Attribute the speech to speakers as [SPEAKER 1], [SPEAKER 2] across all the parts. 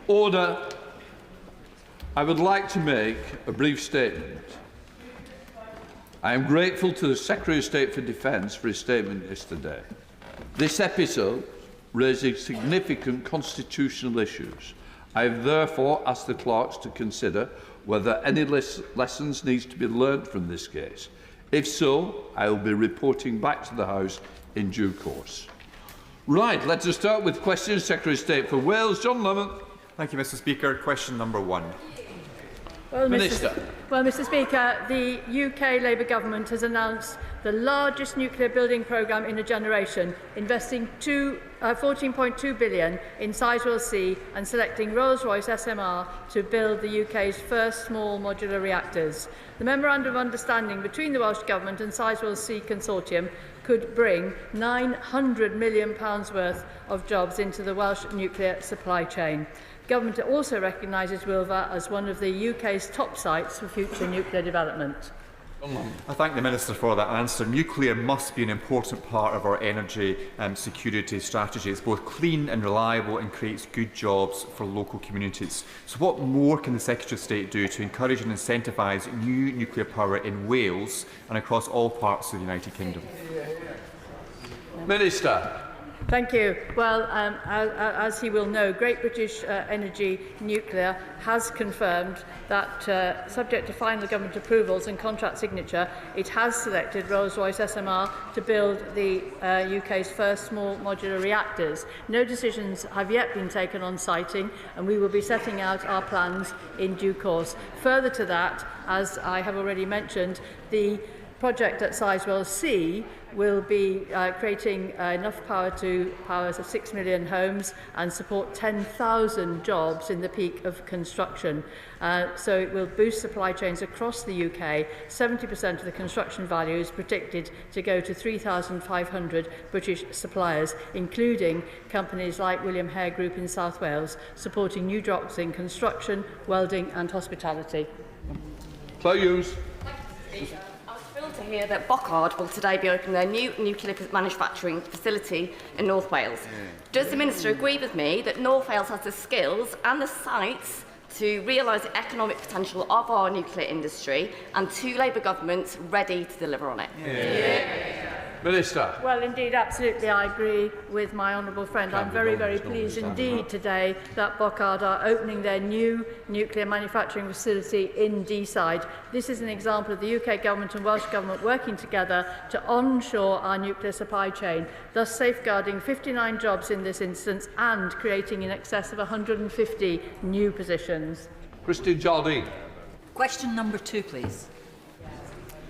[SPEAKER 1] Order. I would like to make a brief statement. I am grateful to the Secretary of State for Defence for his statement yesterday. This episode raises significant constitutional issues. I have therefore asked the clerks to consider whether any lessons need to be learnt from this case. If so, I will be reporting back to the House in due course. Right, let us start with questions. Secretary of State for Wales, John Lemon.
[SPEAKER 2] Thank you, Mr. Speaker. Question number 1.
[SPEAKER 1] Minister.
[SPEAKER 3] Mr. Speaker, the UK Labour Government has announced the largest nuclear building programme in a generation, investing 14.2 billion in Sizewell C and selecting Rolls-Royce SMR to build the UK's first small modular reactors. The Memorandum of Understanding between the Welsh Government and Sizewell C Consortium could bring £900 million worth of jobs into the Welsh nuclear supply chain. The Government also recognises Wilva as one of the UK's top sites for future nuclear development.
[SPEAKER 2] I thank the Minister for that answer. Nuclear must be an important part of our energy security strategy. It's both clean and reliable and creates good jobs for local communities. So what more can the Secretary of State do to encourage and incentivise new nuclear power in Wales and across all parts of the United Kingdom?
[SPEAKER 1] Minister.
[SPEAKER 3] Thank you. Well, as he will know, Great British Energy Nuclear has confirmed that, subject to final government approvals and contract signature, it has selected Rolls-Royce SMR to build the UK's first small modular reactors. No decisions have yet been taken on siting, and we will be setting out our plans in due course. Further to that, as I have already mentioned, the project at Sizewell C will be creating enough power to power 6 million homes and support 10,000 jobs in the peak of construction. So it will boost supply chains across the UK. 70% of the construction value is predicted to go to 3,500 British suppliers, including companies like William Hare Group in South Wales, supporting new jobs in construction, welding and hospitality.
[SPEAKER 1] Claire Hughes.
[SPEAKER 4] To hear that Bochard will today be opening their new nuclear manufacturing facility in North Wales. Does the Minister agree with me that North Wales has the skills and the sites to realise the economic potential of our nuclear industry, and two Labour governments ready to deliver on it?
[SPEAKER 1] Minister.
[SPEAKER 3] Well, indeed, absolutely, I agree with my honourable friend. I'm very, very pleased indeed today that Bochard are opening their new nuclear manufacturing facility in Deeside. This is an example of the UK Government and Welsh Government working together to onshore our nuclear supply chain, thus safeguarding 59 jobs in this instance and creating in excess of 150 new positions.
[SPEAKER 1] Christine Jardine.
[SPEAKER 5] Question number 2, please.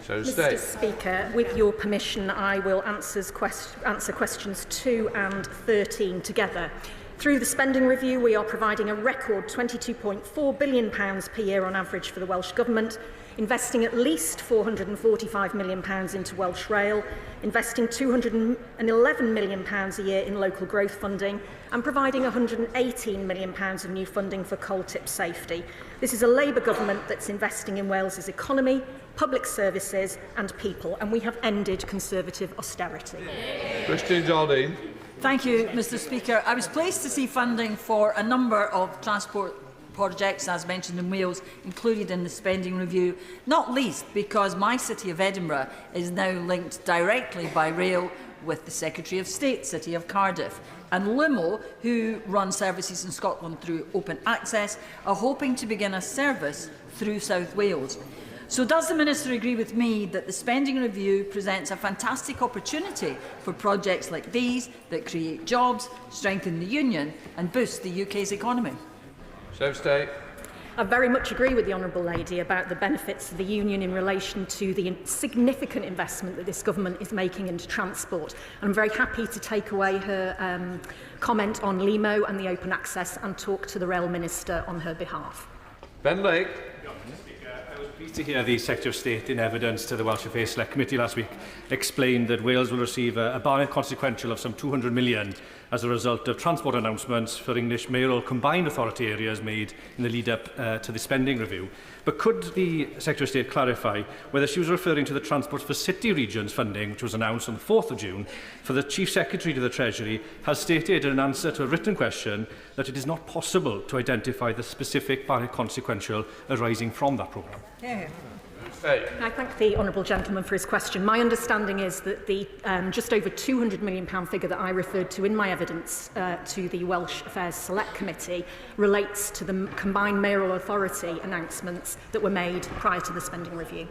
[SPEAKER 6] Mr. Speaker, with your permission, I will answer questions 2 and 13 together. Through the spending review, we are providing a record £22.4 billion per year on average for the Welsh Government, investing at least £445 million into Welsh Rail, investing £211 million a year in local growth funding, and providing £118 million of new funding for coal tip safety. This is a Labour government that's investing in Wales's economy, public services and people, and we have ended Conservative austerity.
[SPEAKER 1] Christine Jardine.
[SPEAKER 5] Thank you, Mr. Speaker. I was pleased to see funding for a number of transport projects, as mentioned in Wales, included in the spending review, not least because my city of Edinburgh is now linked directly by rail with the Secretary of State, City of Cardiff. And Limo, who run services in Scotland through open access, are hoping to begin a service through South Wales. So does the Minister agree with me that the spending review presents a fantastic opportunity for projects like these that create jobs, strengthen the union and boost the UK's economy?
[SPEAKER 1] Secretary of State.
[SPEAKER 6] I very much agree with the Honourable Lady about the benefits of the Union in relation to the significant investment that this government is making into transport. I'm very happy to take away her comment on Limo and the open access and talk to the Rail Minister on her behalf.
[SPEAKER 1] Ben Lake.
[SPEAKER 7] I was pleased to hear the Secretary of State, in evidence to the Welsh Affairs Select Committee last week, explained that Wales will receive a bar consequential of some £200 million as a result of transport announcements for English mayoral combined authority areas made in the lead-up to the spending review. But could the Secretary of State clarify whether she was referring to the Transport for City Regions funding, which was announced on the 4th of June, for the Chief Secretary to the Treasury has stated in an answer to a written question that it is not possible to identify the specific paraconsequential arising from that programme?
[SPEAKER 6] I thank the honourable gentleman for his question. My understanding is that the just over £200 million figure that I referred to in my evidence to the Welsh Affairs Select Committee relates to the combined mayoral authority announcements that were made prior to the spending review.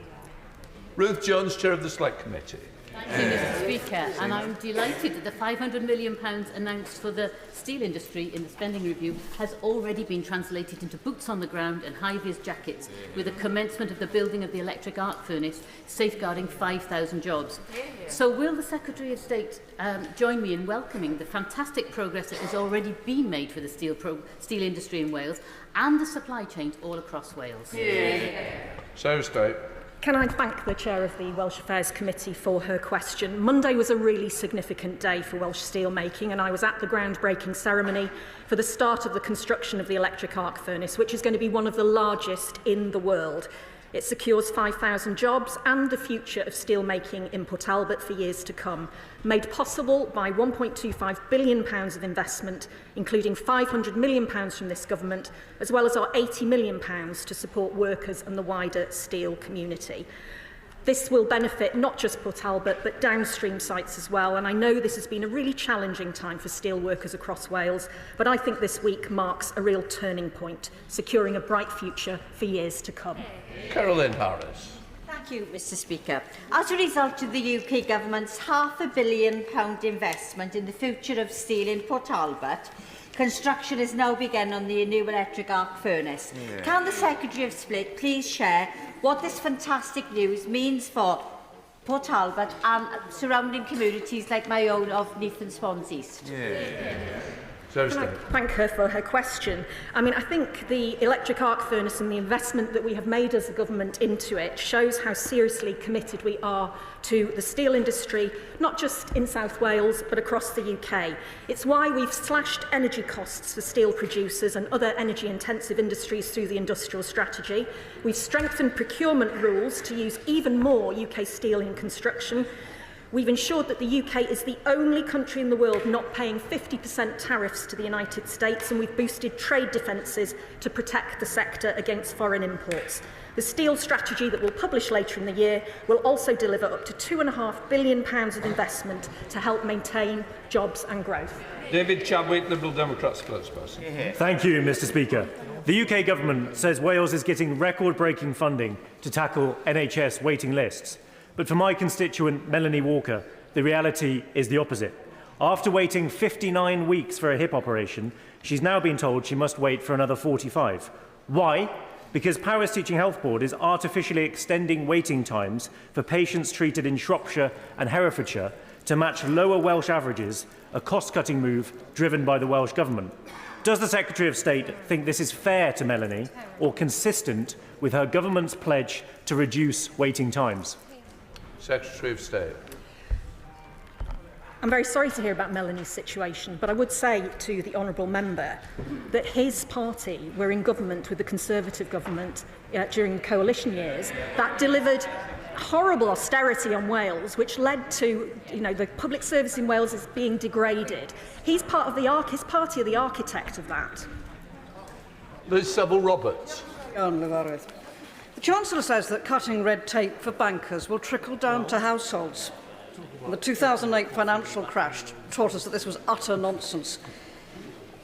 [SPEAKER 1] Ruth Jones, Chair of the Select Committee.
[SPEAKER 8] Thank you, Mr Speaker, and I'm delighted that the £500 million announced for the steel industry in the spending review has already been translated into boots on the ground and high-vis jackets, with the commencement of the building of the electric arc furnace, safeguarding 5,000 jobs. So will the Secretary of State join me in welcoming the fantastic progress that has already been made for the steel industry in Wales and the supply chains all across Wales?
[SPEAKER 1] Secretary of State.
[SPEAKER 6] Can I thank the Chair of the Welsh Affairs Committee for her question? Monday was a really significant day for Welsh steelmaking, and I was at the groundbreaking ceremony for the start of the construction of the electric arc furnace, which is going to be one of the largest in the world. It secures 5,000 jobs and the future of steelmaking in Port Talbot for years to come, made possible by £1.25 billion of investment, including £500 million from this government, as well as our £80 million to support workers and the wider steel community. This will benefit not just Port Talbot, but downstream sites as well. And I know this has been a really challenging time for steel workers across Wales, but I think this week marks a real turning point, securing a bright future for years to come.
[SPEAKER 1] Caroline Harris.
[SPEAKER 9] Thank you, Mr Speaker. As a result of the UK Government's £500 million investment in the future of steel in Port Talbot, construction has now begun on the new electric arc furnace. Can the Secretary of State please share what this fantastic news means for Port Talbot and surrounding communities like my own of Neath and Swans East?
[SPEAKER 6] Can I thank her for her question? I mean, I think the electric arc furnace and the investment that we have made as a government into it shows how seriously committed we are to the steel industry, not just in South Wales, but across the UK. It's why we've slashed energy costs for steel producers and other energy-intensive industries through the industrial strategy. We've strengthened procurement rules to use even more UK steel in construction. We've ensured that the UK is the only country in the world not paying 50% tariffs to the United States, and we've boosted trade defences to protect the sector against foreign imports. The steel strategy that we'll publish later in the year will also deliver up to £2.5 billion of investment to help maintain jobs and growth.
[SPEAKER 1] David Chadwick, Liberal Democrat spokesperson.
[SPEAKER 10] Thank you, Mr Speaker. The UK Government says Wales is getting record-breaking funding to tackle NHS waiting lists. But for my constituent, Melanie Walker, the reality is the opposite. After waiting 59 weeks for a hip operation, she's now been told she must wait for another 45. Why? Because Paris Teaching Health Board is artificially extending waiting times for patients treated in Shropshire and Herefordshire to match lower Welsh averages, a cost-cutting move driven by the Welsh Government. Does the Secretary of State think this is fair to Melanie or consistent with her government's pledge to reduce waiting times?
[SPEAKER 1] Secretary of State.
[SPEAKER 6] I'm very sorry to hear about Melanie's situation, but I would say to the honourable member that his party were in government with the Conservative government during the coalition years that delivered horrible austerity on Wales, which led to, the public service in Wales is being degraded. He's part of his party are the architect of that.
[SPEAKER 1] Liz Saville-Roberts.
[SPEAKER 11] The Chancellor says that cutting red tape for bankers will trickle down to households. And the 2008 financial crash taught us that this was utter nonsense.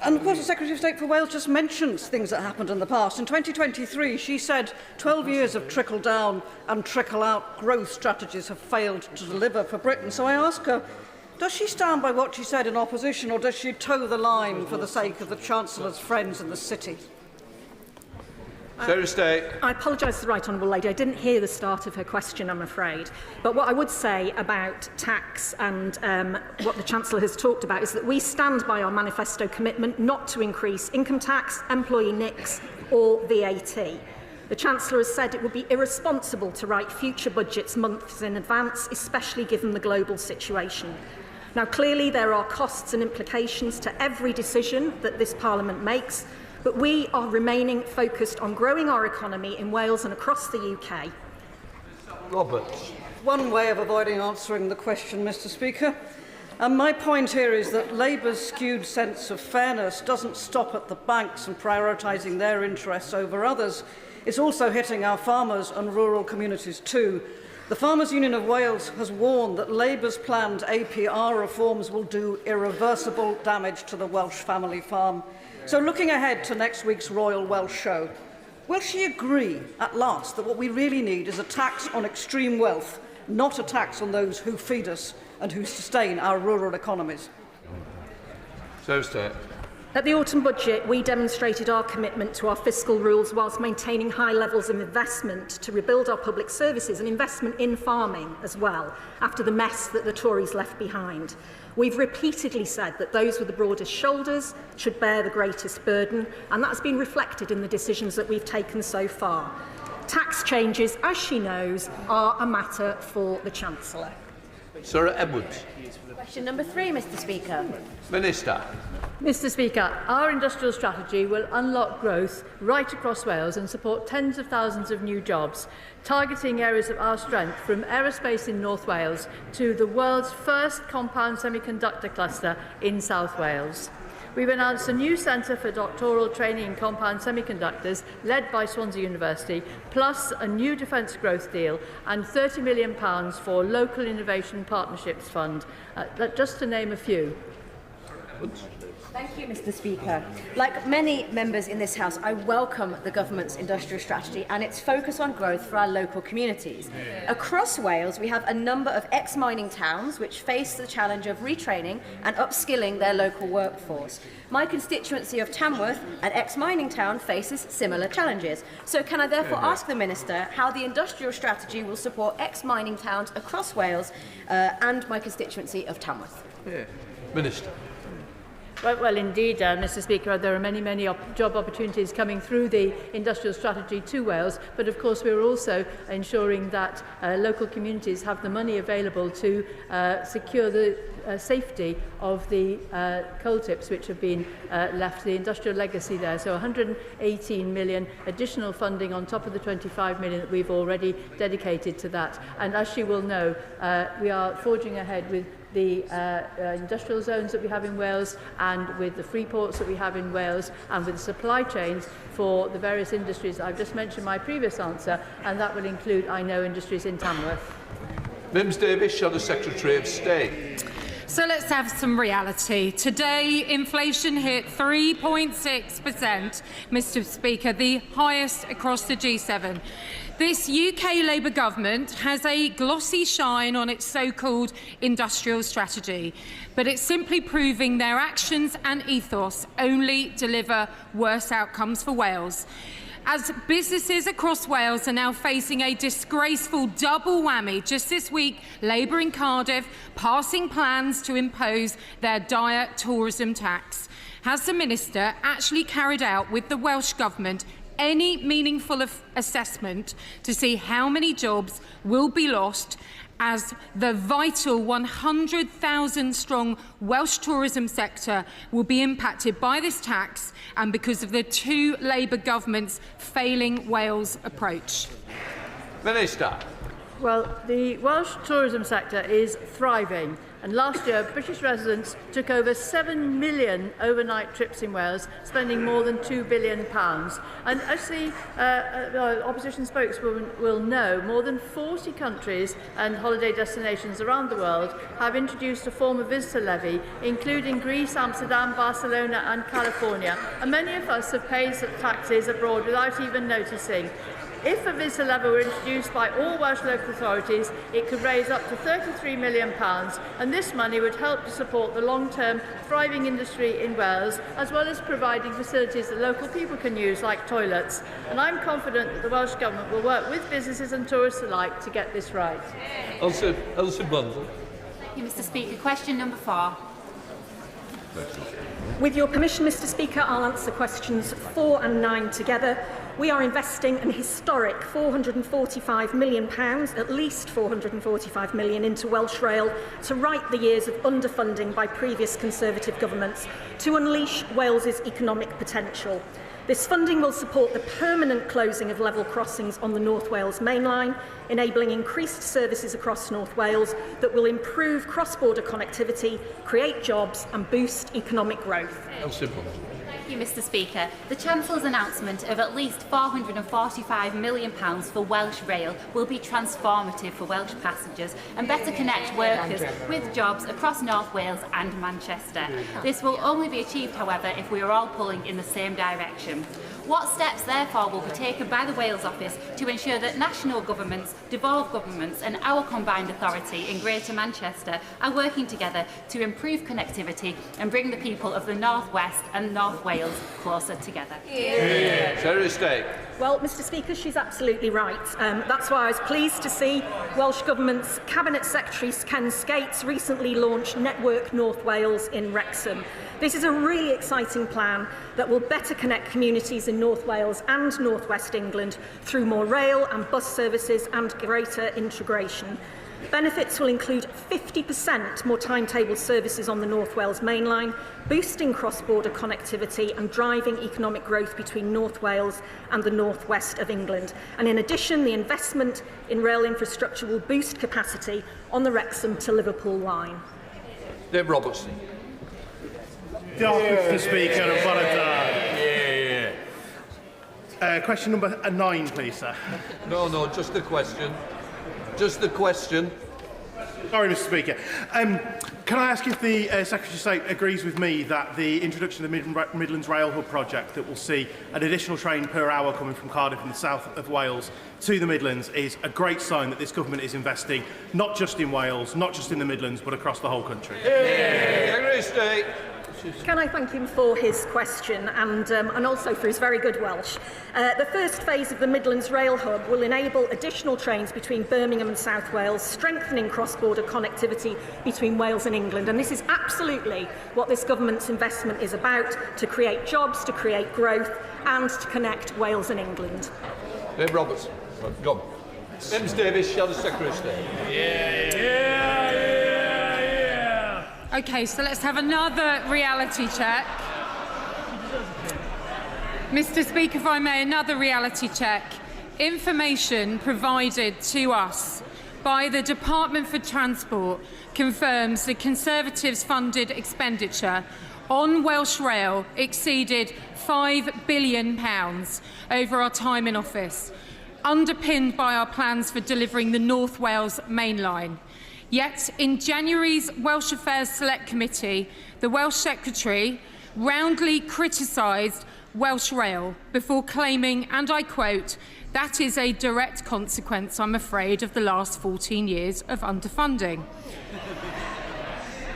[SPEAKER 11] And of course, the Secretary of State for Wales just mentions things that happened in the past. In 2023, she said 12 years of trickle-down and trickle-out growth strategies have failed to deliver for Britain. So I ask her, does she stand by what she said in opposition, or does she toe the line for the sake of the Chancellor's friends in the city?
[SPEAKER 1] Secretary of State.
[SPEAKER 6] I apologise to the right honourable lady. I didn't hear the start of her question, I'm afraid. But what I would say about tax and what the Chancellor has talked about is that we stand by our manifesto commitment not to increase income tax, employee NICs or VAT. The Chancellor has said it would be irresponsible to write future budgets months in advance, especially given the global situation. Now, clearly there are costs and implications to every decision that this Parliament makes, but we are remaining focused on growing our economy in Wales and across the UK.
[SPEAKER 1] Roberts.
[SPEAKER 11] One way of avoiding answering the question, Mr. Speaker. And my point here is that Labour's skewed sense of fairness doesn't stop at the banks and prioritising their interests over others. It's also hitting our farmers and rural communities too. The Farmers Union of Wales has warned that Labour's planned APR reforms will do irreversible damage to the Welsh family farm. So looking ahead to next week's Royal Welsh Show, will she agree at last that what we really need is a tax on extreme wealth, not a tax on those who feed us and who sustain our rural economies?
[SPEAKER 6] At the autumn budget, we demonstrated our commitment to our fiscal rules whilst maintaining high levels of investment to rebuild our public services and investment in farming as well, after the mess that the Tories left behind. We've repeatedly said that those with the broadest shoulders should bear the greatest burden, and that's been reflected in the decisions that we've taken so far. Tax changes, as she knows, are a matter for the Chancellor.
[SPEAKER 1] Sir Edwards.
[SPEAKER 4] Question number 3, Mr. Speaker.
[SPEAKER 1] Minister.
[SPEAKER 3] Mr. Speaker, our industrial strategy will unlock growth right across Wales and support tens of thousands of new jobs, targeting areas of our strength from aerospace in North Wales to the world's first compound semiconductor cluster in South Wales. We've announced a new centre for doctoral training in compound semiconductors led by Swansea University, plus a new defence growth deal and £30 million for Local Innovation Partnerships Fund, just to name a few.
[SPEAKER 4] Thank you, Mr. Speaker. Like many members in this House, I welcome the Government's industrial strategy and its focus on growth for our local communities. Across Wales, we have a number of ex-mining towns which face the challenge of retraining and upskilling their local workforce. My constituency of Tamworth, an ex-mining town, faces similar challenges. So can I therefore ask the Minister how the industrial strategy will support ex-mining towns across Wales and my constituency of Tamworth?
[SPEAKER 1] Minister.
[SPEAKER 3] Well, indeed, Mr. Speaker, there are many job opportunities coming through the industrial strategy to Wales, but of course we're also ensuring that local communities have the money available to secure the safety of the coal tips which have been left, the industrial legacy there. So 118 million additional funding on top of the 25 million that we've already dedicated to that. And as she will know, we are forging ahead with the industrial zones that we have in Wales and with the free ports that we have in Wales and with the supply chains for the various industries I've just mentioned in my previous answer, and that will include, I know, industries in Tamworth.
[SPEAKER 1] Mims Davis, Shadow Secretary of State.
[SPEAKER 12] So let's have some reality. Today, inflation hit 3.6%, Mr. Speaker, the highest across the G7. This UK Labour government has a glossy shine on its so-called industrial strategy, but it's simply proving their actions and ethos only deliver worse outcomes for Wales. As businesses across Wales are now facing a disgraceful double whammy, just this week, Labour in Cardiff passing plans to impose their dire tourism tax. Has the Minister actually carried out with the Welsh Government any meaningful assessment to see how many jobs will be lost as the vital 100,000 strong Welsh tourism sector will be impacted by this tax and because of the two Labour governments' failing Wales approach?
[SPEAKER 1] Minister.
[SPEAKER 3] Well, the Welsh tourism sector is thriving, and last year British residents took over 7 million overnight trips in Wales, spending more than £2 billion. And as the opposition spokeswoman will know, more than 40 countries and holiday destinations around the world have introduced a form of visitor levy, including Greece, Amsterdam, Barcelona and California. And many of us have paid taxes abroad without even noticing. If a visitor levy were introduced by all Welsh local authorities, it could raise up to £33 million, and this money would help to support the long-term thriving industry in Wales, as well as providing facilities that local people can use, like toilets. And I'm confident that the Welsh Government will work with businesses and tourists alike to get this right.
[SPEAKER 1] Elsa Bundle.
[SPEAKER 12] Thank you, Mr. Speaker. Question number 4.
[SPEAKER 6] With your permission, Mr. Speaker, I'll answer questions 4 and 9 together. we are investing an historic £445 million, at least £445 million, into Welsh Rail to right the years of underfunding by previous Conservative governments to unleash Wales's economic potential. This funding will support the permanent closing of level crossings on the North Wales main line, enabling increased services across North Wales that will improve cross-border connectivity, create jobs and boost economic growth.
[SPEAKER 1] Simple.
[SPEAKER 13] Thank you, Mr Speaker. The Chancellor's announcement of at least £445 million for Welsh Rail will be transformative for Welsh passengers and better connect workers with jobs across North Wales and Manchester. This will only be achieved, however, if we are all pulling in the same direction. What steps, therefore, will be taken by the Wales Office to ensure that national governments, devolved governments and our combined authority in Greater Manchester are working together to improve connectivity and bring the people of the North West and North Wales closer together?
[SPEAKER 1] Secretary of State.
[SPEAKER 6] Well, Mr Speaker, she's absolutely right. That's why I was pleased to see Welsh Government's Cabinet Secretary Ken Skates recently launched Network North Wales in Wrexham. This is a really exciting plan that will better connect communities in North Wales and North West England through more rail and bus services and greater integration. Benefits will include 50% more timetabled services on the North Wales main line, boosting cross-border connectivity and driving economic growth between North Wales and the North West of England. And in addition, the investment in rail infrastructure will boost capacity on the Wrexham to Liverpool line.
[SPEAKER 1] Dave Robertson.
[SPEAKER 14] Mr Speaker, and well done. Question number 9, please, sir.
[SPEAKER 1] No, just the question. Just the question.
[SPEAKER 14] Sorry, Mr Speaker. Can I ask if the Secretary of State agrees with me that the introduction of the Midlands Rail Hub project that will see an additional train per hour coming from Cardiff in the south of Wales to the Midlands is a great sign that this government is investing not just in Wales, not just in the Midlands, but across the whole country?
[SPEAKER 1] Secretary of State.
[SPEAKER 6] Can I thank him for his question and also for his very good Welsh. The first phase of the Midlands Rail Hub will enable additional trains between Birmingham and South Wales, strengthening cross-border connectivity between Wales and England. And this is absolutely what this government's investment is about, to create jobs, to create growth and to connect Wales and England.
[SPEAKER 1] Dave Robertson. Go on. James Davis, Shadow Secretary of State.
[SPEAKER 12] Okay, so let's have another reality check. Mr Speaker, if I may, another reality check. Information provided to us by the Department for Transport confirms the Conservatives' funded expenditure on Welsh Rail exceeded £5 billion over our time in office, underpinned by our plans for delivering the North Wales main line. Yet, in January's Welsh Affairs Select Committee, the Welsh Secretary roundly criticised Welsh Rail before claiming, and I quote, "That is a direct consequence, I'm afraid, of the last 14 years of underfunding."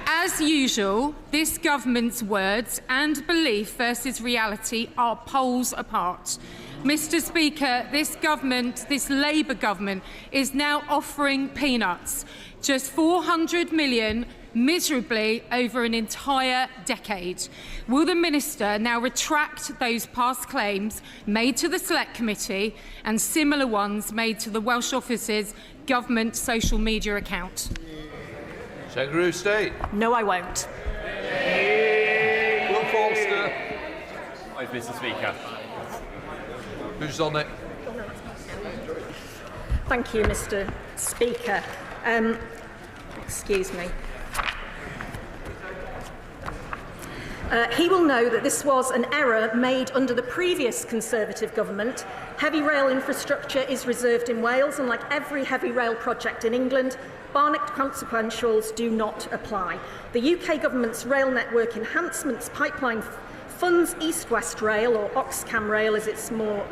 [SPEAKER 12] As usual, this government's words and belief versus reality are poles apart. Mr Speaker, this government, this Labour government, is now offering peanuts. Just £400 million miserably over an entire decade. Will the Minister now retract those past claims made to the Select Committee and similar ones made to the Welsh Office's government social media account?
[SPEAKER 1] Secretary of State.
[SPEAKER 6] No, I won't.
[SPEAKER 1] Will Forster.
[SPEAKER 2] Mr Speaker.
[SPEAKER 1] Who's on it?
[SPEAKER 6] Thank you, Mr Speaker. Excuse me. He will know that this was an error made under the previous Conservative government. Heavy rail infrastructure is reserved in Wales, and like every heavy rail project in England, Barnett consequentials do not apply. The UK government's rail network enhancements pipeline funds East West Rail, or Oxcam Rail as it's more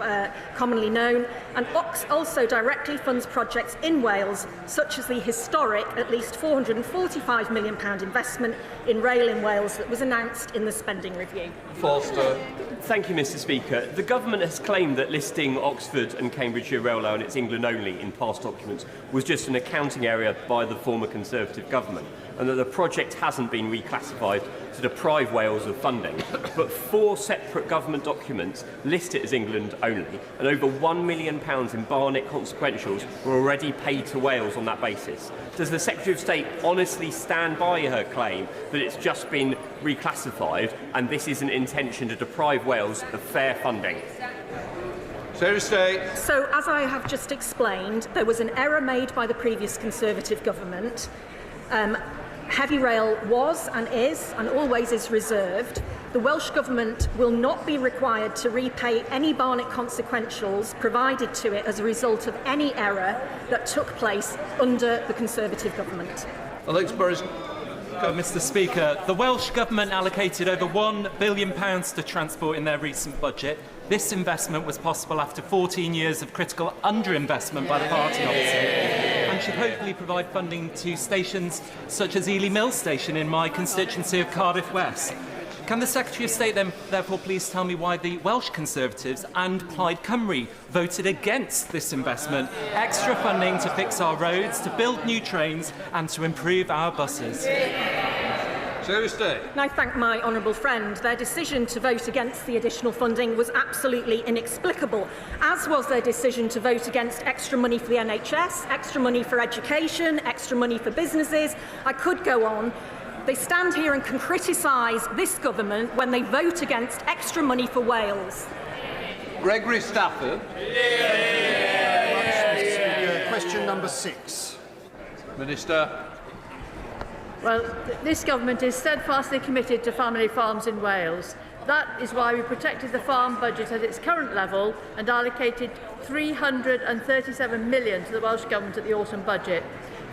[SPEAKER 6] commonly known, and Ox also directly funds projects in Wales, such as the historic, at least £445 million investment in rail in Wales that was announced in the spending review.
[SPEAKER 1] Forster.
[SPEAKER 15] Thank you, Mr. Speaker. The government has claimed that listing Oxford and Cambridgeshire Rail on its England only in past documents was just an accounting error by the former Conservative government, and that the project hasn't been reclassified to deprive Wales of funding. But 4 separate government documents list it as England only, and over £1 million in Barnett consequentials were already paid to Wales on that basis. Does the Secretary of State honestly stand by her claim that it's just been reclassified and this is an intention to deprive Wales of fair funding?
[SPEAKER 1] Secretary of State.
[SPEAKER 6] So, as I have just explained, there was an error made by the previous Conservative government. Heavy rail was and is and always is reserved. The Welsh Government will not be required to repay any Barnett consequentials provided to it as a result of any error that took place under the Conservative Government.
[SPEAKER 1] Alex Burris.
[SPEAKER 16] Mr. Speaker, the Welsh Government allocated over £1 billion to transport in their recent budget. This investment was possible after 14 years of critical underinvestment by the party opposite, and should hopefully provide funding to stations such as Ely Mill Station in my constituency of Cardiff West. Can the Secretary of State then therefore please tell me why the Welsh Conservatives and Plaid Cymru voted against this investment? Extra funding to fix our roads, to build new trains and to improve our buses.
[SPEAKER 1] Secretary of State.
[SPEAKER 6] And I thank my honourable friend. Their decision to vote against the additional funding was absolutely inexplicable, as was their decision to vote against extra money for the NHS, extra money for education, extra money for businesses. I could go on. They stand here and can criticise this government when they vote against extra money for Wales.
[SPEAKER 1] Gregory Stafford.
[SPEAKER 17] Question number 6.
[SPEAKER 1] Minister.
[SPEAKER 3] Well, this government is steadfastly committed to family farms in Wales. That is why we protected the farm budget at its current level and allocated £337 million to the Welsh Government at the autumn budget.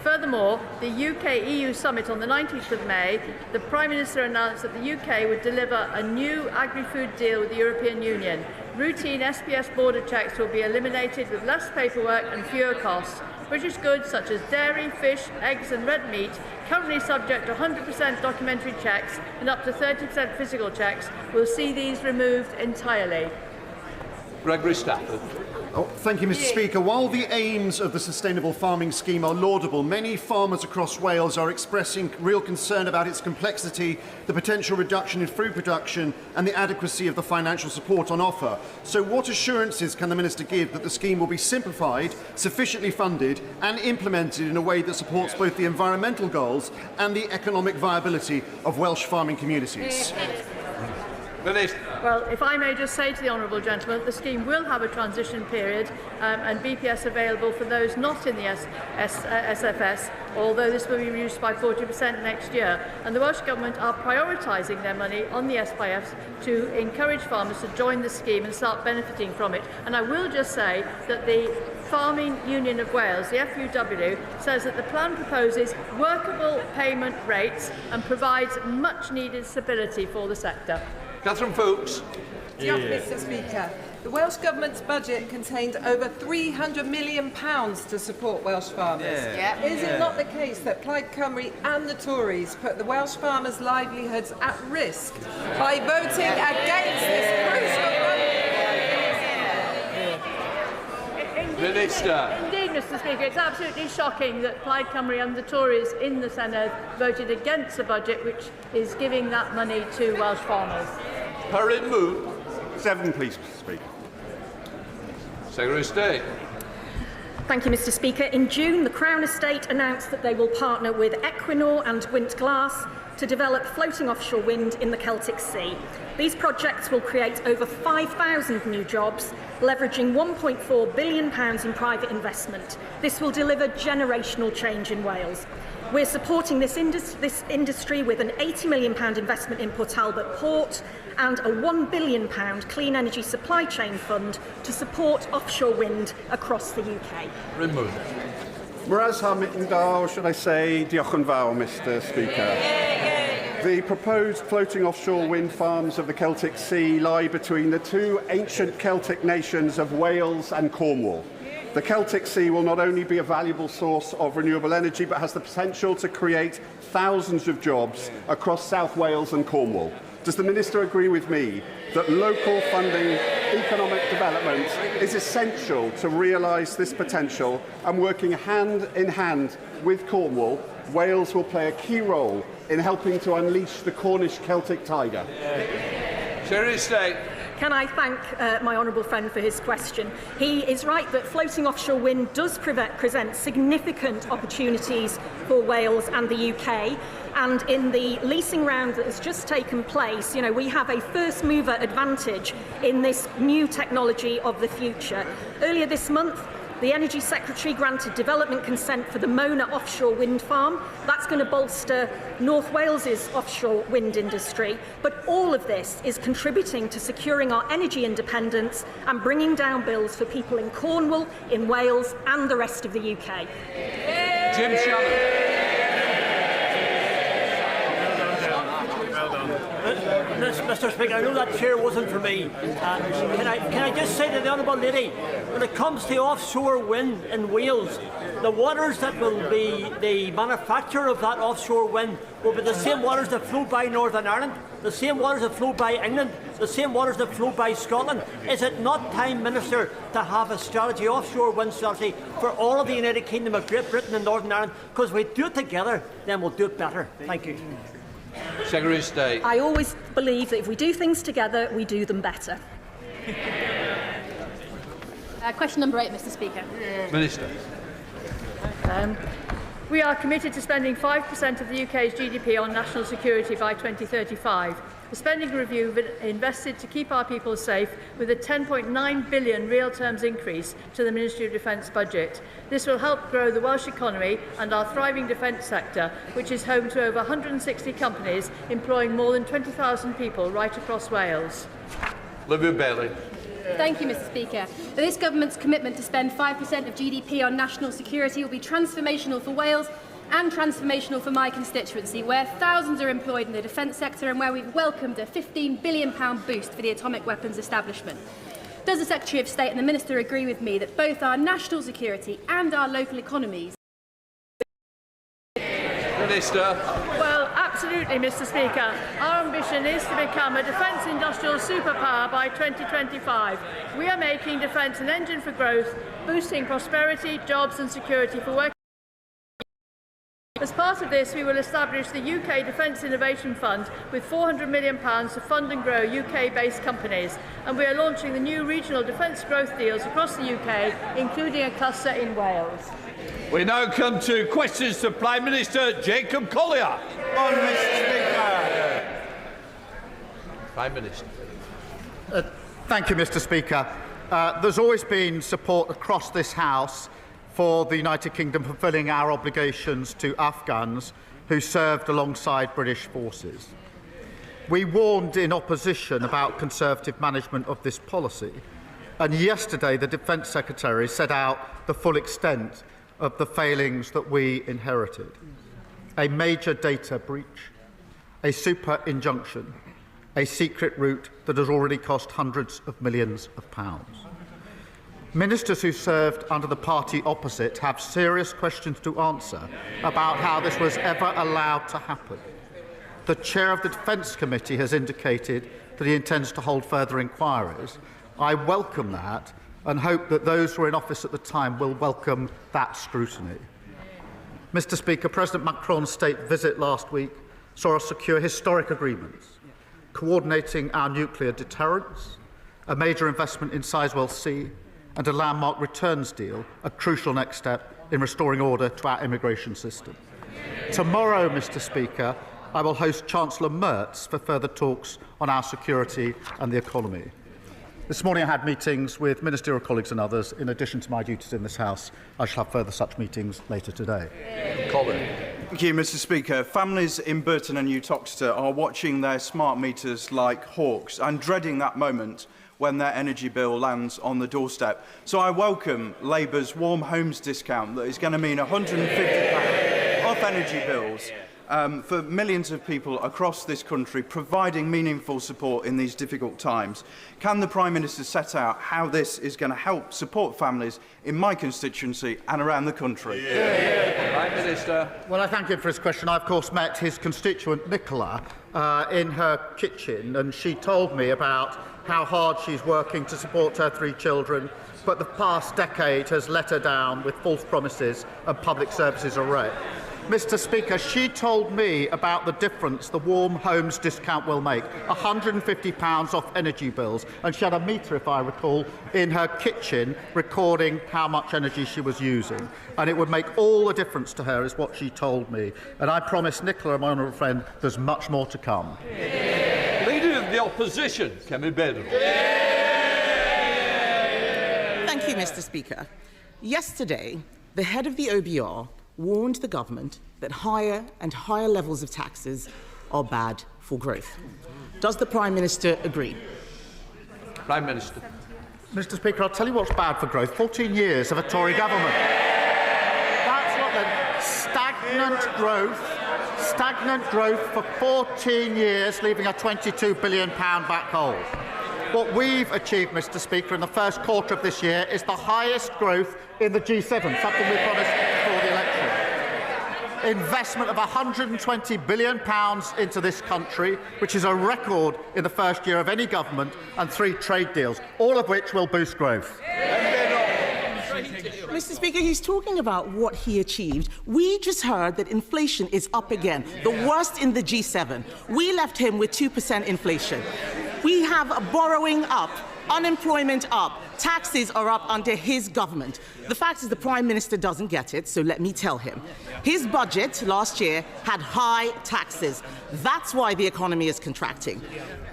[SPEAKER 3] Furthermore, the UK-EU summit on the 19th of May, the Prime Minister announced that the UK would deliver a new agri-food deal with the European Union. Routine SPS border checks will be eliminated with less paperwork and fewer costs. British goods such as dairy, fish, eggs and red meat, currently subject to 100% documentary checks and up to 30% physical checks, will see these removed entirely.
[SPEAKER 1] Gregory Stafford.
[SPEAKER 17] Thank you, Mr. Speaker. While the aims of the Sustainable Farming Scheme are laudable, many farmers across Wales are expressing real concern about its complexity, the potential reduction in food production and the adequacy of the financial support on offer. So what assurances can the Minister give that the scheme will be simplified, sufficiently funded and implemented in a way that supports both the environmental goals and the economic viability of Welsh farming communities?
[SPEAKER 3] Well, if I may just say to the honourable gentleman, the scheme will have a transition period and BPS available for those not in the SFS, although this will be reduced by 40% next year. And the Welsh Government are prioritising their money on the SPFs to encourage farmers to join the scheme and start benefiting from it. And I will just say that the Farming Union of Wales, the FUW, says that the plan proposes workable payment rates and provides much needed stability for the sector.
[SPEAKER 1] Catherine Fuchs.
[SPEAKER 18] Mr. Speaker. The Welsh Government's budget contained over £300 million to support Welsh farmers. Is it not the case that Plaid Cymru and the Tories put the Welsh farmers' livelihoods at risk by voting against this crucial
[SPEAKER 1] Minister.
[SPEAKER 3] Indeed, Mr. Speaker, it's absolutely shocking that Plaid Cymru and the Tories in the Senedd voted against a budget which is giving that money to Welsh farmers.
[SPEAKER 1] Perrin Moon.
[SPEAKER 17] 7, please, Mr. Speaker.
[SPEAKER 1] Secretary of State.
[SPEAKER 6] Thank you, Mr. Speaker. In June, the Crown Estate announced that they will partner with Equinor and Gwynplaine to develop floating offshore wind in the Celtic Sea. These projects will create over 5,000 new jobs, leveraging £1.4 billion in private investment. This will deliver generational change in Wales. We're supporting this industry with an £80 million investment in Port Talbot Port and a £1 billion clean energy supply chain fund to support offshore wind across the UK.
[SPEAKER 1] Remove.
[SPEAKER 19] Should I say, diolch yn fawr, Mr. Speaker. The proposed floating offshore wind farms of the Celtic Sea lie between the two ancient Celtic nations of Wales and Cornwall. The Celtic Sea will not only be a valuable source of renewable energy, but has the potential to create thousands of jobs across South Wales and Cornwall. Does the Minister agree with me that local funding economic development is essential to realise this potential, and working hand in hand with Cornwall, Wales will play a key role in helping to unleash the Cornish Celtic tiger?
[SPEAKER 1] Secretary of State.
[SPEAKER 6] Can I thank my honourable friend for his question? He is right that floating offshore wind does present significant opportunities for Wales and the UK. And in the leasing round that has just taken place, we have a first mover advantage in this new technology of the future. Earlier this month, the Energy Secretary granted development consent for the Mona offshore wind farm. That's going to bolster North Wales's offshore wind industry. But all of this is contributing to securing our energy independence and bringing down bills for people in Cornwall, in Wales and the rest of the UK.
[SPEAKER 1] Jim Shannon.
[SPEAKER 20] Mr. Speaker, I know that chair wasn't for me. Can I just say to the Honourable Lady, when it comes to offshore wind in Wales, the waters that will be the manufacture of that offshore wind will be the same waters that flow by Northern Ireland, the same waters that flow by England, the same waters that flow by Scotland. Is it not time, Minister, to have a strategy, offshore wind strategy, for all of the United Kingdom of Great Britain and Northern Ireland? Because if we do it together, then we'll do it better. Thank you.
[SPEAKER 1] Secretary of State.
[SPEAKER 6] I always believe that if we do things together, we do them better.
[SPEAKER 21] Question number 8, Mr. Speaker.
[SPEAKER 1] Minister.
[SPEAKER 3] We are committed to spending 5% of the UK's GDP on national security by 2035. The spending review invested to keep our people safe with a £10.9 billion real terms increase to the Ministry of Defence budget. This will help grow the Welsh economy and our thriving defence sector, which is home to over 160 companies employing more than 20,000 people right across Wales.
[SPEAKER 1] Olivia Bailey.
[SPEAKER 21] Thank you, Mr. Speaker. This government's commitment to spend 5% of GDP on national security will be transformational for Wales and transformational for my constituency, where thousands are employed in the defence sector and where we've welcomed a £15 billion boost for the atomic weapons establishment. Does the Secretary of State and the Minister agree with me that both our national security and our local economies...
[SPEAKER 1] Minister.
[SPEAKER 3] Well, absolutely, Mr. Speaker. Our ambition is to become a defence industrial superpower by 2025. We are making defence an engine for growth, boosting prosperity, jobs and security for working. As part of this, we will establish the UK Defence Innovation Fund with £400 million to fund and grow UK-based companies. And we are launching the new regional defence growth deals across the UK, including a cluster in Wales.
[SPEAKER 1] We now come to questions to Prime Minister Jacob Collier.
[SPEAKER 22] On, Mr. Speaker.
[SPEAKER 1] Prime Minister.
[SPEAKER 22] Thank you, Mr. Speaker. There's always been support across this House for the United Kingdom fulfilling our obligations to Afghans who served alongside British forces. We warned in opposition about Conservative management of this policy, and yesterday the Defence Secretary set out the full extent of the failings that we inherited. A major data breach, a super injunction, a secret route that has already cost hundreds of millions of pounds. Ministers who served under the party opposite have serious questions to answer about how this was ever allowed to happen. The chair of the Defence Committee has indicated that he intends to hold further inquiries. I welcome that and hope that those who were in office at the time will welcome that scrutiny. Mr. Speaker, President Macron's state visit last week saw us secure historic agreements, coordinating our nuclear deterrence, a major investment in Sizewell C, and a landmark returns deal, a crucial next step in restoring order to our immigration system. Tomorrow, Mr. Speaker, I will host Chancellor Merz for further talks on our security and the economy. This morning I had meetings with ministerial colleagues and others. In addition to my duties in this House, I shall have further such meetings later today.
[SPEAKER 1] Colin.
[SPEAKER 22] Thank you, Mr. Speaker. Families in Burton and Uttoxeter are watching their smart meters like hawks and dreading that moment when their energy bill lands on the doorstep. So I welcome Labour's Warm Homes discount that is going to mean £150 off energy bills for millions of people across this country, providing meaningful support in these difficult times. Can the Prime Minister set out how this is going to help support families in my constituency and around the country?
[SPEAKER 1] Prime Minister.
[SPEAKER 22] Well, I thank him for his question. I, of course, met his constituent Nicola in her kitchen, and she told me about how hard she's working to support her 3 children, but the past decade has let her down with false promises and public services array. Mr. Speaker, she told me about the difference the warm homes discount will make, £150 off energy bills, and she had a meter, if I recall, in her kitchen recording how much energy she was using. And it would make all the difference to her, is what she told me. And I promise Nicola, my honourable friend, there's much more to come.
[SPEAKER 1] Leader of the Opposition, Kemi Badenoch.
[SPEAKER 5] Thank you, Mr. Speaker. Yesterday, the head of the OBR warned the government that higher and higher levels of taxes are bad for growth. Does the Prime Minister agree?
[SPEAKER 1] Prime Minister.
[SPEAKER 22] Mr. Speaker, I'll tell you what's bad for growth. 14 years of a Tory government. That's what stagnant growth for 14 years, leaving a £22 billion black hole. What we've achieved, Mr. Speaker, in the first quarter of this year is the highest growth in the G7, something we promised before the election. Investment of £120 billion into this country, which is a record in the first year of any government, and 3 trade deals, all of which will boost growth.
[SPEAKER 5] Mr. Speaker, he's talking about what he achieved. We just heard that inflation is up again, the worst in the G7. We left him with 2% inflation. We have a borrowing up, unemployment up, taxes are up under his government. The fact is the Prime Minister doesn't get it, so let me tell him. His budget last year had high taxes. That's why the economy is contracting.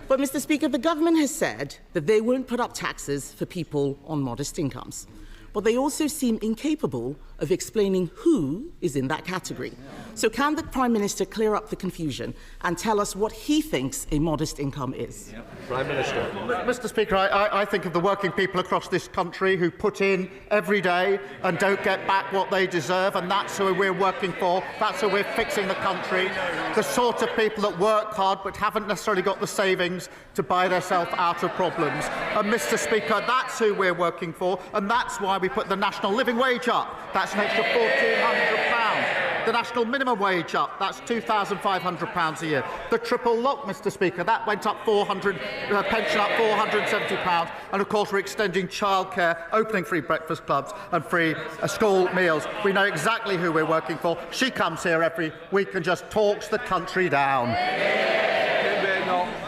[SPEAKER 5] But, Mr. Speaker, the government has said that they won't put up taxes for people on modest incomes. But they also seem incapable of explaining who is in that category. So can the Prime Minister clear up the confusion and tell us what he thinks a modest income is?
[SPEAKER 1] Prime Minister.
[SPEAKER 22] Mr. Speaker, I think of the working people across this country who put in every day and don't get back what they deserve, and that's who we're working for. That's who we're fixing the country. The sort of people that work hard but haven't necessarily got the savings to buy themselves out of problems. And, Mr. Speaker, that's who we're working for, and that's why we put the national living wage up. That's an extra £1,400. The national minimum wage up. That's £2,500 a year. The triple lock, Mr. Speaker, that went up pension up £470. And, of course, we're extending childcare, opening free breakfast clubs and free school meals. We know exactly who we're working for. She comes here every week and just talks the country down.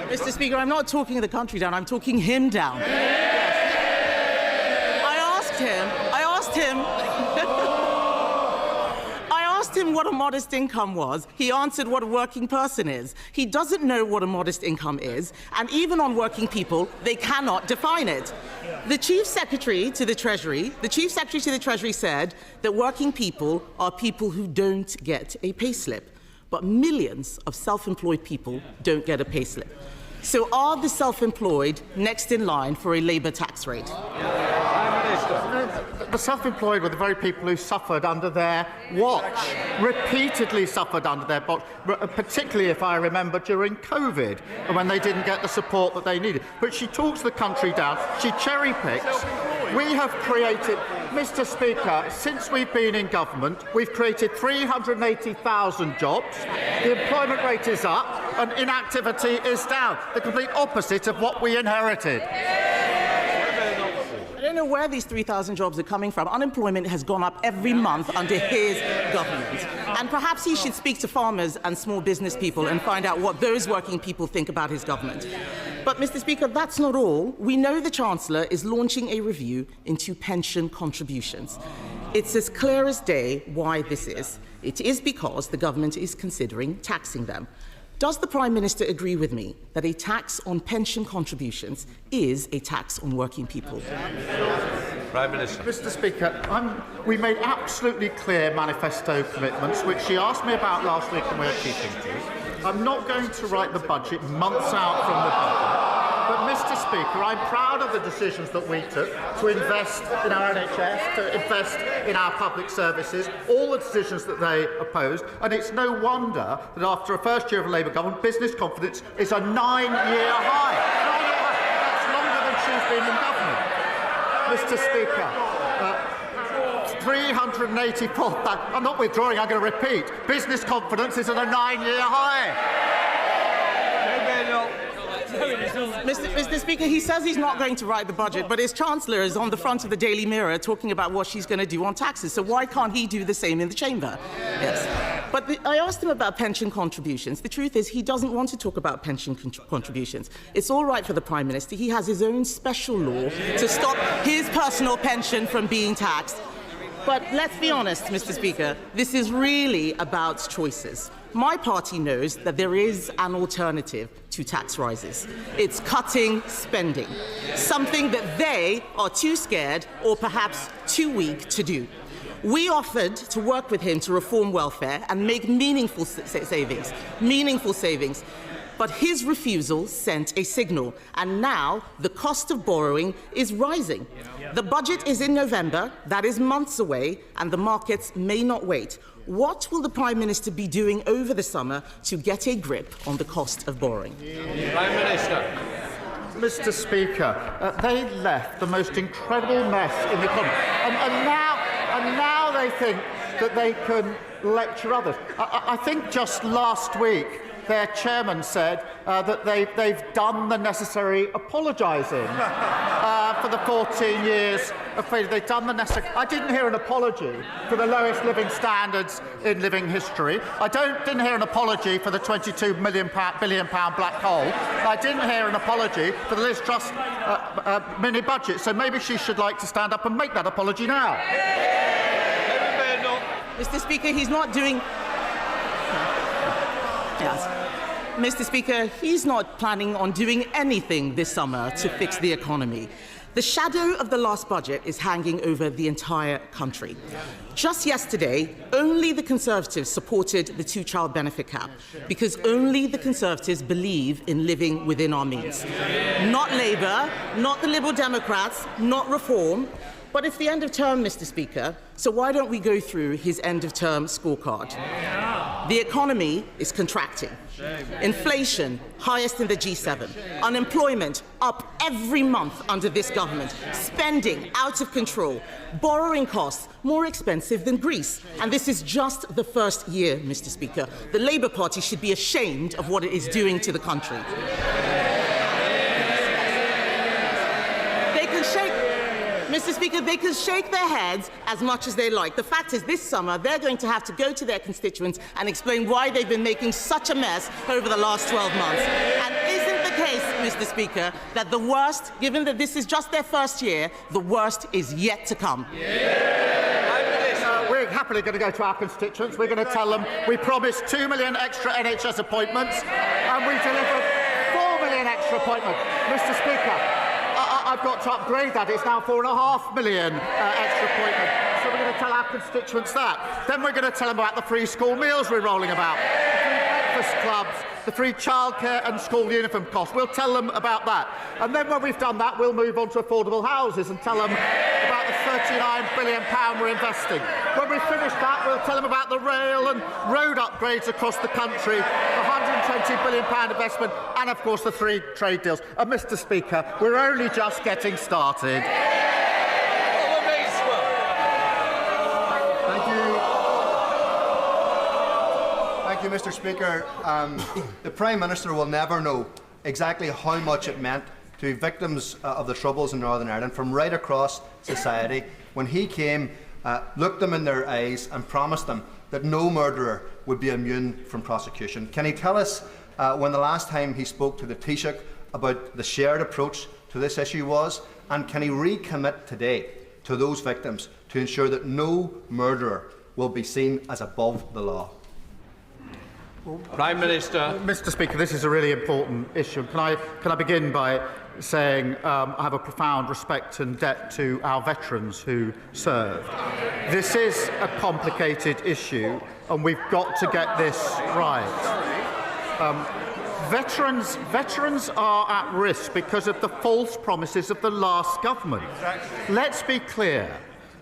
[SPEAKER 5] Mr. Speaker, I'm not talking the country down, I'm talking him down. I asked him what a modest income was. He answered what a working person is. He doesn't know what a modest income is, and even on working people, they cannot define it. The Chief Secretary to the Treasury said that working people are people who don't get a payslip, but millions of self-employed people don't get a payslip. So are the self-employed next in line for a Labour tax rate?
[SPEAKER 22] The self-employed were the very people who suffered under their watch, repeatedly suffered under their watch, particularly, if I remember, during COVID, when they didn't get the support that they needed. But she talks the country down, she cherry-picks. We have created, Mr. Speaker, since we've been in government, we've created 380,000 jobs, the employment rate is up, and inactivity is down, the complete opposite of what we inherited.
[SPEAKER 5] I don't know where these 3,000 jobs are coming from. Unemployment has gone up every month under his government. And perhaps he should speak to farmers and small business people and find out what those working people think about his government. But, Mr. Speaker, that's not all. We know the Chancellor is launching a review into pension contributions. It's as clear as day why this is. It is because the government is considering taxing them. Does the Prime Minister agree with me that a tax on pension contributions is a tax on working people?
[SPEAKER 1] Prime Minister.
[SPEAKER 22] Mr. Speaker, we made absolutely clear manifesto commitments, which she asked me about last week and we're keeping to. I'm not going to write the budget months out from the budget. But, Mr. Speaker, I'm proud of the decisions that we took to invest in our NHS, to invest in our public services, all the decisions that they opposed. And it's no wonder that after a first year of a Labour government, business confidence is a 9-year high. That's longer than she's been in government. Mr. Speaker, 384,000. I'm not withdrawing, I'm going to repeat. Business confidence is at a 9-year high.
[SPEAKER 5] Mr. Speaker, he says he's not going to write the budget, but his Chancellor is on the front of the Daily Mirror talking about what she's going to do on taxes. So why can't he do the same in the chamber? Yes. But I asked him about pension contributions. The truth is he doesn't want to talk about pension contributions. It's all right for the Prime Minister. He has his own special law to stop his personal pension from being taxed. But let's be honest, Mr. Speaker, this is really about choices. My party knows that there is an alternative to tax rises. It's cutting spending, something that they are too scared or perhaps too weak to do. We offered to work with him to reform welfare and make meaningful savings. But his refusal sent a signal, and now the cost of borrowing is rising. The budget is in November, that is months away, and the markets may not wait. What will the Prime Minister be doing over the summer to get a grip on the cost of borrowing?
[SPEAKER 1] Prime Minister.
[SPEAKER 22] Mr. Speaker, they left the most incredible mess in the economy, and now they think that they can lecture others. I think just last week their chairman said that they've done the necessary apologising for the 14 years of failure. They've done the necessary. I didn't hear an apology for the lowest living standards in living history. I didn't hear an apology for the £22 billion black hole. I didn't hear an apology for the Liz Truss mini budget. So maybe she should like to stand up and make that apology now.
[SPEAKER 5] Mr. Speaker, he's not doing... Yes. Mr. Speaker, he's not planning on doing anything this summer to fix the economy. The shadow of the last budget is hanging over the entire country. Just yesterday, only the Conservatives supported the two-child benefit cap, because only the Conservatives believe in living within our means. Not Labour, not the Liberal Democrats, not Reform. But it's the end of term, Mr. Speaker, so why don't we go through his end-of-term scorecard? The economy is contracting. Inflation, highest in the G7. Unemployment, up every month under this government. Spending, out of control. Borrowing costs, more expensive than Greece. And this is just the first year, Mr. Speaker. The Labour Party should be ashamed of what it is doing to the country. Mr. Speaker, they can shake their heads as much as they like. The fact is, this summer, they're going to have to go to their constituents and explain why they've been making such a mess over the last 12 months. And isn't the case, Mr. Speaker, that the worst, given that this is just their first year, the worst is yet to come?
[SPEAKER 22] We're happily going to go to our constituents. We're going to tell them we promised 2 million extra NHS appointments and we delivered 4 million extra appointments. Mr. Speaker, I've got to upgrade that. It's now 4.5 million extra appointments. So we're going to tell our constituents that. Then we're going to tell them about the free school meals we're rolling about, the free breakfast clubs, the free childcare and school uniform costs. We'll tell them about that. And then when we've done that, we'll move on to affordable houses and tell them about the £39 billion we're investing. When we finish that, we'll tell them about the rail and road upgrades across the country, the £120 billion investment, and of course the 3 trade deals. And Mr. Speaker, we're only just getting started.
[SPEAKER 7] Thank you, Mr. Speaker. The Prime Minister will never know exactly how much it meant to victims of the Troubles in Northern Ireland from right across society when he came, looked them in their eyes and promised them that no murderer would be immune from prosecution. Can he tell us when the last time he spoke to the Taoiseach about the shared approach to this issue was, and can he recommit today to those victims to ensure that no murderer will be seen as above the law?
[SPEAKER 1] Prime Minister.
[SPEAKER 22] Mr. Speaker, this is a really important issue. Can I begin by saying I have a profound respect and debt to our veterans who served. This is a complicated issue, and we've got to get this right. Veterans are at risk because of the false promises of the last government. Let's be clear.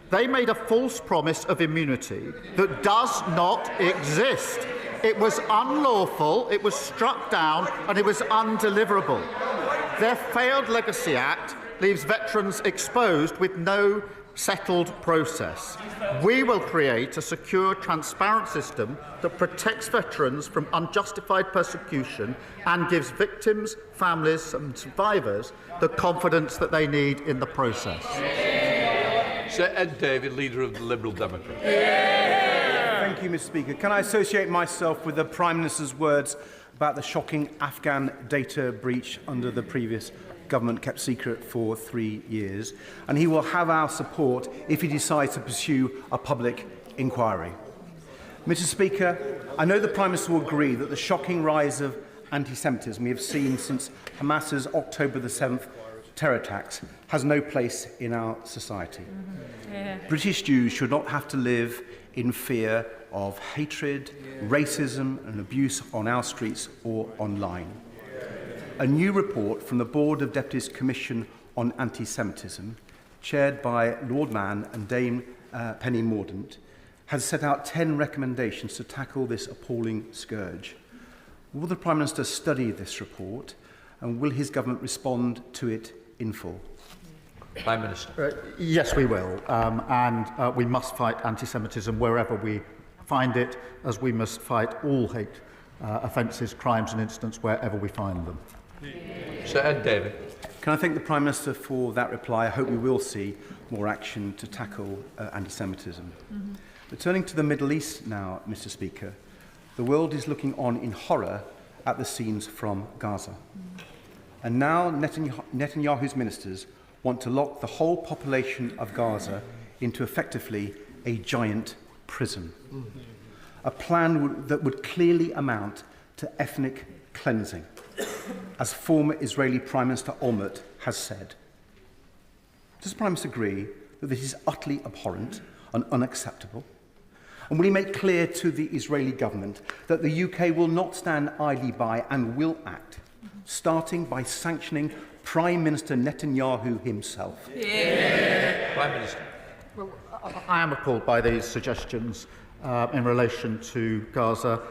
[SPEAKER 22] They made a false promise of immunity that does not exist. It was unlawful, it was struck down, and it was undeliverable. Their failed Legacy Act leaves veterans exposed with no settled process. We will create a secure, transparent system that protects veterans from unjustified persecution and gives victims, families and survivors the confidence that they need in the process.
[SPEAKER 1] Sir Ed David, Leader of the Liberal Democrats.
[SPEAKER 8] Thank you, Mr. Speaker. Can I associate myself with the Prime Minister's words about the shocking Afghan data breach under the previous government kept secret for 3 years, and he will have our support if he decides to pursue a public inquiry. Mr. Speaker, I know the Prime Minister will agree that the shocking rise of anti-Semitism we have seen since Hamas's October the 7th terror attacks has no place in our society. British Jews should not have to live in fear of hatred, racism and abuse on our streets or online. A new report from the Board of Deputies Commission on Anti-Semitism, chaired by Lord Mann and Dame Penny Mordaunt, has set out 10 recommendations to tackle this appalling scourge. Will the Prime Minister study this report, and will his government respond to it in full?
[SPEAKER 1] Prime Minister.
[SPEAKER 22] Yes, we will, and we must fight anti-Semitism wherever we find it, as we must fight all hate offences, crimes and incidents wherever we find them.
[SPEAKER 1] Sir Ed David.
[SPEAKER 8] Can I thank the Prime Minister for that reply? I hope we will see more action to tackle anti-Semitism. But turning to the Middle East now, Mr. Speaker, the world is looking on in horror at the scenes from Gaza. And now Netanyahu's ministers want to lock the whole population of Gaza into effectively a giant prison. A plan that would clearly amount to ethnic cleansing, as former Israeli Prime Minister Olmert has said. Does the Prime Minister agree that this is utterly abhorrent and unacceptable? And will he make clear to the Israeli government that the UK will not stand idly by and will act, starting by sanctioning Prime Minister Netanyahu himself?
[SPEAKER 1] Prime Minister.
[SPEAKER 22] Well, I am appalled by these suggestions in relation to Gaza,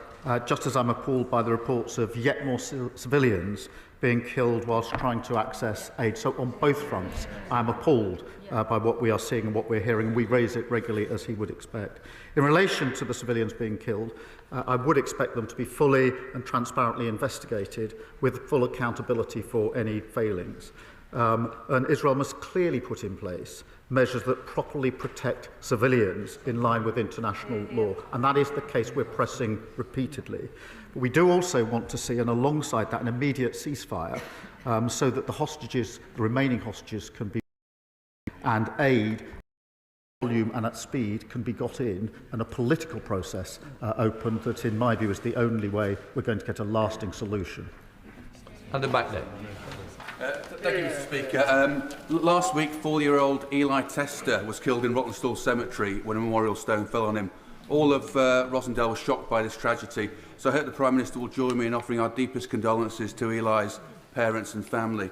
[SPEAKER 22] just as I'm appalled by the reports of yet more civilians being killed whilst trying to access aid. So on both fronts, I'm appalled by what we are seeing and what we're hearing, and we raise it regularly, as he would expect. In relation to the civilians being killed, I would expect them to be fully and transparently investigated with full accountability for any failings. And Israel must clearly put in place measures that properly protect civilians in line with international law. And that is the case we're pressing repeatedly. But we do also want to see, and alongside that, an immediate ceasefire so that the hostages, the remaining hostages, can be and aid volume and at speed can be got in, and a political process opened that, in my view, is the only way we're going to get a lasting solution.
[SPEAKER 1] And the back there.
[SPEAKER 9] Thank you, Mr. Speaker. Last week, 4-year-old Eli Tester was killed in Rottenstall Cemetery when a memorial stone fell on him. All of Rossendale was shocked by this tragedy, so I hope the Prime Minister will join me in offering our deepest condolences to Eli's parents and family.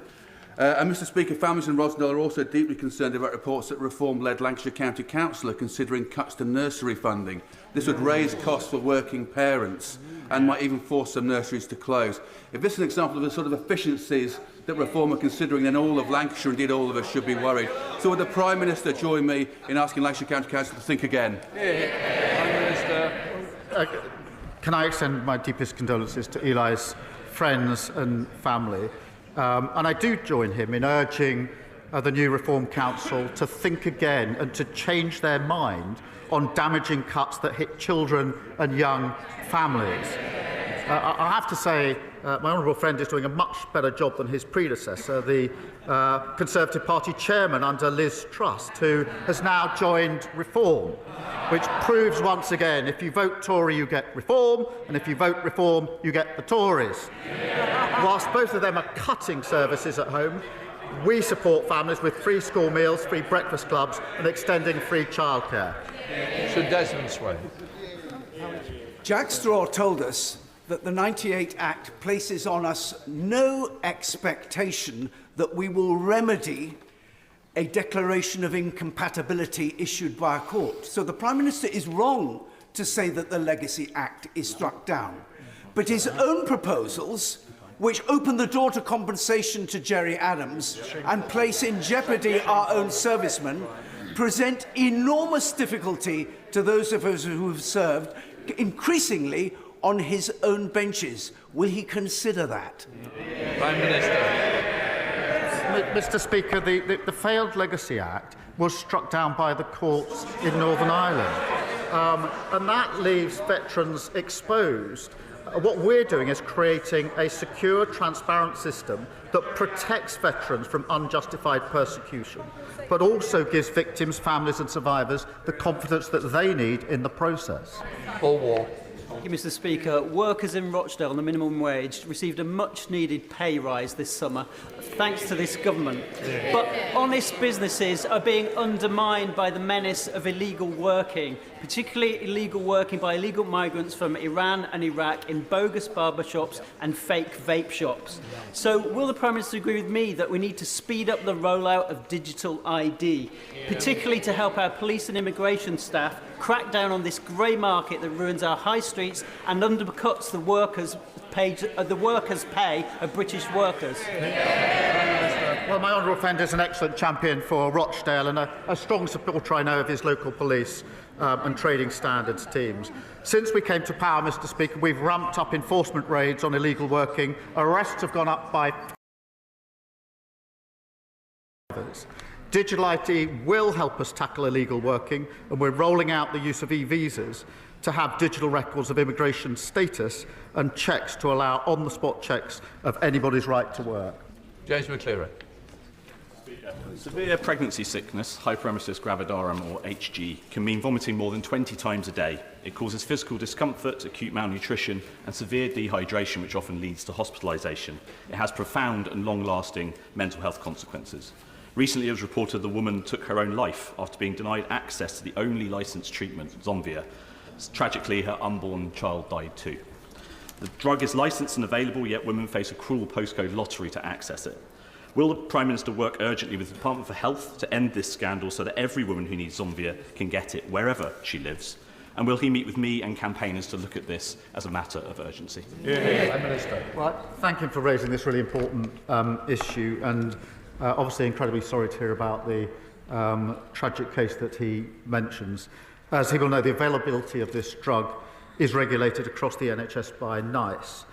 [SPEAKER 9] And Mr. Speaker, families in Rossendale are also deeply concerned about reports that Reform-led Lancashire County Council are considering cuts to nursery funding. This would raise costs for working parents and might even force some nurseries to close. If this is an example of the sort of efficiencies that Reform are considering, then all of Lancashire, indeed all of us, should be worried. So would the Prime Minister join me in asking Lancashire County Council to think again?
[SPEAKER 1] Prime Minister.
[SPEAKER 22] Can I extend my deepest condolences to Eli's friends and family? And I do join him in urging the new Reform Council to think again and to change their mind on damaging cuts that hit children and young families. I have to say, my honourable friend is doing a much better job than his predecessor, the Conservative Party chairman under Liz Truss, who has now joined Reform, which proves once again, if you vote Tory, you get Reform, and if you vote Reform, you get the Tories. Whilst both of them are cutting services at home, we support families with free school meals, free breakfast clubs, and extending free childcare.
[SPEAKER 1] Sir Desmond Swayne.
[SPEAKER 23] Jack Straw told us that the 98 Act places on us no expectation that we will remedy a declaration of incompatibility issued by a court. So the Prime Minister is wrong to say that the Legacy Act is struck down. But his own proposals, which open the door to compensation to Jerry Adams and place in jeopardy our own servicemen, present enormous difficulty to those of us who have served, increasingly on his own benches. Will he consider that?
[SPEAKER 1] Prime Minister.
[SPEAKER 22] Mr. Speaker, the Failed Legacy Act was struck down by the courts in Northern Ireland, and that leaves veterans exposed. What we're doing is creating a secure, transparent system that protects veterans from unjustified persecution, but also gives victims, families and survivors the confidence that they need in the process.
[SPEAKER 1] Paul Wall.
[SPEAKER 4] Thank you, Mr. Speaker. Workers in Rochdale on the minimum wage received a much-needed pay rise this summer, thanks to this government. But honest businesses are being undermined by the menace of illegal working, particularly illegal working by illegal migrants from Iran and Iraq in bogus barbershops and fake vape shops. So will the Prime Minister agree with me that we need to speed up the rollout of digital ID, particularly to help our police and immigration staff crack down on this grey market that ruins our high streets and undercuts the workers' pay of British workers?
[SPEAKER 22] Well, my honourable friend is an excellent champion for Rochdale and a strong supporter, I know, of his local police and trading standards teams. Since we came to power, Mr. Speaker, we've ramped up enforcement raids on illegal working. Arrests have gone up by Digital ID will help us tackle illegal working, and we're rolling out the use of e-visas to have digital records of immigration status and checks to allow on-the-spot checks of anybody's right to work.
[SPEAKER 1] James McCleary.
[SPEAKER 10] Severe pregnancy sickness, hyperemesis gravidarum or HG, can mean vomiting more than 20 times a day. It causes physical discomfort, acute malnutrition and severe dehydration, which often leads to hospitalisation. It has profound and long-lasting mental health consequences. Recently, it was reported the woman took her own life after being denied access to the only licensed treatment, Zomvia. Tragically, her unborn child died too. The drug is licensed and available, yet women face a cruel postcode lottery to access it. Will the Prime Minister work urgently with the Department for Health to end this scandal so that every woman who needs Zomvia can get it wherever she lives? And will he meet with me and campaigners to look at this as a matter of urgency?
[SPEAKER 1] Prime Minister.
[SPEAKER 22] Well, thank him for raising this really important issue, and obviously incredibly sorry to hear about the tragic case that he mentions. As he will know, the availability of this drug is regulated across the NHS by NICE,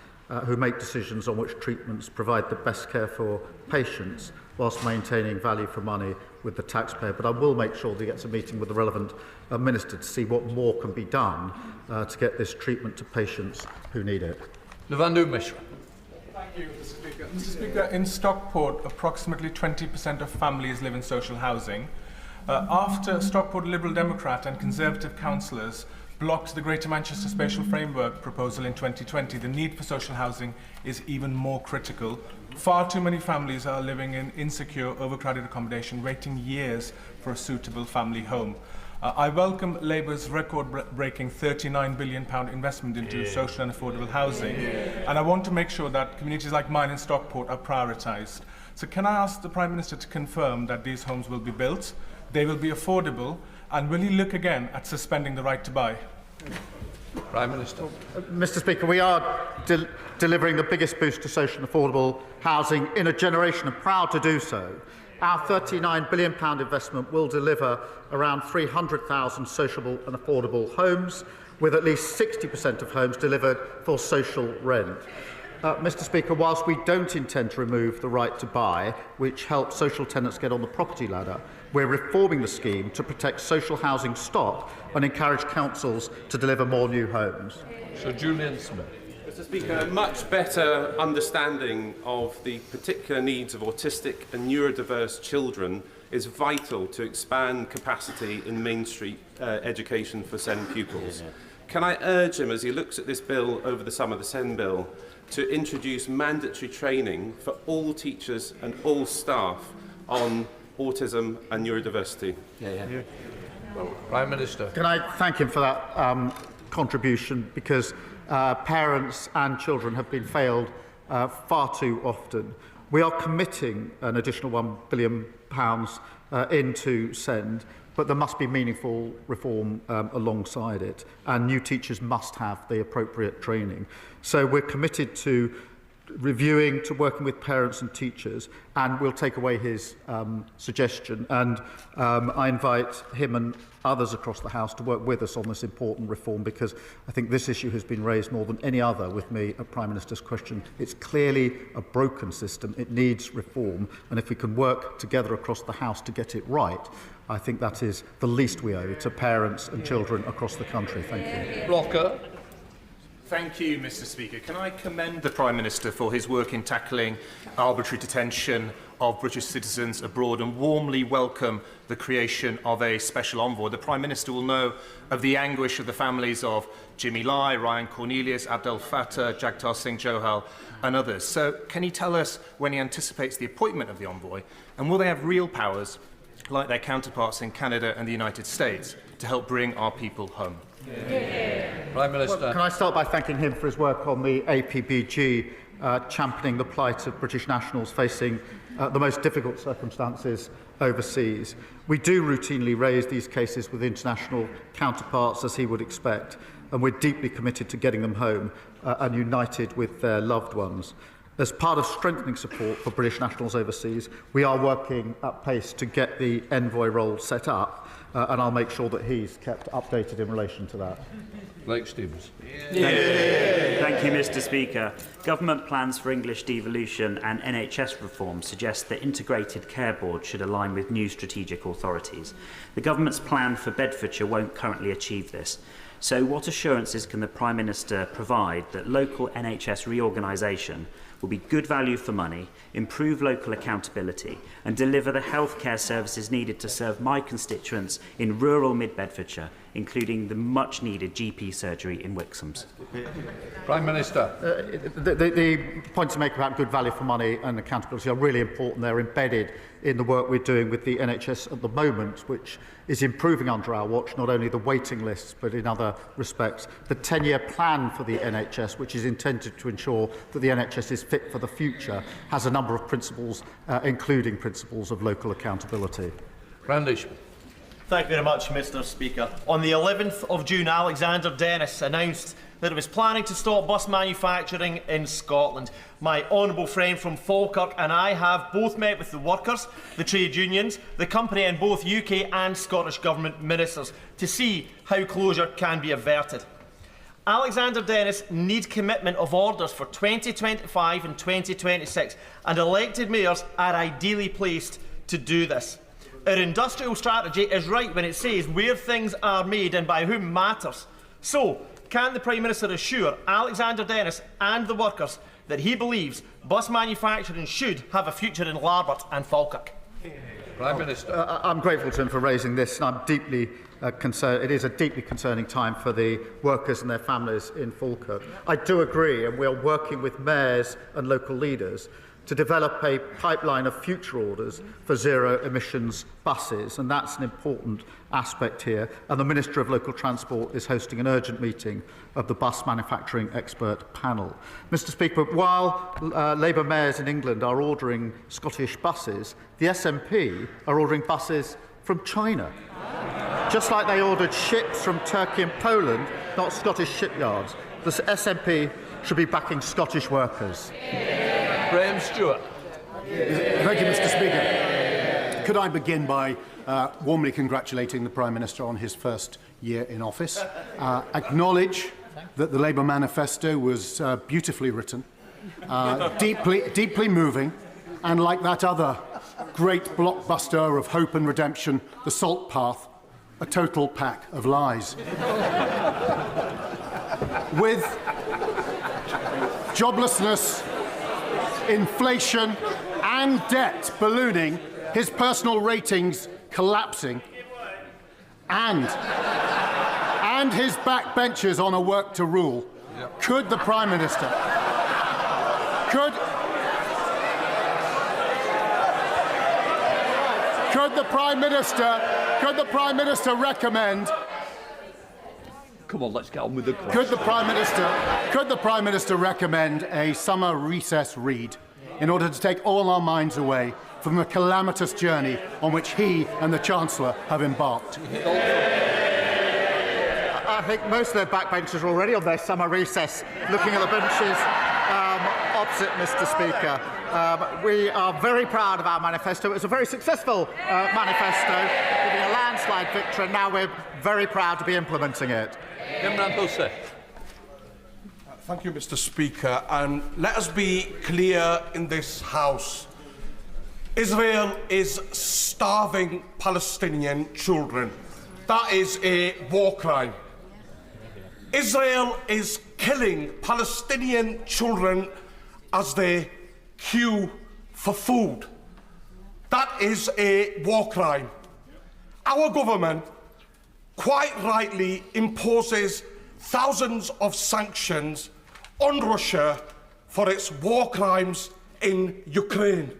[SPEAKER 22] who make decisions on which treatments provide the best care for patients whilst maintaining value for money with the taxpayer. But I will make sure that he gets a meeting with the relevant minister to see what more can be done to get this treatment to patients who need it.
[SPEAKER 1] Navandu Mishra.
[SPEAKER 11] Thank you, Mr. Speaker. Mr. Speaker, in Stockport, approximately 20% of families live in social housing. After Stockport Liberal Democrat and Conservative councillors blocked the Greater Manchester Spatial Framework proposal in 2020, the need for social housing is even more critical. Far too many families are living in insecure, overcrowded accommodation, waiting years for a suitable family home. I welcome Labour's record-breaking £39 billion investment into social and affordable housing, and I want to make sure that communities like mine in Stockport are prioritised. So can I ask the Prime Minister to confirm that these homes will be built, they will be affordable, and will he look again at suspending the right to buy?
[SPEAKER 1] Prime Minister.
[SPEAKER 22] Mr. Speaker, we are delivering the biggest boost to social and affordable housing in a generation, and proud to do so. Our £39 billion investment will deliver around 300,000 sociable and affordable homes, with at least 60% of homes delivered for social rent. Mr. Speaker, whilst we don't intend to remove the right to buy, which helps social tenants get on the property ladder, we're reforming the scheme to protect social housing stock and encourage councils to deliver more new homes.
[SPEAKER 1] Sir Julian Smith.
[SPEAKER 24] Mr. Speaker, a much better understanding of the particular needs of autistic and neurodiverse children is vital to expand capacity in mainstream education for SEND pupils. Can I urge him, as he looks at this bill over the summer, the SEND bill, to introduce mandatory training for all teachers and all staff on autism and neurodiversity?
[SPEAKER 1] Prime Minister.
[SPEAKER 22] Can I thank him for that contribution, because parents and children have been failed far too often. We are committing an additional £1 billion into SEND, but there must be meaningful reform alongside it, and new teachers must have the appropriate training. So we're committed to reviewing to working with parents and teachers, and we'll take away his suggestion. And I invite him and others across the House to work with us on this important reform, because I think this issue has been raised more than any other with me at Prime Minister's question. It's clearly a broken system. It needs reform, and if we can work together across the House to get it right, I think that is the least we owe to parents and children across the country. Thank you.
[SPEAKER 1] Blocker.
[SPEAKER 2] Thank you, Mr. Speaker. Can I commend the Prime Minister for his work in tackling arbitrary detention of British citizens abroad and warmly welcome the creation of a special envoy. The Prime Minister will know of the anguish of the families of Jimmy Lai, Ryan Cornelius, Abdel Fattah, Jagtar Singh Johal and others. So can he tell us when he anticipates the appointment of the envoy, and will they have real powers like their counterparts in Canada and the United States to help bring our people home?
[SPEAKER 1] Prime Minister.
[SPEAKER 22] Well, can I start by thanking him for his work on the APBG, championing the plight of British nationals facing the most difficult circumstances overseas. We do routinely raise these cases with international counterparts, as he would expect, and we're deeply committed to getting them home and united with their loved ones. As part of strengthening support for British nationals overseas, we are working at pace to get the envoy role set up, and I'll make sure that he's kept updated in relation to that.
[SPEAKER 1] Blake Stevens.
[SPEAKER 12] Thank you, Mr. Speaker. Government plans for English devolution and NHS reform suggest that integrated care boards should align with new strategic authorities. The government's plan for Bedfordshire won't currently achieve this. So what assurances can the Prime Minister provide that local NHS reorganisation will be good value for money, improve local accountability and deliver the healthcare services needed to serve my constituents in rural mid-Bedfordshire, including the much-needed GP surgery in Wixhams?
[SPEAKER 1] Prime Minister.
[SPEAKER 22] The points to make about good value for money and accountability are really important. They're embedded in the work we're doing with the NHS at the moment, which is improving under our watch, not only the waiting lists, but in other respects. The 10-year plan for the NHS, which is intended to ensure that the NHS is fit for the future, has a number of principles, including principles of local accountability.
[SPEAKER 1] Brandish.
[SPEAKER 13] Thank you very much, Mr. Speaker. On the 11th of June, Alexander Dennis announced that it was planning to stop bus manufacturing in Scotland. My honourable friend from Falkirk and I have both met with the workers, the trade unions, the company and both UK and Scottish Government ministers to see how closure can be averted. Alexander Dennis needs commitment of orders for 2025 and 2026, and elected mayors are ideally placed to do this. Our industrial strategy is right when it says where things are made and by whom matters. So, can the Prime Minister assure Alexander Dennis and the workers that he believes bus manufacturing should have a future in Larbert and Falkirk?
[SPEAKER 1] Prime Minister.
[SPEAKER 22] I'm grateful to him for raising this, and I'm deeply concerned. It is a deeply concerning time for the workers and their families in Falkirk. I do agree, and we are working with mayors and local leaders to develop a pipeline of future orders for zero-emissions buses, and that's an important aspect here. And the Minister of Local Transport is hosting an urgent meeting of the bus manufacturing expert panel. Mr. Speaker, while Labour mayors in England are ordering Scottish buses, the SNP are ordering buses from China, just like they ordered ships from Turkey and Poland, not Scottish shipyards. The SNP should be backing Scottish workers.
[SPEAKER 1] Graham Stewart.
[SPEAKER 14] Thank you, Mr. Speaker. Could I begin by warmly congratulating the Prime Minister on his first year in office, acknowledge that the Labour manifesto was beautifully written, deeply moving, and like that other great blockbuster of hope and redemption, The Salt Path, a total pack of lies. With joblessness, inflation and debt ballooning, his personal ratings collapsing, and his backbenchers on a work to rule, could the Prime Minister recommend?
[SPEAKER 1] Come on, let's get on with the question.
[SPEAKER 14] Could the Prime Minister recommend a summer recess read in order to take all our minds away from the calamitous journey on which he and the Chancellor have embarked?
[SPEAKER 22] I think most of their backbenchers are already on their summer recess, looking at the benches opposite, Mr. Speaker. We are very proud of our manifesto. It was a very successful manifesto, giving a landslide victory, and now we're very proud to be implementing it.
[SPEAKER 15] Thank you, Mr. Speaker. And let us be clear in this House. Israel is starving Palestinian children. That is a war crime. Israel is killing Palestinian children as they queue for food. That is a war crime. Our government quite rightly imposes thousands of sanctions on Russia for its war crimes in Ukraine.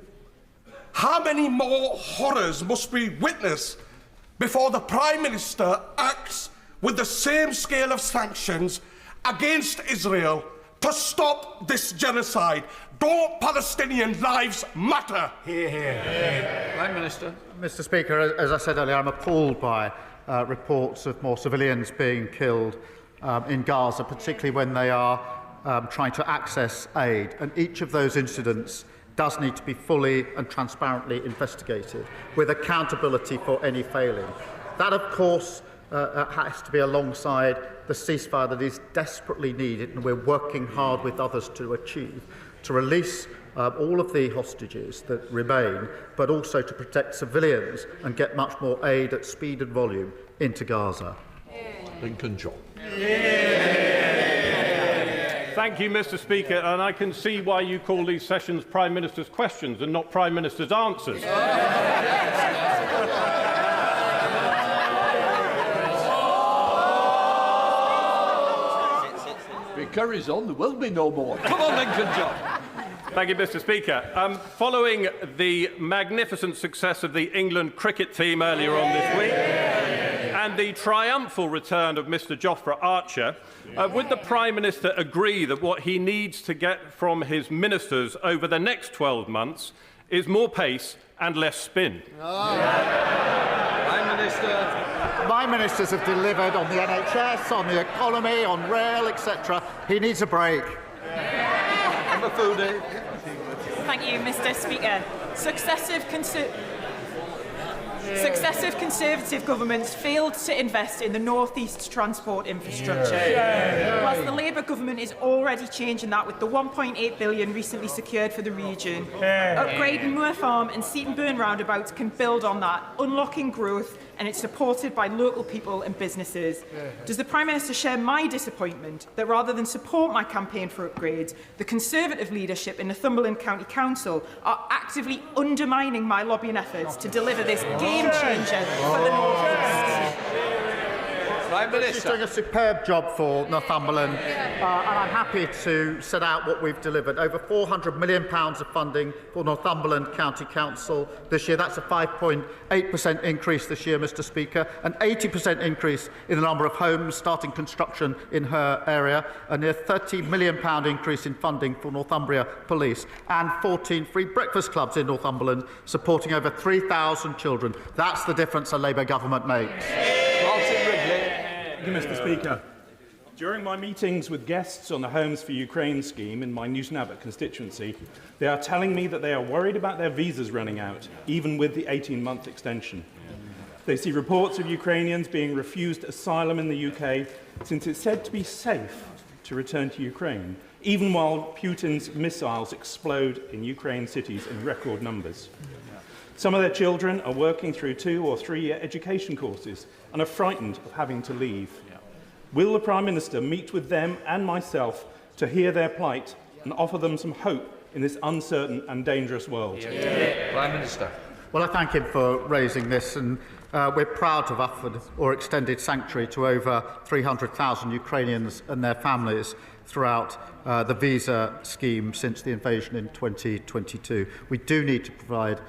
[SPEAKER 15] How many more horrors must we witness before the Prime Minister acts with the same scale of sanctions against Israel to stop this genocide? Don't Palestinian lives matter?
[SPEAKER 22] Hear, hear. Prime Minister. Mr. Speaker, as I said earlier, I'm appalled by reports of more civilians being killed in Gaza, particularly when they are trying to access aid. And each of those incidents does need to be fully and transparently investigated, with accountability for any failing. That, of course, has to be alongside the ceasefire that is desperately needed, and we're working hard with others to achieve, to release all of the hostages that remain, but also to protect civilians and get much more aid at speed and volume into Gaza.
[SPEAKER 1] Lincoln John.
[SPEAKER 16] Thank you, Mr. Speaker, and I can see why you call these sessions Prime Minister's questions and not Prime Minister's answers.
[SPEAKER 1] If it carries on, there will be no more. Come on, Lincoln John.
[SPEAKER 16] Thank you, Mr. Speaker. Following the magnificent success of the England cricket team earlier on this week, and the triumphal return of Mr. Jofra Archer, would the Prime Minister agree that what he needs to get from his ministers over the next 12 months is more pace and less spin?
[SPEAKER 22] Prime Minister. My ministers have delivered on the NHS, on the economy, on rail, etc. He needs a break.
[SPEAKER 17] Thank you, Mr. Speaker. Successive Conservative governments failed to invest in the North East's transport infrastructure, whilst the Labour government is already changing that with the £1.8 billion recently secured for the region. Upgrading Moor Farm and Seatonburn roundabouts can build on that, unlocking growth, and it's supported by local people and businesses. Does the Prime Minister share my disappointment that rather than support my campaign for upgrades, the Conservative leadership in Northumberland County Council are actively undermining my lobbying efforts to deliver this game changer for the North East?
[SPEAKER 22] Prime Minister. She's doing a superb job for Northumberland, and I'm happy to set out what we've delivered. Over £400 million of funding for Northumberland County Council this year. That's a 5.8% increase this year, Mr. Speaker, an 80% increase in the number of homes starting construction in her area, a near £30 million increase in funding for Northumbria Police, and 14 free breakfast clubs in Northumberland, supporting over 3,000 children. That's the difference a Labour government makes.
[SPEAKER 10] Thank you, Mr. Speaker. During my meetings with guests on the Homes for Ukraine scheme in my Newton Abbot constituency, they are telling me that they are worried about their visas running out, even with the 18-month extension. They see reports of Ukrainians being refused asylum in the UK since it's said to be safe to return to Ukraine, even while Putin's missiles explode in Ukraine cities in record numbers. Some of their children are working through 2- or 3-year education courses and are frightened of having to leave. Will the Prime Minister meet with them and myself to hear their plight and offer them some hope in this uncertain and dangerous world?
[SPEAKER 1] Prime Minister.
[SPEAKER 22] Well, I thank him for raising this, and we're proud to have offered or extended sanctuary to over 300,000 Ukrainians and their families throughout the visa scheme since the invasion in 2022. We do need to provide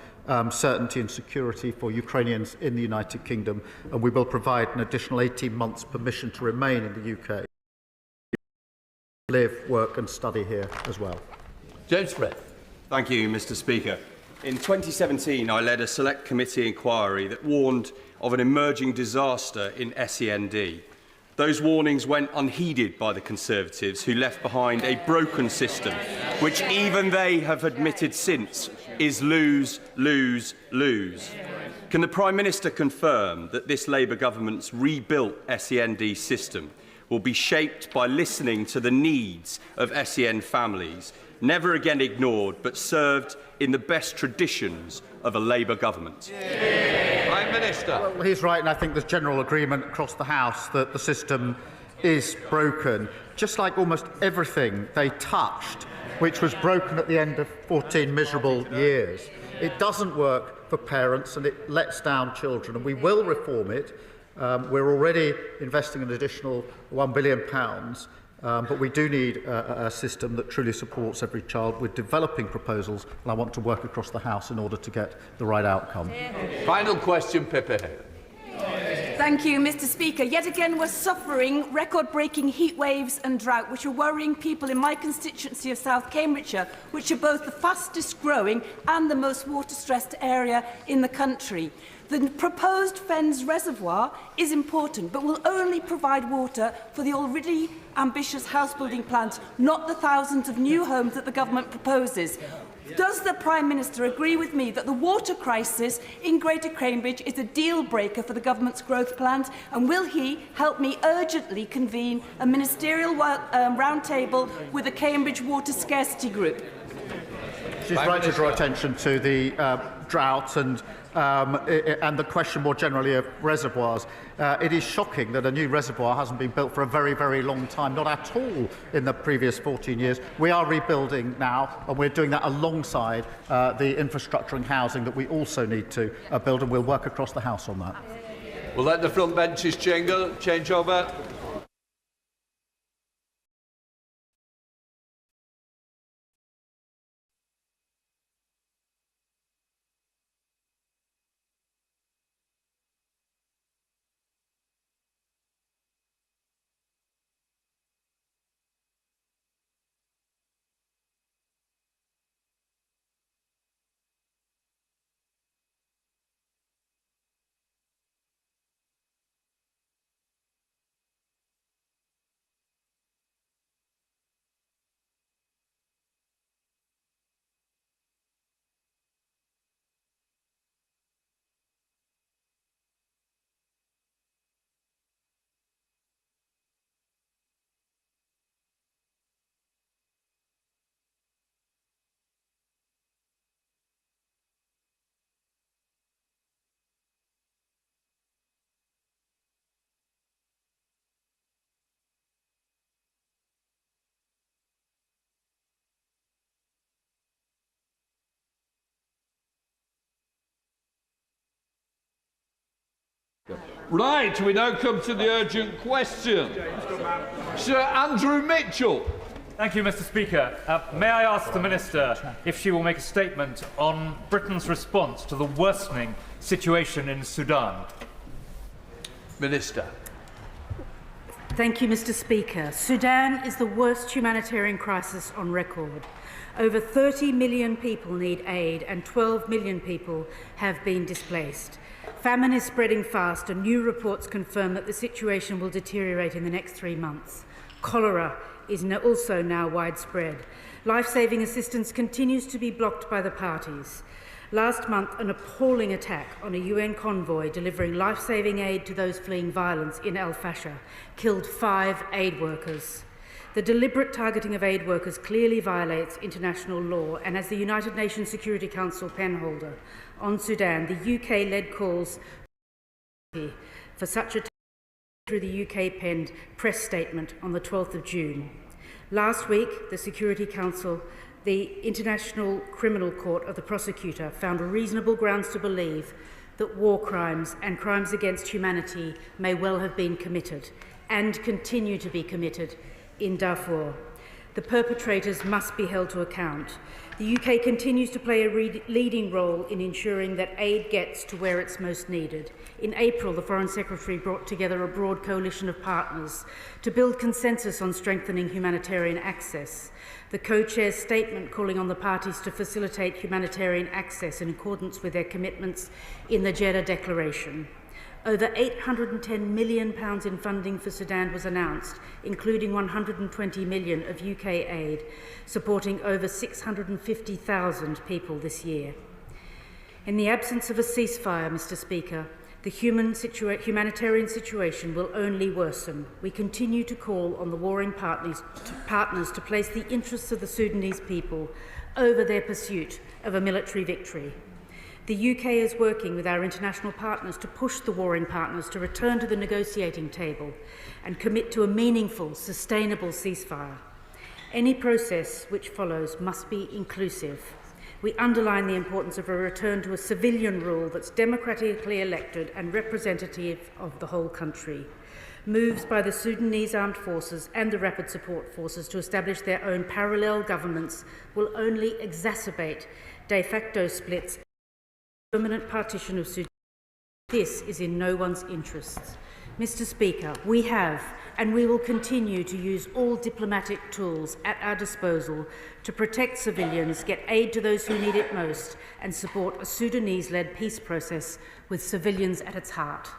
[SPEAKER 22] certainty and security for Ukrainians in the United Kingdom, and we will provide an additional 18 months permission to remain in the UK, live, work and study here as well.
[SPEAKER 1] James Brett.
[SPEAKER 18] Thank you, Mr. Speaker. In 2017, I led a select committee inquiry that warned of an emerging disaster in SEND. Those warnings went unheeded by the Conservatives, who left behind a broken system, which even they have admitted since is lose, lose, lose. Can the Prime Minister confirm that this Labour government's rebuilt SEND system will be shaped by listening to the needs of SEN families, never again ignored, but served in the best traditions of a Labour government?
[SPEAKER 1] Prime Minister.
[SPEAKER 22] Well, he's right, and I think there's general agreement across the House that the system is broken, just like almost everything they touched, which was broken at the end of 14 miserable years. It doesn't work for parents, and it lets down children, and we will reform it. We're already investing an additional £1 billion, but we do need a system that truly supports every child. We're developing proposals, and I want to work across the House in order to get the right outcome.
[SPEAKER 1] Final question, Pippa.
[SPEAKER 6] Thank you, Mr. Speaker. Yet again, we're suffering record-breaking heat waves and drought, which are worrying people in my constituency of South Cambridgeshire, which are both the fastest growing and the most water-stressed area in the country. The proposed Fens Reservoir is important, but will only provide water for the already ambitious house-building plans, not the thousands of new homes that the government proposes. Does the Prime Minister agree with me that the water crisis in Greater Cambridge is a deal-breaker for the government's growth plans, and will he help me urgently convene a ministerial roundtable with the Cambridge Water Scarcity Group?
[SPEAKER 22] She's right to draw attention to the drought and the question more generally of reservoirs. It is shocking that a new reservoir hasn't been built for a very, very long time, not at all in the previous 14 years. We are rebuilding now, and we're doing that alongside the infrastructure and housing that we also need to build, and we'll work across the House on that.
[SPEAKER 1] We'll let the front benches change over. Right, we now come to the urgent question. Sir Andrew Mitchell.
[SPEAKER 19] Thank you, Mr. Speaker. May I ask the Minister if she will make a statement on Britain's response to the worsening situation in Sudan?
[SPEAKER 1] Minister.
[SPEAKER 20] Thank you, Mr. Speaker. Sudan is the worst humanitarian crisis on record. Over 30 million people need aid and 12 million people have been displaced. Famine is spreading fast, and new reports confirm that the situation will deteriorate in the next 3 months. Cholera is also now widespread. Life-saving assistance continues to be blocked by the parties. Last month, an appalling attack on a UN convoy delivering life-saving aid to those fleeing violence in El Fasher killed 5 aid workers. The deliberate targeting of aid workers clearly violates international law, and as the United Nations Security Council penholder on Sudan, the UK led calls for such a through the UK penned press statement on the 12th of June. Last week, the Security Council, the International Criminal Court of the prosecutor, found reasonable grounds to believe that war crimes and crimes against humanity may well have been committed and continue to be committed in Darfur. The perpetrators must be held to account. The UK continues to play a leading role in ensuring that aid gets to where it's most needed. In April, the Foreign Secretary brought together a broad coalition of partners to build consensus on strengthening humanitarian access. The co-chair's statement calling on the parties to facilitate humanitarian access in accordance with their commitments in the Jeddah Declaration. Over £810 million in funding for Sudan was announced, including £120 million of UK aid, supporting over 650,000 people this year. In the absence of a ceasefire, Mr. Speaker, the humanitarian situation will only worsen. We continue to call on the warring partners to place the interests of the Sudanese people over their pursuit of a military victory. The UK is working with our international partners to push the warring partners to return to the negotiating table and commit to a meaningful, sustainable ceasefire. Any process which follows must be inclusive. We underline the importance of a return to a civilian rule that's democratically elected and representative of the whole country. Moves by the Sudanese armed forces and the rapid support forces to establish their own parallel governments will only exacerbate de facto splits and permanent partition of Sudan. This is in no one's interests. Mr. Speaker, we have and we will continue to use all diplomatic tools at our disposal to protect civilians, get aid to those who need it most, and support a Sudanese-led peace process with civilians at its heart.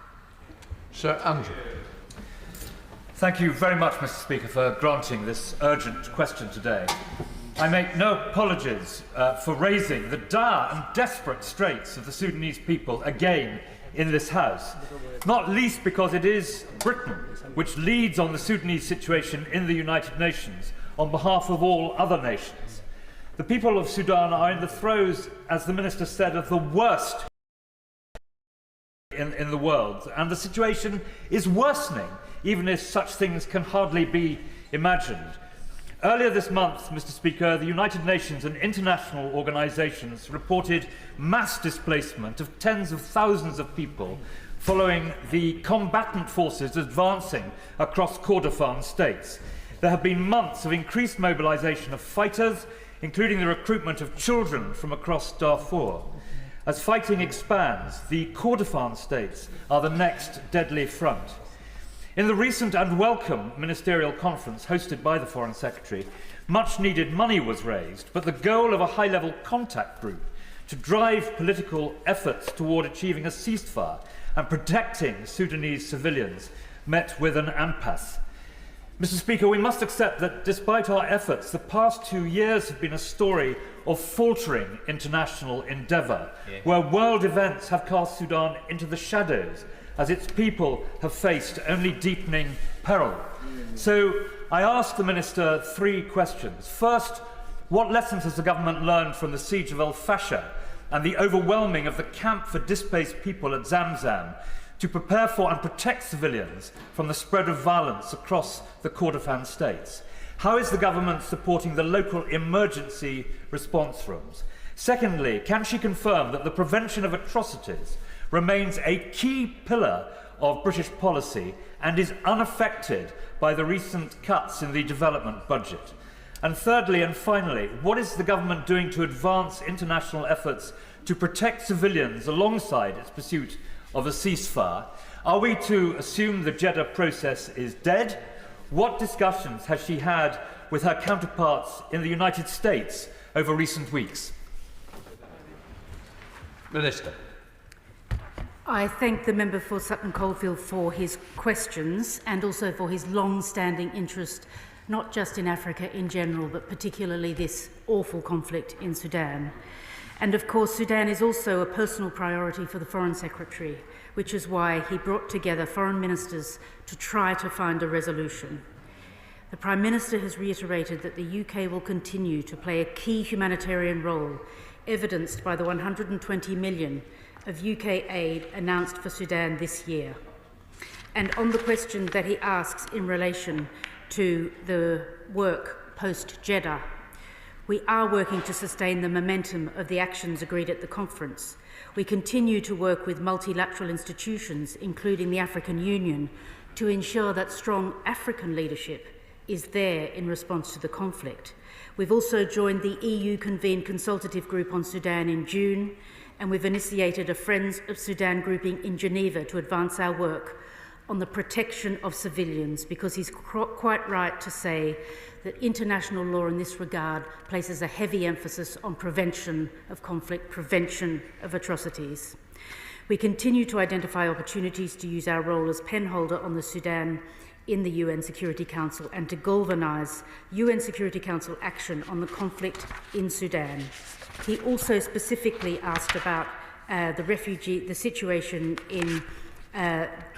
[SPEAKER 1] Sir Andrew.
[SPEAKER 19] Thank you very much, Mr. Speaker, for granting this urgent question today. I make no apologies for raising the dire and desperate straits of the Sudanese people again in this House, not least because it is Britain which leads on the Sudanese situation in the United Nations on behalf of all other nations. The people of Sudan are in the throes, as the Minister said, of the worst in the world, and the situation is worsening, even if such things can hardly be imagined. Earlier this month, Mr. Speaker, the United Nations and international organisations reported mass displacement of tens of thousands of people following the combatant forces advancing across Kordofan states. There have been months of increased mobilisation of fighters, including the recruitment of children from across Darfur. As fighting expands, the Kordofan states are the next deadly front. In the recent and welcome ministerial conference hosted by the Foreign Secretary, much needed money was raised, but the goal of a high-level contact group to drive political efforts toward achieving a ceasefire and protecting Sudanese civilians met with an impasse. Mr. Speaker, we must accept that despite our efforts, the past 2 years have been a story of faltering international endeavour, where world events have cast Sudan into the shadows as its people have faced only deepening peril. So I ask the Minister 3 questions. First, what lessons has the government learned from the siege of El Fasher and the overwhelming of the camp for displaced people at Zamzam to prepare for and protect civilians from the spread of violence across the Kordofan states? How is the government supporting the local emergency response rooms? Secondly, can she confirm that the prevention of atrocities remains a key pillar of British policy and is unaffected by the recent cuts in the development budget? And thirdly and finally, what is the government doing to advance international efforts to protect civilians alongside its pursuit of a ceasefire? Are we to assume the Jeddah process is dead? What discussions has she had with her counterparts in the United States over recent weeks?
[SPEAKER 1] Minister.
[SPEAKER 20] I thank the member for Sutton Coldfield for his questions and also for his long-standing interest, not just in Africa in general, but particularly this awful conflict in Sudan. And of course, Sudan is also a personal priority for the Foreign Secretary, which is why he brought together foreign ministers to try to find a resolution. The Prime Minister has reiterated that the UK will continue to play a key humanitarian role, evidenced by the $120 million of UK aid announced for Sudan this year. And on the question that he asks in relation to the work post-Jeddah, we are working to sustain the momentum of the actions agreed at the conference. We continue to work with multilateral institutions, including the African Union, to ensure that strong African leadership is there in response to the conflict. We've also joined the EU-convened consultative group on Sudan in June, and we've initiated a Friends of Sudan grouping in Geneva to advance our work on the protection of civilians, because he's quite right to say that international law in this regard places a heavy emphasis on prevention of conflict, prevention of atrocities. We continue to identify opportunities to use our role as penholder on the Sudan in the UN Security Council and to galvanise UN Security Council action on the conflict in Sudan. He also specifically asked about the situation in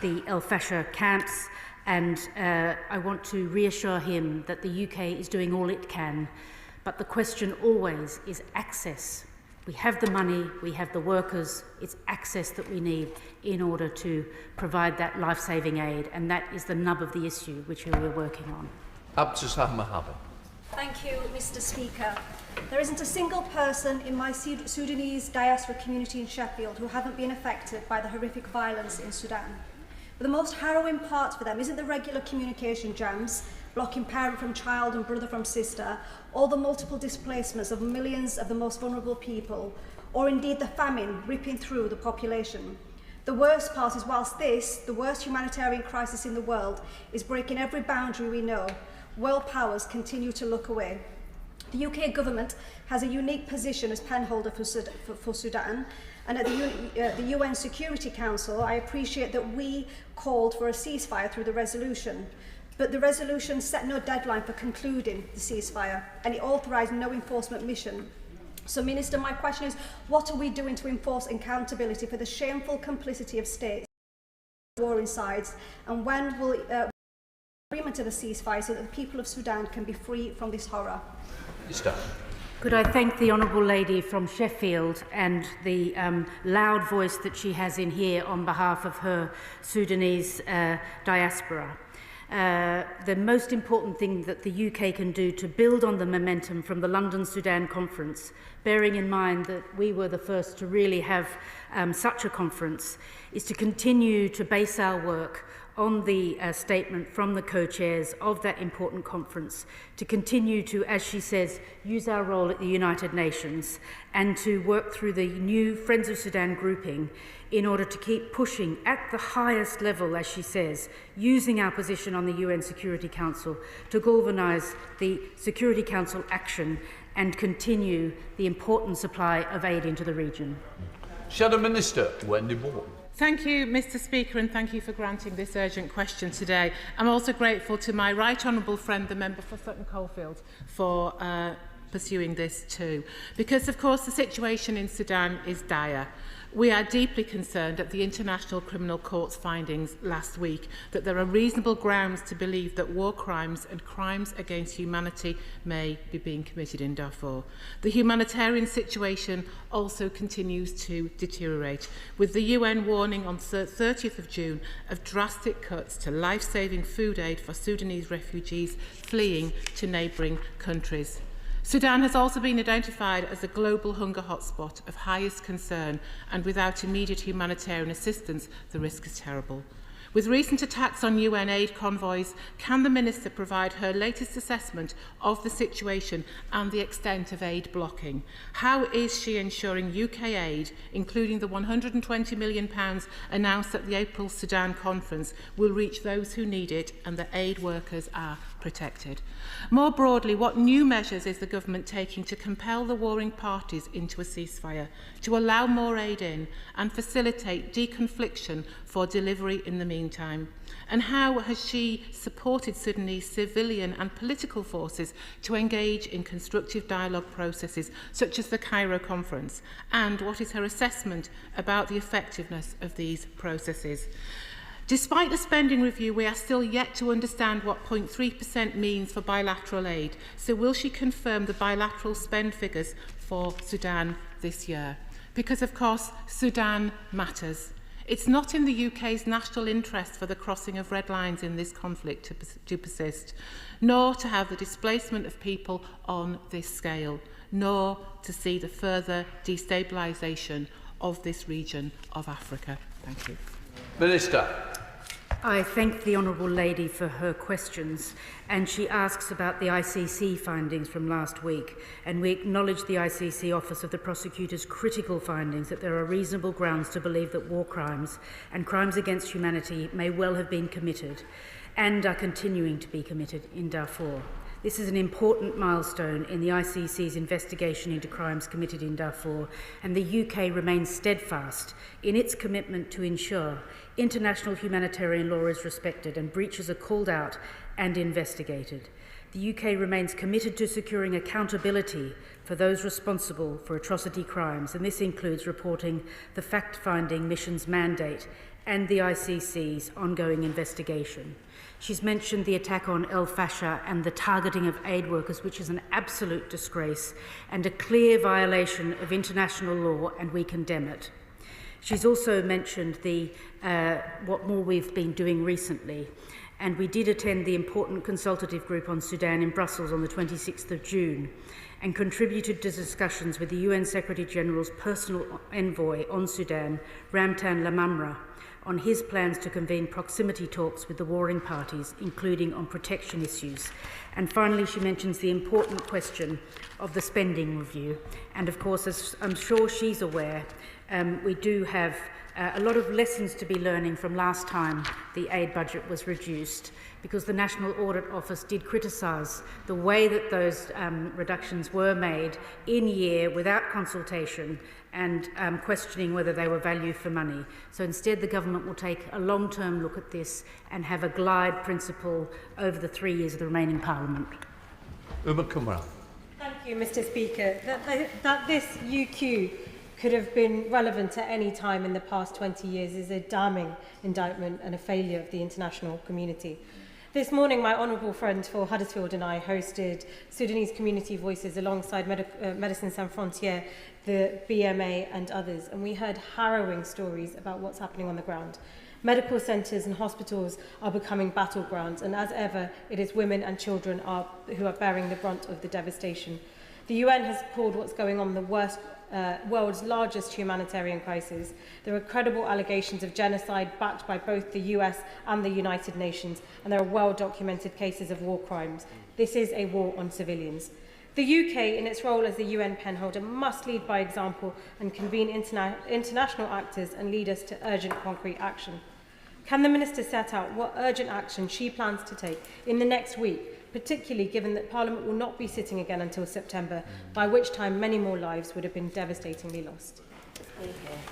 [SPEAKER 20] the El Fasher camps, and I want to reassure him that the UK is doing all it can, but the question always is access. We have the money, we have the workers, it's access that we need in order to provide that life-saving aid, and that is the nub of the issue which we're working on.
[SPEAKER 1] Abdussalam Mohammed.
[SPEAKER 3] Thank you, Mr. Speaker. There isn't a single person in my Sudanese diaspora community in Sheffield who haven't been affected by the horrific violence in Sudan. But the most harrowing part for them isn't the regular communication jams, blocking parent from child and brother from sister, or the multiple displacements of millions of the most vulnerable people, or indeed the famine ripping through the population. The worst part is, whilst this, the worst humanitarian crisis in the world, is breaking every boundary we know, world powers continue to look away. The UK government has a unique position as penholder for Sudan, and at the UN Security Council, I appreciate that we called for a ceasefire through the resolution. But the resolution set no deadline for concluding the ceasefire, and it authorised no enforcement mission. So, Minister, my question is, what are we doing to enforce accountability for the shameful complicity of states warring sides, and when will agreement of a ceasefire so that the people of Sudan can be free from this horror?
[SPEAKER 20] Could I thank the Honourable Lady from Sheffield and the loud voice that she has in here on behalf of her Sudanese diaspora. The most important thing that the UK can do to build on the momentum from the London Sudan conference, bearing in mind that we were the first to really have such a conference, is to continue to base our work on the statement from the co-chairs of that important conference, to continue to, as she says, use our role at the United Nations and to work through the new Friends of Sudan grouping in order to keep pushing at the highest level, as she says, using our position on the UN Security Council to galvanise the Security Council action and continue the important supply of aid into the region.
[SPEAKER 1] Shadow Minister Wendy Moore.
[SPEAKER 5] Thank you, Mr. Speaker, and thank you for granting this urgent question today. I'm also grateful to my right honourable friend, the member for Sutton Coldfield, for pursuing this too. Because, of course, the situation in Sudan is dire. We are deeply concerned at the International Criminal Court's findings last week that there are reasonable grounds to believe that war crimes and crimes against humanity may be being committed in Darfur. The humanitarian situation also continues to deteriorate, with the UN warning on 30th of June of drastic cuts to life-saving food aid for Sudanese refugees fleeing to neighbouring countries. Sudan has also been identified as a global hunger hotspot of highest concern, and without immediate humanitarian assistance, the risk is terrible. With recent attacks on UN aid convoys, can the Minister provide her latest assessment of the situation and the extent of aid blocking? How is she ensuring UK aid, including the £120 million announced at the April Sudan conference, will reach those who need it and that aid workers are protected? More broadly, what new measures is the government taking to compel the warring parties into a ceasefire, to allow more aid in and facilitate deconfliction for delivery in the meantime? And how has she supported Sudanese civilian and political forces to engage in constructive dialogue processes such as the Cairo conference? And what is her assessment about the effectiveness of these processes? Despite the spending review, we are still yet to understand what 0.3% means for bilateral aid. So will she confirm the bilateral spend figures for Sudan this year? Because, of course, Sudan matters. It's not in the UK's national interest for the crossing of red lines in this conflict to persist, nor to have the displacement of people on this scale, nor to see the further destabilisation of this region of Africa. Thank you.
[SPEAKER 1] Minister.
[SPEAKER 20] I thank the Honourable Lady for her questions, and she asks about the ICC findings from last week, and we acknowledge the ICC Office of the Prosecutor's critical findings that there are reasonable grounds to believe that war crimes and crimes against humanity may well have been committed and are continuing to be committed in Darfur. This is an important milestone in the ICC's investigation into crimes committed in Darfur, and the UK remains steadfast in its commitment to ensure international humanitarian law is respected and breaches are called out and investigated. The UK remains committed to securing accountability for those responsible for atrocity crimes, and this includes reporting the fact-finding mission's mandate and the ICC's ongoing investigation. She's mentioned the attack on El Fasher and the targeting of aid workers, which is an absolute disgrace and a clear violation of international law, and we condemn it. She's also mentioned what more we've been doing recently, and we did attend the important consultative group on Sudan in Brussels on the 26th of June and contributed to discussions with the UN Secretary-General's personal envoy on Sudan, Ramtan Lamamra, on his plans to convene proximity talks with the warring parties, including on protection issues. And finally, she mentions the important question of the spending review. And of course, as I'm sure she's aware, we do have a lot of lessons to be learning from last time the aid budget was reduced, because the National Audit Office did criticise the way that those reductions were made in year without consultation and questioning whether they were value for money. So instead, the government will take a long-term look at this and have a glide principle over the 3 years of the remaining Parliament.
[SPEAKER 1] Thank
[SPEAKER 7] you, Mr. Speaker. That this UQ could have been relevant at any time in the past 20 years is a damning indictment and a failure of the international community. This morning, my honourable friend for Huddersfield and I hosted Sudanese community voices alongside Médecins Sans Frontières, the BMA and others, and we heard harrowing stories about what's happening on the ground. Medical centres and hospitals are becoming battlegrounds, and as ever, it is women and children who are bearing the brunt of the devastation. The UN has called what's going on the world's largest humanitarian crisis. There are credible allegations of genocide backed by both the US and the United Nations, and there are well-documented cases of war crimes. This is a war on civilians. The UK, in its role as the UN penholder, must lead by example and convene international actors and lead us to urgent concrete action. Can the Minister set out what urgent action she plans to take in the next week, particularly given that Parliament will not be sitting again until September, by which time many more lives would have been devastatingly lost?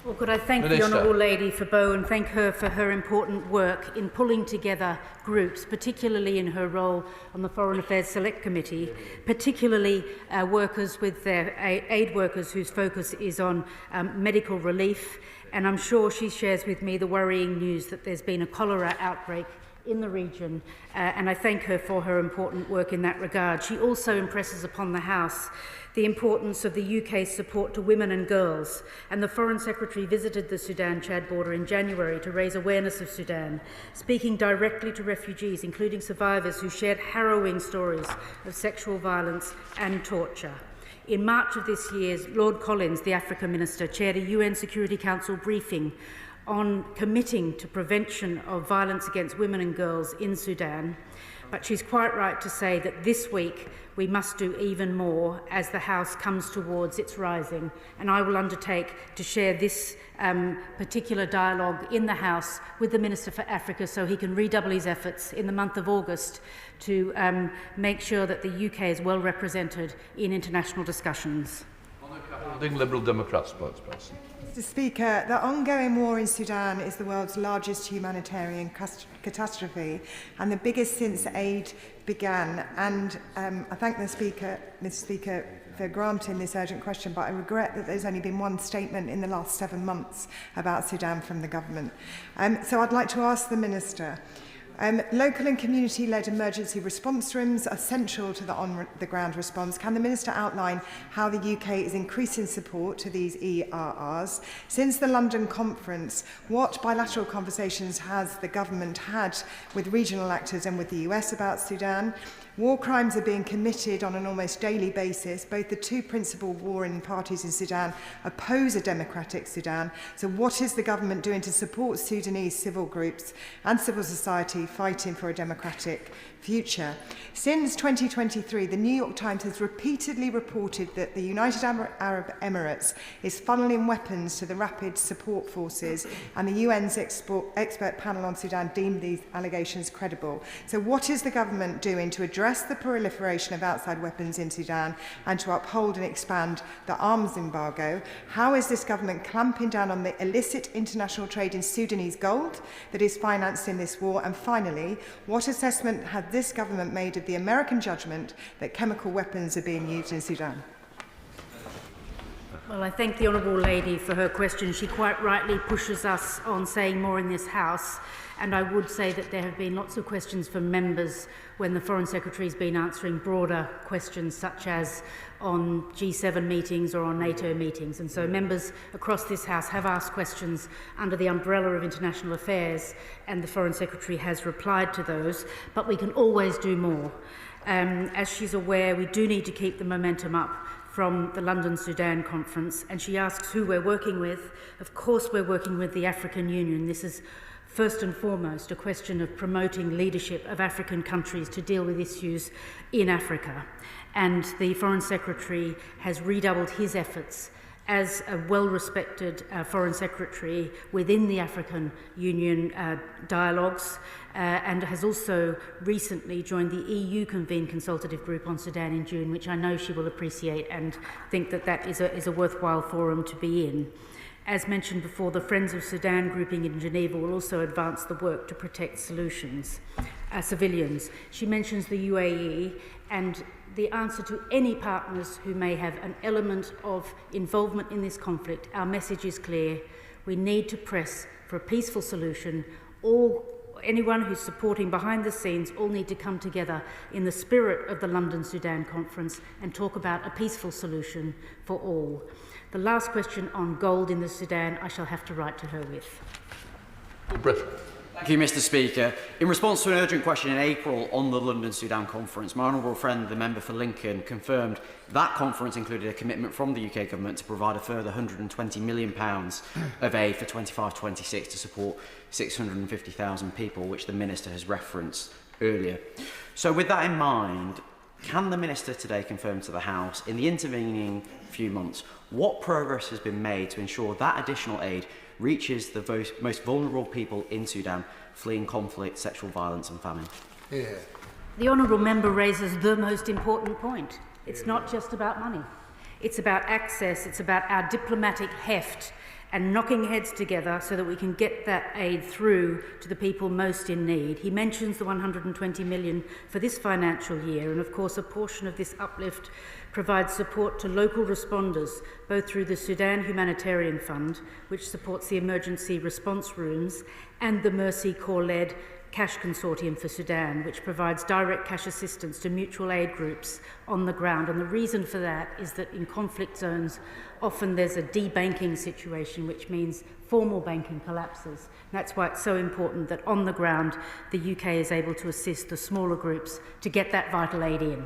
[SPEAKER 20] Well, could I thank the Honourable Lady for Bow and thank her for her important work in pulling together groups, particularly in her role on the Foreign Affairs Select Committee, particularly workers with their aid workers whose focus is on medical relief. And I'm sure she shares with me the worrying news that there's been a cholera outbreak in the region, and I thank her for her important work in that regard. She also impresses upon the House the importance of the UK's support to women and girls, and the Foreign Secretary visited the Sudan-Chad border in January to raise awareness of Sudan, speaking directly to refugees, including survivors who shared harrowing stories of sexual violence and torture. In March of this year, Lord Collins, the Africa Minister, chaired a UN Security Council briefing on committing to prevention of violence against women and girls in Sudan. But she's quite right to say that this week we must do even more as the House comes towards its rising. And I will undertake to share this particular dialogue in the House with the Minister for Africa so he can redouble his efforts in the month of August to make sure that the UK is well represented in international discussions.
[SPEAKER 1] Liberal Democrat spokesperson.
[SPEAKER 8] Mr. Speaker, the ongoing war in Sudan is the world's largest humanitarian catastrophe and the biggest since aid began. And I thank the Speaker, Mr. Speaker, for granting this urgent question, but I regret that there's only been one statement in the last 7 months about Sudan from the government. So I'd like to ask the Minister, local and community-led emergency response rooms are central to the on-the-ground response. Can the Minister outline how the UK is increasing support to these ERRs? Since the London conference, what bilateral conversations has the government had with regional actors and with the US about Sudan? War crimes are being committed on an almost daily basis. Both the two principal warring parties in Sudan oppose a democratic Sudan. So what is the government doing to support Sudanese civil groups and civil society fighting for a democratic future? Since 2023, the New York Times has repeatedly reported that the United Arab Emirates is funneling weapons to the Rapid Support Forces, and the UN's expert panel on Sudan deemed these allegations credible. So what is the government doing to address address the proliferation of outside weapons in Sudan and to uphold and expand the arms embargo? How is this government clamping down on the illicit international trade in Sudanese gold that is financed in this war? And finally, what assessment has this government made of the American judgment that chemical weapons are being used in Sudan?
[SPEAKER 20] Well, I thank the Honourable Lady for her question. She quite rightly pushes us on saying more in this House, and I would say that there have been lots of questions from members when the Foreign Secretary's been answering broader questions such as on G7 meetings or on NATO meetings. And so members across this House have asked questions under the umbrella of international affairs, and the Foreign Secretary has replied to those, but we can always do more. As she's aware, we do need to keep the momentum up from the London Sudan conference, and she asks who we're working with. Of course we're working with the African Union. This is first and foremost a question of promoting leadership of African countries to deal with issues in Africa. And the Foreign Secretary has redoubled his efforts as a well-respected Foreign Secretary within the African Union dialogues, and has also recently joined the EU-convened consultative group on Sudan in June, which I know she will appreciate and think that that is a worthwhile forum to be in. As mentioned before, the Friends of Sudan grouping in Geneva will also advance the work to protect civilians. She mentions the UAE and the answer to any partners who may have an element of involvement in this conflict. Our message is clear. We need to press for a peaceful solution. Anyone who's supporting behind the scenes all need to come together in the spirit of the London Sudan conference and talk about a peaceful solution for all. The last question on gold in the Sudan, I shall have to write to her with.
[SPEAKER 4] Thank you, Mr. Speaker. In response to an urgent question in April on the London Sudan conference, my honourable friend, the member for Lincoln, confirmed that conference included a commitment from the UK government to provide a further £120 million of aid for 25-26 to support 650,000 people, which the Minister has referenced earlier. So with that in mind, can the Minister today confirm to the House, in the intervening few months, what progress has been made to ensure that additional aid reaches the most vulnerable people in Sudan fleeing conflict, sexual violence and famine?
[SPEAKER 20] The honourable member raises the most important point. It's not just about money. It's about access. It's about our diplomatic heft and knocking heads together so that we can get that aid through to the people most in need. He mentions the $120 million for this financial year, and of course a portion of this uplift provides support to local responders, both through the Sudan Humanitarian Fund, which supports the emergency response rooms, and the Mercy Corps-led Cash Consortium for Sudan, which provides direct cash assistance to mutual aid groups on the ground. And the reason for that is that in conflict zones, often there's a debanking situation, which means formal banking collapses. And that's why it's so important that on the ground, the UK is able to assist the smaller groups to get that vital aid in.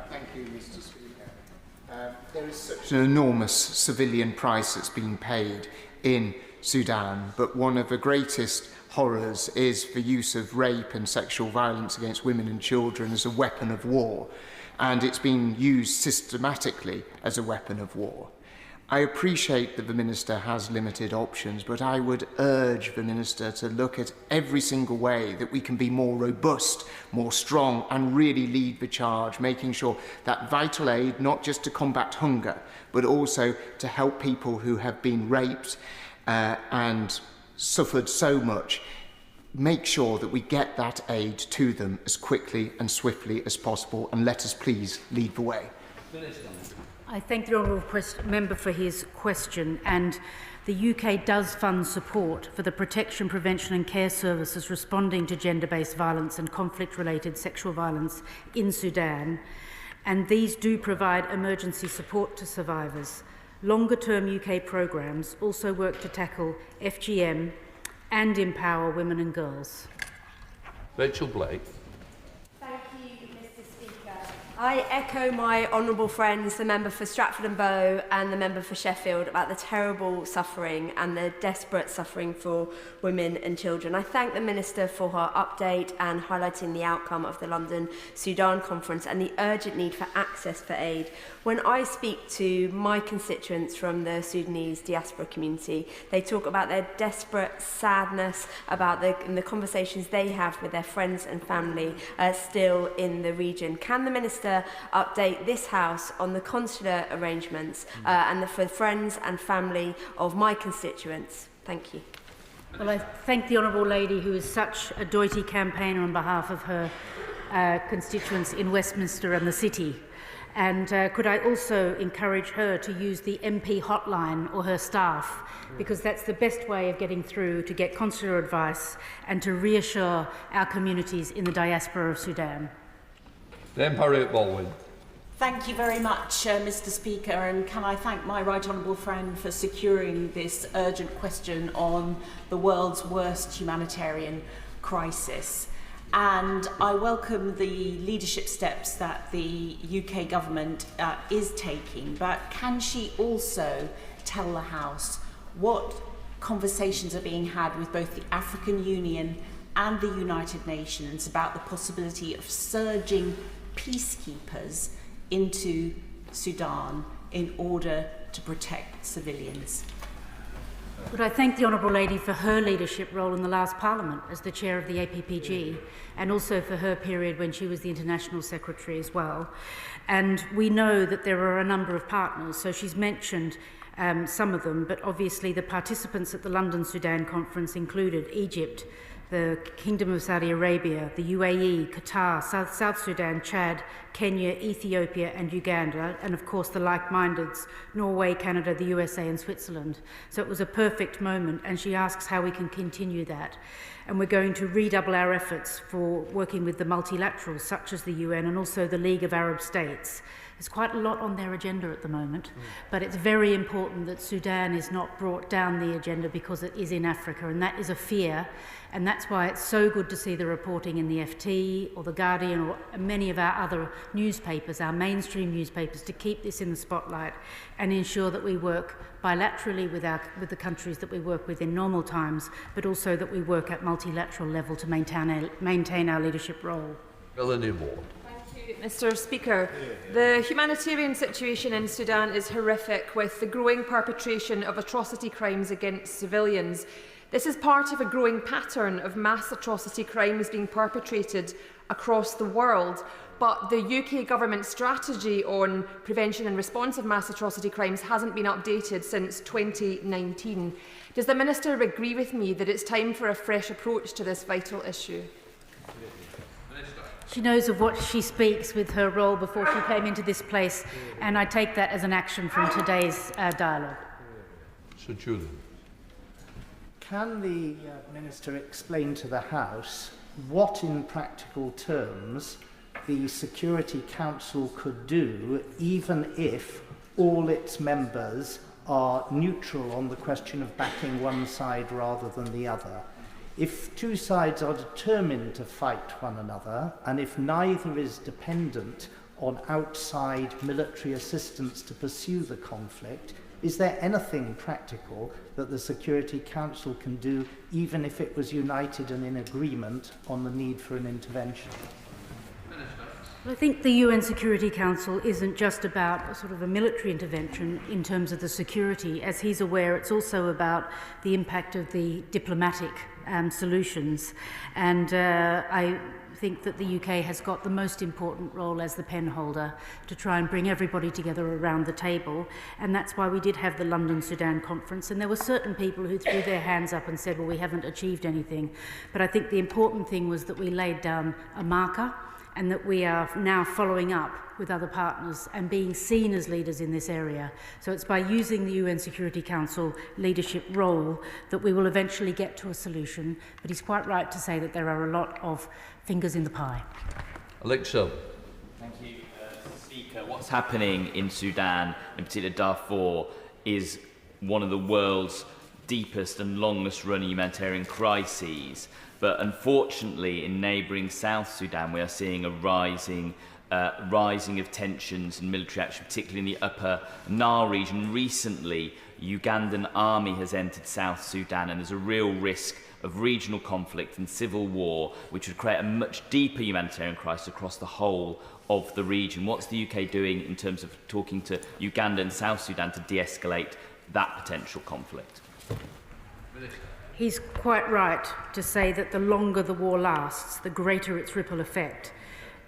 [SPEAKER 9] Thank you, Mr. Speaker. There is such an enormous civilian price that's been paid in Sudan, but one of the greatest horrors is the use of rape and sexual violence against women and children as a weapon of war, and it's been used systematically as a weapon of war. I appreciate that the Minister has limited options, but I would urge the Minister to look at every single way that we can be more robust, more strong, and really lead the charge, making sure that vital aid, not just to combat hunger, but also to help people who have been raped and suffered so much, make sure that we get that aid to them as quickly and swiftly as possible, and let us please lead the way.
[SPEAKER 20] I thank the honourable member for his question, and the UK does fund support for the protection, prevention and care services responding to gender-based violence and conflict-related sexual violence in Sudan, and these do provide emergency support to survivors. Longer-term UK programmes also work to tackle FGM and empower women and girls.
[SPEAKER 1] Rachel Blake.
[SPEAKER 6] Thank you, Mr. Speaker.
[SPEAKER 11] I echo my honourable friends, the member for Stratford and Bow and the member for Sheffield, about the terrible suffering and the desperate suffering for women and children. I thank the Minister for her update and highlighting the outcome of the London Sudan conference and the urgent need for access for aid. When I speak to my constituents from the Sudanese diaspora community, they talk about their desperate sadness about the conversations they have with their friends and family still in the region. Can the Minister update this House on the consular arrangements and for friends and family of my constituents? Thank you.
[SPEAKER 20] Well, I thank the Honourable Lady, who is such a doughty campaigner on behalf of her constituents in Westminster and the City. And could I also encourage her to use the MP hotline or her staff, because that's the best way of getting through to get consular advice and to reassure our communities in the diaspora of Sudan.
[SPEAKER 1] Then Harriet Baldwin.
[SPEAKER 21] Thank you very much, Mr. Speaker, and can I thank my right honourable friend for securing this urgent question on the world's worst humanitarian crisis. And I welcome the leadership steps that the UK government is taking, but can she also tell the House what conversations are being had with both the African Union and the United Nations about the possibility of surging peacekeepers into Sudan in order to protect civilians?
[SPEAKER 20] But I thank the Honourable Lady for her leadership role in the last Parliament as the chair of the APPG, and also for her period when she was the International Secretary as well. And we know that there are a number of partners, so she's mentioned some of them, but obviously the participants at the London Sudan conference included Egypt, the Kingdom of Saudi Arabia, the UAE, Qatar, South Sudan, Chad, Kenya, Ethiopia and Uganda, and of course the like-mindeds, Norway, Canada, the USA and Switzerland. So it was a perfect moment, and she asks how we can continue that. And we're going to redouble our efforts for working with the multilaterals such as the UN and also the League of Arab States. There's quite a lot on their agenda at the moment, but it's very important that Sudan is not brought down the agenda because it is in Africa, and that is a fear. And that's why it's so good to see the reporting in the FT or the Guardian or many of our other newspapers, our mainstream newspapers, to keep this in the spotlight and ensure that we work bilaterally with the countries that we work with in normal times, but also that we work at multilateral level to maintain our leadership role.
[SPEAKER 1] Melanie Ward.
[SPEAKER 23] Mr. Speaker, the humanitarian situation in Sudan is horrific, with the growing perpetration of atrocity crimes against civilians. This is part of a growing pattern of mass atrocity crimes being perpetrated across the world, but the UK government strategy on prevention and response of mass atrocity crimes hasn't been updated since 2019. Does the Minister agree with me that it's time for a fresh approach to this vital issue?
[SPEAKER 20] She knows of what she speaks with her role before she came into this place, and I take that as an action from today's dialogue.
[SPEAKER 1] Sir Julian.
[SPEAKER 24] Can the Minister explain to the House what, in practical terms, the Security Council could do, even if all its members are neutral on the question of backing one side rather than the other? If two sides are determined to fight one another, and if neither is dependent on outside military assistance to pursue the conflict, is there anything practical that the Security Council can do, even if it was united and in agreement on the need for an intervention?
[SPEAKER 20] I think the UN Security Council isn't just about a sort of a military intervention in terms of the security. As he's aware, it's also about the impact of the diplomatic solutions. And I think that the UK has got the most important role as the pen holder to try and bring everybody together around the table. And that's why we did have the London Sudan conference. And there were certain people who threw their hands up and said, well, we haven't achieved anything. But I think the important thing was that we laid down a marker, and that we are now following up with other partners and being seen as leaders in this area. So it's by using the UN Security Council leadership role that we will eventually get to a solution. But he's quite right to say that there are a lot of fingers in the pie.
[SPEAKER 1] Alexa.
[SPEAKER 25] Thank you, Speaker. What's happening in Sudan, in particular Darfur, is one of the world's deepest and longest running humanitarian crises. But unfortunately, in neighbouring South Sudan, we are seeing a rising rising of tensions and military action, particularly in the upper Nile region. Recently, Ugandan army has entered South Sudan, and there's a real risk of regional conflict and civil war, which would create a much deeper humanitarian crisis across the whole of the region. What's the UK doing in terms of talking to Uganda and South Sudan to de-escalate that potential conflict?
[SPEAKER 20] He's quite right to say that the longer the war lasts, the greater its ripple effect.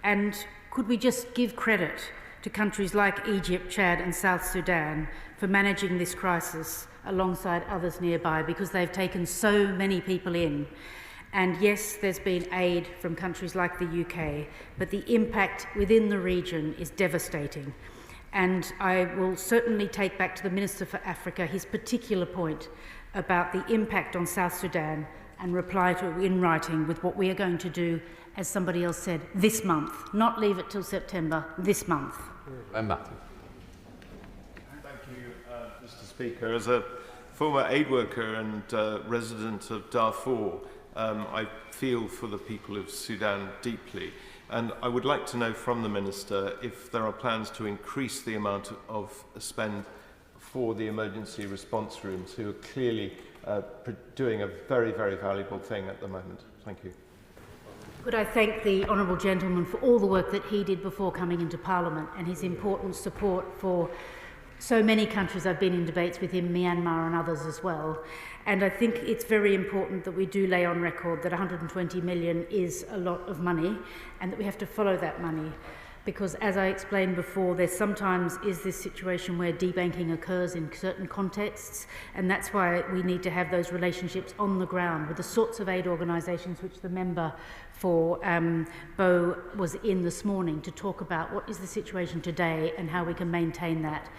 [SPEAKER 20] And could we just give credit to countries like Egypt, Chad and South Sudan for managing this crisis alongside others nearby, because they've taken so many people in. And yes, there's been aid from countries like the UK, but the impact within the region is devastating. And I will certainly take back to the Minister for Africa his particular point about the impact on South Sudan and reply to it in writing with what we are going to do, as somebody else said, this month. Not leave it till September, this month.
[SPEAKER 1] Matthew.
[SPEAKER 2] Thank you, Mr. Speaker. As a former aid worker and resident of Darfur, I feel for the people of Sudan deeply. And I would like to know from the Minister if there are plans to increase the amount of spend for the emergency response rooms, who are clearly doing a very, very valuable thing at the moment. Thank you.
[SPEAKER 20] Could I thank the Honourable Gentleman for all the work that he did before coming into Parliament and his important support for so many countries. I've been in debates with him, Myanmar and others as well. And I think it's very important that we do lay on record that 120 million is a lot of money and that we have to follow that money. Because as I explained before, there sometimes is this situation where debanking occurs in certain contexts, and that's why we need to have those relationships on the ground with the sorts of aid organisations which the member for Bow was in this morning to talk about what is the situation today and how we can maintain that.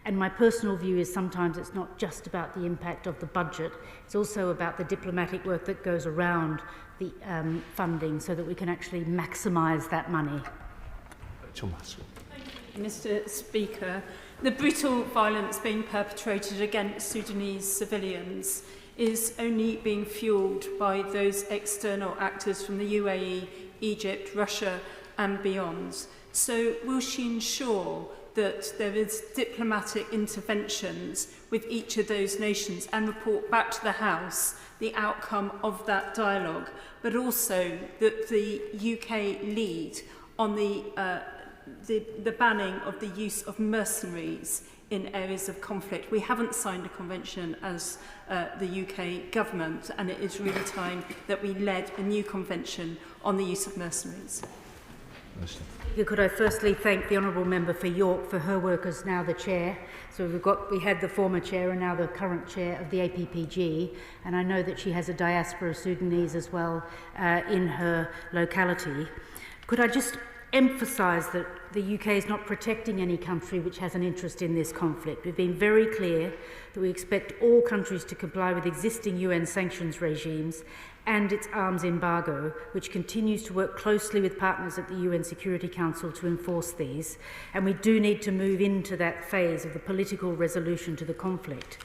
[SPEAKER 20] And my personal view is sometimes it's not just about the impact of the budget, it's also about the diplomatic work that goes around the funding so that we can actually maximise that money.
[SPEAKER 12] Mr. Speaker, the brutal violence being perpetrated against Sudanese civilians is only being fuelled by those external actors from the UAE, Egypt, Russia and beyond. So will she ensure that there is diplomatic interventions with each of those nations and report back to the House the outcome of that dialogue, but also that the UK lead on the banning of the use of mercenaries in areas of conflict? We haven't signed a convention as the UK government, and it is really time that we led a new convention on the use of mercenaries.
[SPEAKER 20] Could I firstly thank the Honourable Member for York for her work as now the Chair. So we had the former Chair and now the current Chair of the APPG, and I know that she has a diaspora of Sudanese as well in her locality. Could I just emphasise that the UK is not protecting any country which has an interest in this conflict. We've been very clear that we expect all countries to comply with existing UN sanctions regimes and its arms embargo, which continues to work closely with partners at the UN Security Council to enforce these. And we do need to move into that phase of the political resolution to the conflict.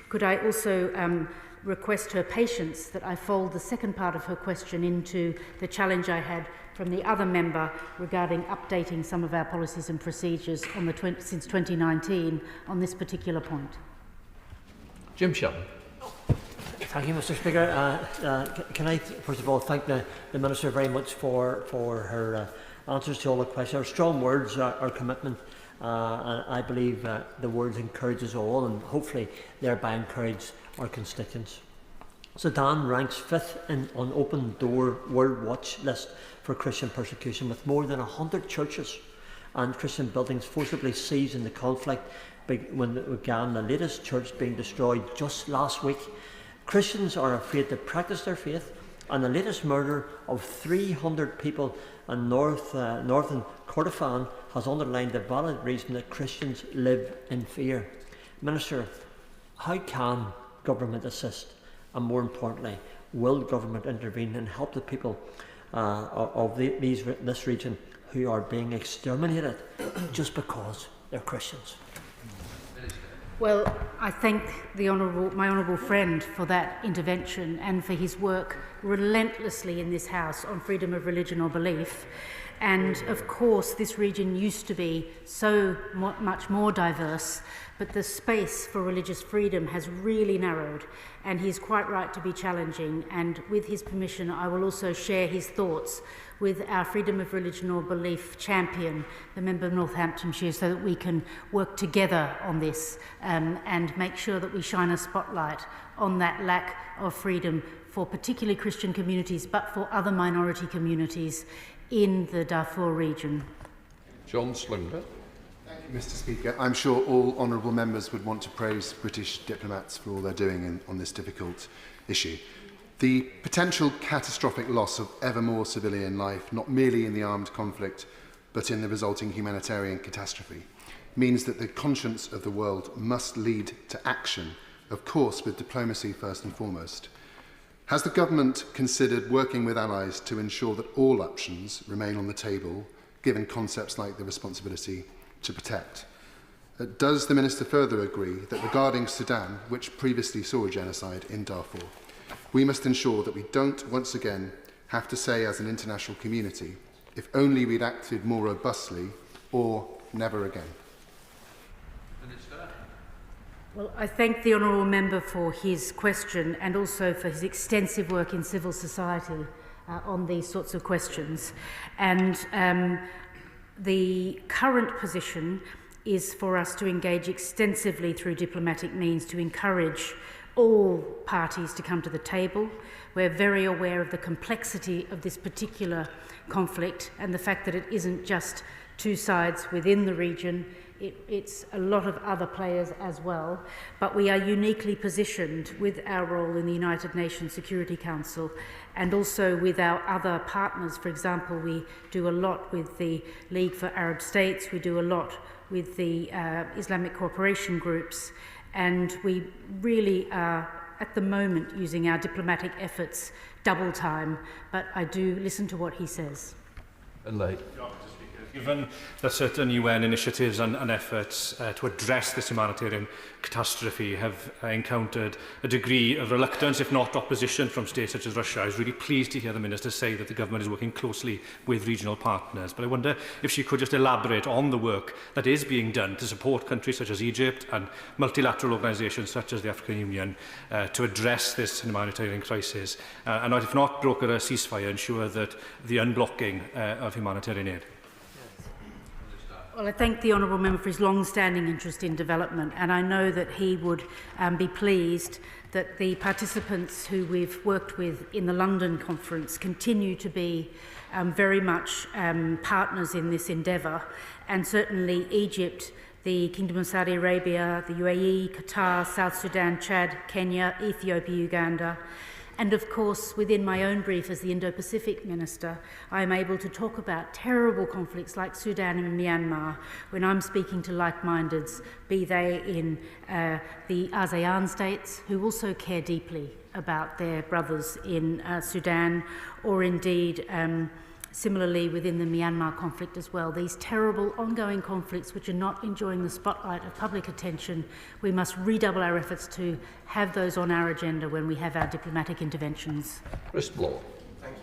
[SPEAKER 20] Could I also request her patience that I fold the second part of her question into the challenge I had from the other member regarding updating some of our policies and procedures on since 2019 on this particular point.
[SPEAKER 1] Jim Sheldon.
[SPEAKER 13] Thank you, Mr. Speaker. Can I, first of all, thank the Minister very much for her answers to all the questions. Her strong words, our commitment, and I believe the words encourage us all and hopefully thereby encourage our constituents. Sudan ranks 5th on Open Door World Watch list for Christian persecution, with more than 100 churches and Christian buildings forcibly seized in the conflict when it began, the latest church being destroyed just last week. Christians are afraid to practice their faith, and the latest murder of 300 people in northern Kordofan has underlined the valid reason that Christians live in fear. Minister, how can government assist, and more importantly, will government intervene and help the people of this region who are being exterminated just because they're Christians?
[SPEAKER 20] Well, I thank my honourable friend for that intervention and for his work relentlessly in this House on freedom of religion or belief. And of course, this region used to be so much more diverse, but the space for religious freedom has really narrowed, and he's quite right to be challenging. And with his permission, I will also share his thoughts with our freedom of religion or belief champion, the member of Northamptonshire, so that we can work together on this and make sure that we shine a spotlight on that lack of freedom for particularly Christian communities, but for other minority communities in the Darfur region.
[SPEAKER 1] John Slinger.
[SPEAKER 10] Thank you, Mr. Speaker. I'm sure all honourable members would want to praise British diplomats for all they're doing on this difficult issue. The potential catastrophic loss of ever more civilian life, not merely in the armed conflict, but in the resulting humanitarian catastrophe, means that the conscience of the world must lead to action, of course with diplomacy first and foremost. Has the government considered working with allies to ensure that all options remain on the table, given concepts like the responsibility to protect? Does the Minister further agree that regarding Sudan, which previously saw a genocide in Darfur, we must ensure that we don't once again have to say as an international community, if only we'd acted more robustly, or never again?
[SPEAKER 20] Well, I thank the honourable member for his question and also for his extensive work in civil society on these sorts of questions. And the current position is for us to engage extensively through diplomatic means to encourage all parties to come to the table. We're very aware of the complexity of this particular conflict and the fact that it isn't just two sides within the region. It's a lot of other players as well, but we are uniquely positioned with our role in the United Nations Security Council and also with our other partners. For example, we do a lot with the League for Arab States, we do a lot with the Islamic cooperation groups, and we really are at the moment using our diplomatic efforts double time, but I do listen to what he says.
[SPEAKER 14] Given that certain UN initiatives and efforts to address this humanitarian catastrophe have encountered a degree of reluctance, if not opposition, from states such as Russia, I was really pleased to hear the Minister say that the government is working closely with regional partners. But I wonder if she could just elaborate on the work that is being done to support countries such as Egypt and multilateral organisations such as the African Union to address this humanitarian crisis, and if not, broker a ceasefire, ensure that the unblocking of humanitarian aid.
[SPEAKER 20] Well, I thank the honourable member for his long-standing interest in development, and I know that he would be pleased that the participants who we've worked with in the London conference continue to be very much partners in this endeavour, and certainly Egypt, the Kingdom of Saudi Arabia, the UAE, Qatar, South Sudan, Chad, Kenya, Ethiopia, Uganda. And of course, within my own brief as the Indo-Pacific Minister, I am able to talk about terrible conflicts like Sudan and Myanmar when I'm speaking to like-mindeds, be they in the ASEAN states, who also care deeply about their brothers in Sudan, or indeed similarly within the Myanmar conflict as well. These terrible ongoing conflicts which are not enjoying the spotlight of public attention, we must redouble our efforts to have those on our agenda when we have our diplomatic interventions.
[SPEAKER 1] Chris Blow.
[SPEAKER 15] Thank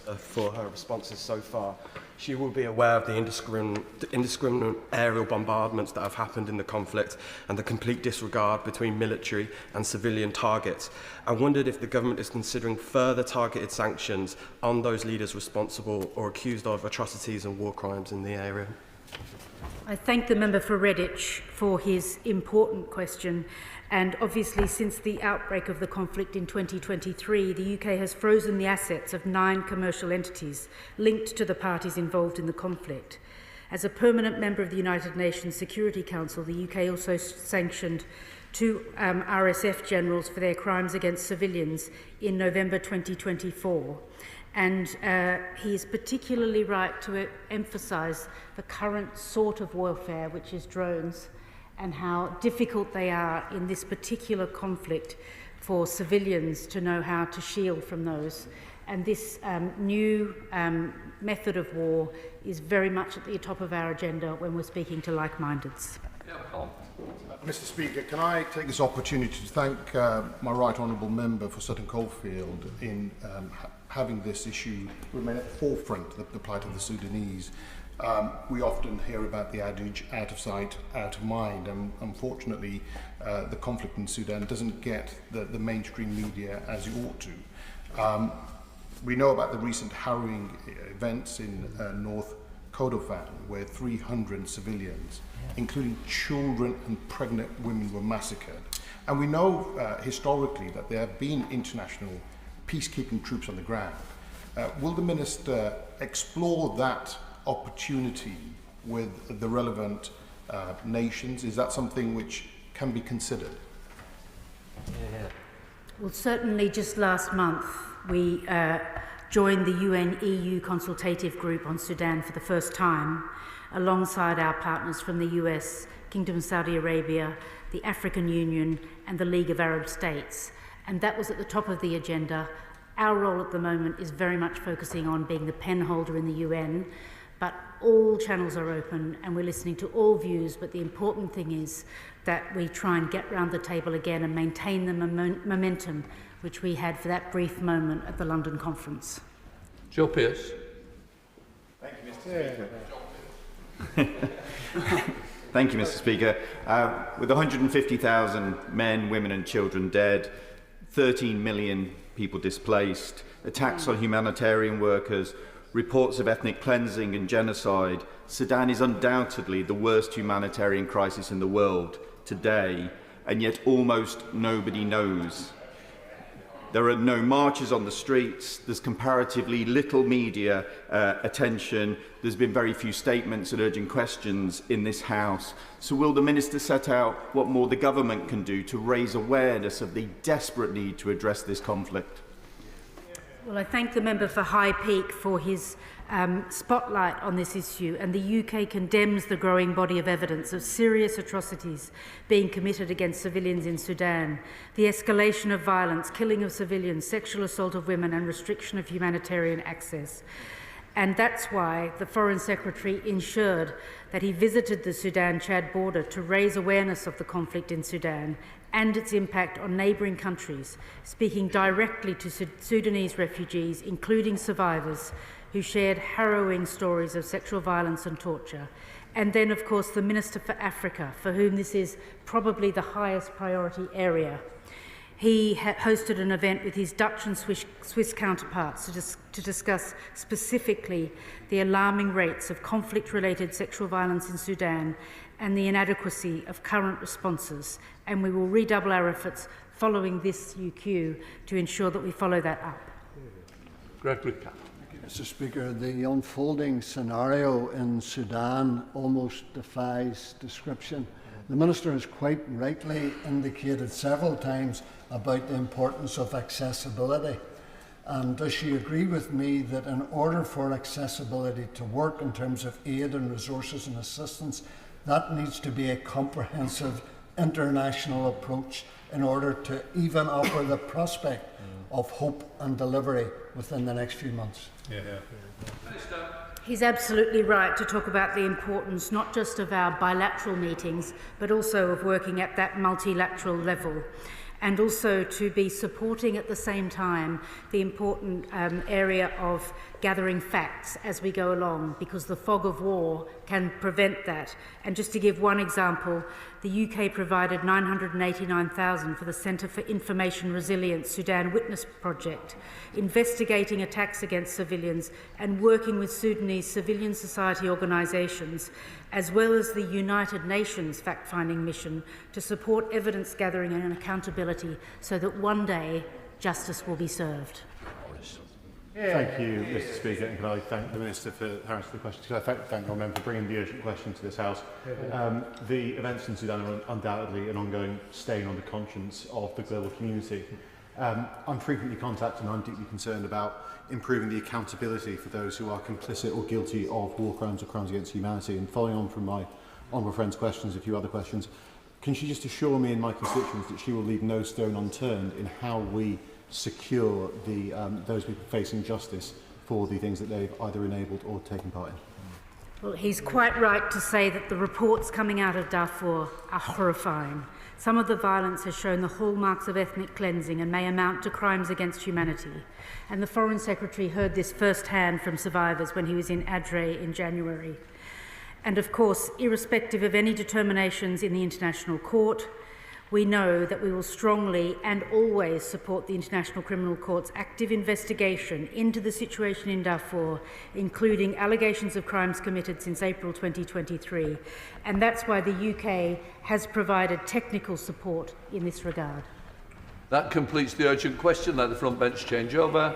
[SPEAKER 15] you for her responses so far. She will be aware of the indiscriminate aerial bombardments that have happened in the conflict and the complete disregard between military and civilian targets. I wondered if the government is considering further targeted sanctions on those leaders responsible or accused of atrocities and war crimes in the area.
[SPEAKER 20] I thank the member for Redditch for his important question. And obviously, since the outbreak of the conflict in 2023, the UK has frozen the assets of 9 commercial entities linked to the parties involved in the conflict. As a permanent member of the United Nations Security Council, the UK also sanctioned 2 RSF generals for their crimes against civilians in November 2024. And he is particularly right to emphasise the current sort of warfare, which is drones, and how difficult they are in this particular conflict for civilians to know how to shield from those. And this new method of war is very much at the top of our agenda when we're speaking to like-mindeds.
[SPEAKER 16] Mr. Speaker, can I take this opportunity to thank my right honourable member for Sutton Coldfield in having this issue remain at the forefront, the plight of the Sudanese. We often hear about the adage, out of sight, out of mind, and unfortunately the conflict in Sudan doesn't get the mainstream media as it ought to. We know about the recent harrowing events in North Kordofan, where 300 civilians, including children and pregnant women, were massacred. And we know historically that there have been international peacekeeping troops on the ground. Will the Minister explore that opportunity with the relevant nations? Is that something which can be considered?
[SPEAKER 20] Well, certainly just last month we joined the UN-EU consultative group on Sudan for the first time, alongside our partners from the US, Kingdom of Saudi Arabia, the African Union and the League of Arab States. And that was at the top of the agenda. Our role at the moment is very much focusing on being the pen holder in the UN, but all channels are open and we're listening to all views, but the important thing is that we try and get round the table again and maintain the momentum which we had for that brief moment at the London conference.
[SPEAKER 1] Joe Pearce.
[SPEAKER 3] Thank you, Mr. Speaker. Thank you, Mr. Speaker. With 150,000 men, women and children dead, 13 million people displaced, attacks on humanitarian workers, reports of ethnic cleansing and genocide, Sudan is undoubtedly the worst humanitarian crisis in the world today, and yet almost nobody knows. There are no marches on the streets, there's comparatively little media attention, there's been very few statements and urgent questions in this House. So will the Minister set out what more the government can do to raise awareness of the desperate need to address this conflict?
[SPEAKER 20] Well, I thank the member for High Peak for his spotlight on this issue, and the UK condemns the growing body of evidence of serious atrocities being committed against civilians in Sudan, the escalation of violence, killing of civilians, sexual assault of women and restriction of humanitarian access. And that's why the Foreign Secretary ensured that he visited the Sudan-Chad border to raise awareness of the conflict in Sudan and its impact on neighbouring countries, speaking directly to Sudanese refugees, including survivors, who shared harrowing stories of sexual violence and torture. And then, of course, the Minister for Africa, for whom this is probably the highest priority area. He hosted an event with his Dutch and Swiss counterparts to discuss specifically the alarming rates of conflict-related sexual violence in Sudan and the inadequacy of current responses. And we will redouble our efforts following this UQ to ensure that we follow that up.
[SPEAKER 1] Gregory Capp.
[SPEAKER 17] Mr. Speaker, the unfolding scenario in Sudan almost defies description. The Minister has quite rightly indicated several times about the importance of accessibility. And does she agree with me that in order for accessibility to work in terms of aid and resources and assistance, that needs to be a comprehensive international approach in order to even offer the prospect of hope and delivery within the next few months?
[SPEAKER 20] He's absolutely right to talk about the importance not just of our bilateral meetings, but also of working at that multilateral level, and also to be supporting at the same time the important area of gathering facts as we go along, because the fog of war can prevent that. And just to give one example, the UK provided $989,000 for the Centre for Information Resilience Sudan Witness Project, investigating attacks against civilians and working with Sudanese civilian society organisations, as well as the United Nations fact-finding mission to support evidence gathering and accountability so that one day justice will be served.
[SPEAKER 18] Thank you, Mr. Speaker, and can I thank the Minister for answering the question. Can I thank the member for bringing the urgent question to this House. The events in Sudan are undoubtedly an ongoing stain on the conscience of the global community. I'm frequently contacted and I'm deeply concerned about improving the accountability for those who are complicit or guilty of war crimes or crimes against humanity. And following on from my honourable friend's questions, a few other questions, can she just assure me and my constituents that she will leave no stone unturned in how we secure those people facing justice for the things that they've either enabled or taken part in?
[SPEAKER 20] Well, he's quite right to say that the reports coming out of Darfur are horrifying. Some of the violence has shown the hallmarks of ethnic cleansing and may amount to crimes against humanity. And the Foreign Secretary heard this firsthand from survivors when he was in Adre in January. And of course, irrespective of any determinations in the International Court, we know that we will strongly and always support the International Criminal Court's active investigation into the situation in Darfur, including allegations of crimes committed since April 2023. And that's why the UK has provided technical support in this regard.
[SPEAKER 1] That completes the urgent question. Let the front bench change over.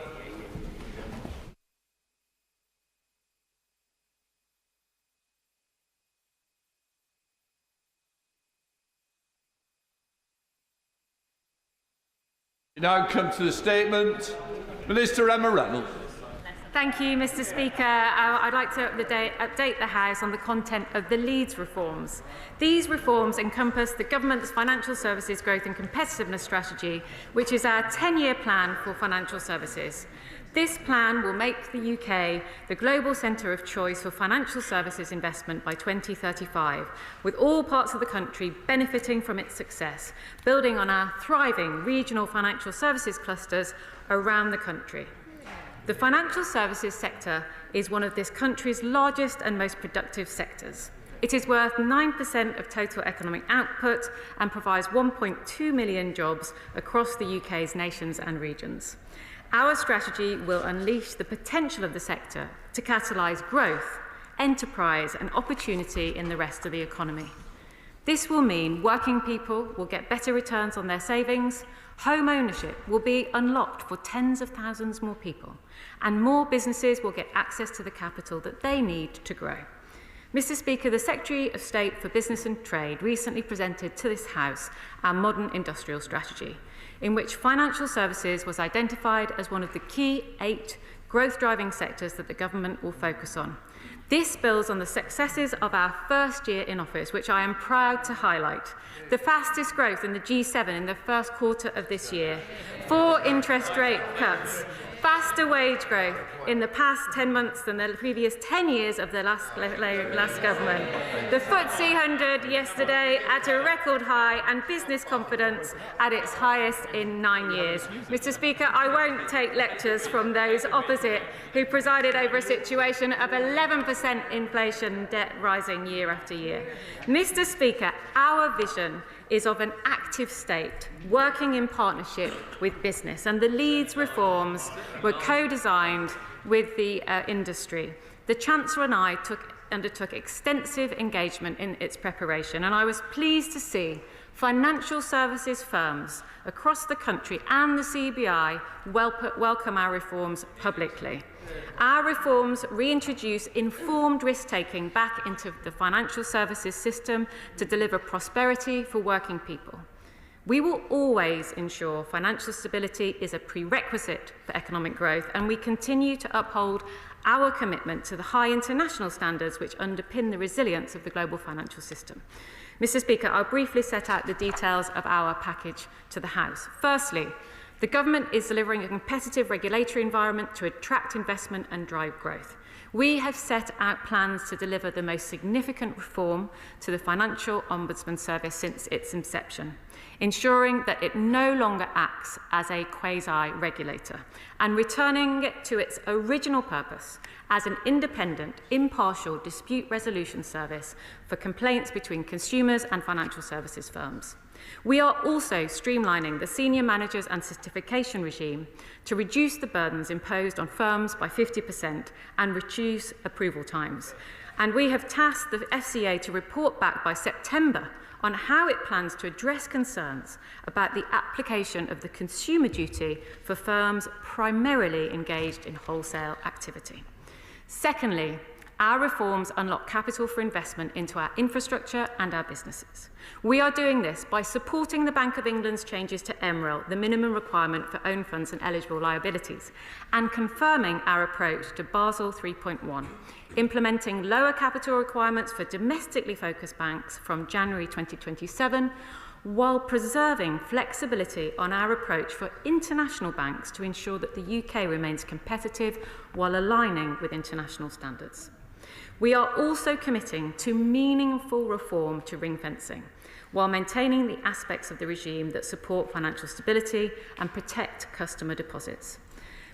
[SPEAKER 1] We now come to the statement. Minister Emma Reynolds.
[SPEAKER 23] Thank you, Mr. Speaker. I'd like to update the House on the content of the Leeds reforms. These reforms encompass the Government's Financial Services Growth and Competitiveness Strategy, which is our 10-year plan for financial services. This plan will make the UK the global centre of choice for financial services investment by 2035, with all parts of the country benefiting from its success, building on our thriving regional financial services clusters around the country. The financial services sector is one of this country's largest and most productive sectors. It is worth 9% of total economic output and provides 1.2 million jobs across the UK's nations and regions. Our strategy will unleash the potential of the sector to catalyse growth, enterprise and opportunity in the rest of the economy. This will mean working people will get better returns on their savings, home ownership will be unlocked for tens of thousands more people, and more businesses will get access to the capital that they need to grow. Mr. Speaker, the Secretary of State for Business and Trade recently presented to this House our modern industrial strategy, in which financial services was identified as one of the key 8 growth-driving sectors that the government will focus on. This builds on the successes of our first year in office, which I am proud to highlight. The fastest growth in the G7 in the first quarter of this year, 4 interest rate cuts, faster wage growth in the past 10 months than the previous 10 years of the last government. The FTSE 100 yesterday at a record high and business confidence at its highest in 9 years. Mr. Speaker, I won't take lectures from those opposite who presided over a situation of 11% inflation, debt rising year after year. Mr. Speaker, our vision is of an active state working in partnership with business, and the Leeds reforms were co-designed with the industry. The Chancellor and I undertook extensive engagement in its preparation, and I was pleased to see financial services firms across the country and the CBI welcome our reforms publicly. Our reforms reintroduce informed risk-taking back into the financial services system to deliver prosperity for working people. We will always ensure financial stability is a prerequisite for economic growth, and we continue to uphold our commitment to the high international standards which underpin the resilience of the global financial system. Mr. Speaker, I'll briefly set out the details of our package to the House. Firstly, the government is delivering a competitive regulatory environment to attract investment and drive growth. We have set out plans to deliver the most significant reform to the Financial Ombudsman Service since its inception, ensuring that it no longer acts as a quasi-regulator and returning it to its original purpose as an independent, impartial dispute resolution service for complaints between consumers and financial services firms. We are also streamlining the senior managers and certification regime to reduce the burdens imposed on firms by 50% and reduce approval times. And we have tasked the FCA to report back by September on how it plans to address concerns about the application of the consumer duty for firms primarily engaged in wholesale activity. Secondly, our reforms unlock capital for investment into our infrastructure and our businesses. We are doing this by supporting the Bank of England's changes to MREL, the minimum requirement for own funds and eligible liabilities, and confirming our approach to Basel 3.1, implementing lower capital requirements for domestically focused banks from January 2027, while preserving flexibility on our approach for international banks to ensure that the UK remains competitive while aligning with international standards.
[SPEAKER 5] We are also committing to meaningful reform to ring fencing, while maintaining the aspects of the regime that support financial stability and protect customer deposits.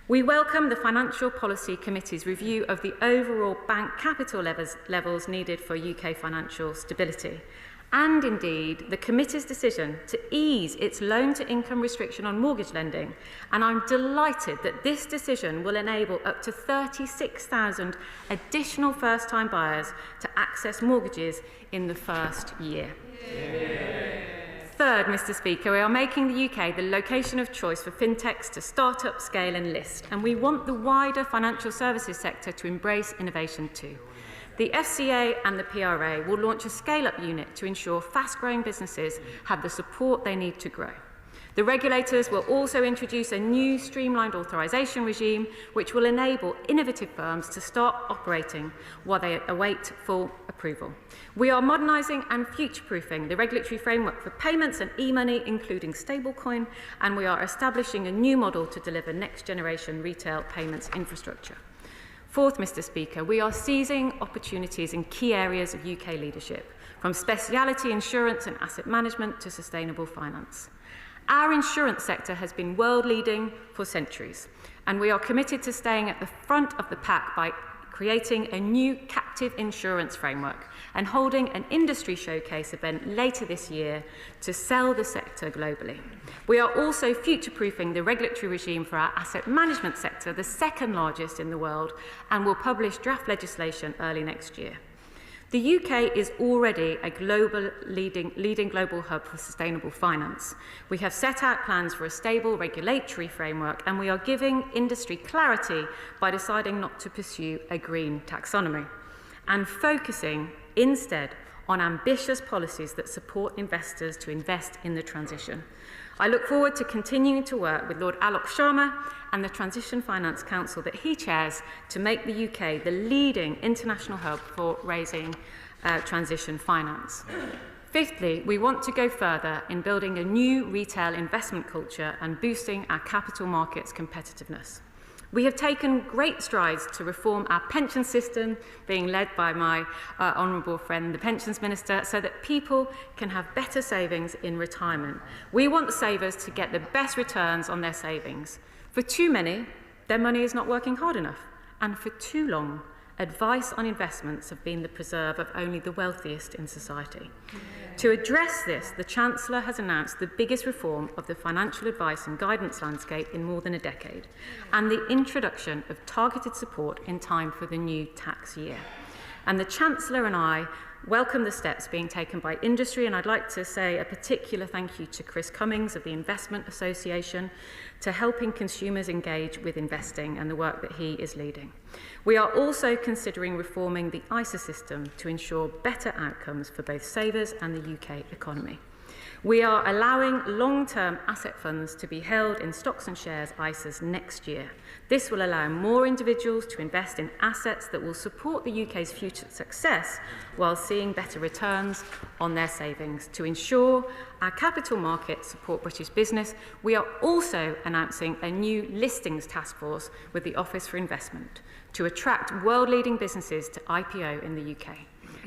[SPEAKER 5] We welcome the Financial Policy Committee's review of the overall bank capital levels needed for UK financial stability, and indeed the committee's decision to ease its loan-to-income restriction on mortgage lending. And I'm delighted that this decision will enable up to 36,000 additional first-time buyers to access mortgages in the first year. Third, Mr. Speaker, we are making the UK the location of choice for fintechs to start up, scale and list, and we want the wider financial services sector to embrace innovation too. The FCA and the PRA will launch a scale-up unit to ensure fast-growing businesses have the support they need to grow. The regulators will also introduce a new streamlined authorisation regime which will enable innovative firms to start operating while they await full approval. We are modernising and future-proofing the regulatory framework for payments and e-money, including stablecoin, and we are establishing a new model to deliver next-generation retail payments infrastructure. Fourth, Mr. Speaker, we are seizing opportunities in key areas of UK leadership, from speciality insurance and asset management to sustainable finance. Our insurance sector has been world-leading for centuries, and we are committed to staying at the front of the pack by creating a new captive insurance framework and holding an industry showcase event later this year to sell the sector globally. We are also future-proofing the regulatory regime for our asset management sector, the second largest in the world, and will publish draft legislation early next year. The UK is already a leading global hub for sustainable finance. We have set out plans for a stable regulatory framework, and we are giving industry clarity by deciding not to pursue a green taxonomy and focusing instead on ambitious policies that support investors to invest in the transition. I look forward to continuing to work with Lord Alok Sharma and the Transition Finance Council that he chairs to make the UK the leading international hub for raising transition finance. Fifthly, we want to go further in building a new retail investment culture and boosting our capital markets competitiveness. We have taken great strides to reform our pension system, being led by my honourable friend, the Pensions Minister, so that people can have better savings in retirement. We want savers to get the best returns on their savings. For too many, their money is not working hard enough, and for too long, advice on investments have been the preserve of only the wealthiest in society. To address this, the Chancellor has announced the biggest reform of the financial advice and guidance landscape in more than a decade, and the introduction of targeted support in time for the new tax year. And the Chancellor and I welcome the steps being taken by industry, and I'd like to say a particular thank you to Chris Cummings of the Investment Association to helping consumers engage with investing and the work that he is leading. We are also considering reforming the ISA system to ensure better outcomes for both savers and the UK economy. We are allowing long-term asset funds to be held in stocks and shares ISAs next year. This will allow more individuals to invest in assets that will support the UK's future success while seeing better returns on their savings. To ensure our capital markets support British business, we are also announcing a new listings task force with the Office for Investment to attract world-leading businesses to IPO in the UK.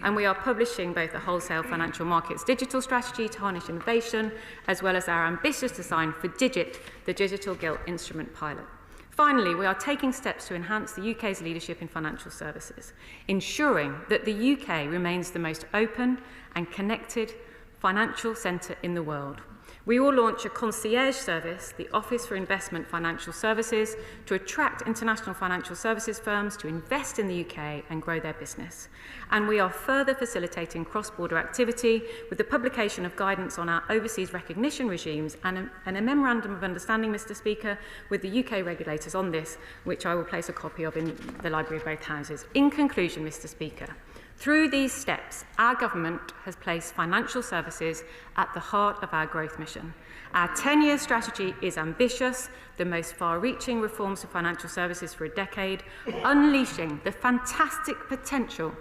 [SPEAKER 5] And we are publishing both a wholesale financial markets digital strategy to harness innovation, as well as our ambitious design for Digit, the digital gilt instrument pilot. Finally, we are taking steps to enhance the UK's leadership in financial services, ensuring that the UK remains the most open and connected financial centre in the world. We will launch a concierge service, the Office for Investment Financial Services, to attract international financial services firms to invest in the UK and grow their business. And we are further facilitating cross-border activity with the publication of guidance on our overseas recognition regimes and a memorandum of understanding, Mr. Speaker, with the UK regulators on this, which I will place a copy of in the Library of both Houses. In conclusion, Mr. Speaker, through these steps, our government has placed financial services at the heart of our growth mission. Our 10-year strategy is ambitious, the most far-reaching reforms of financial services for a decade, unleashing the fantastic potential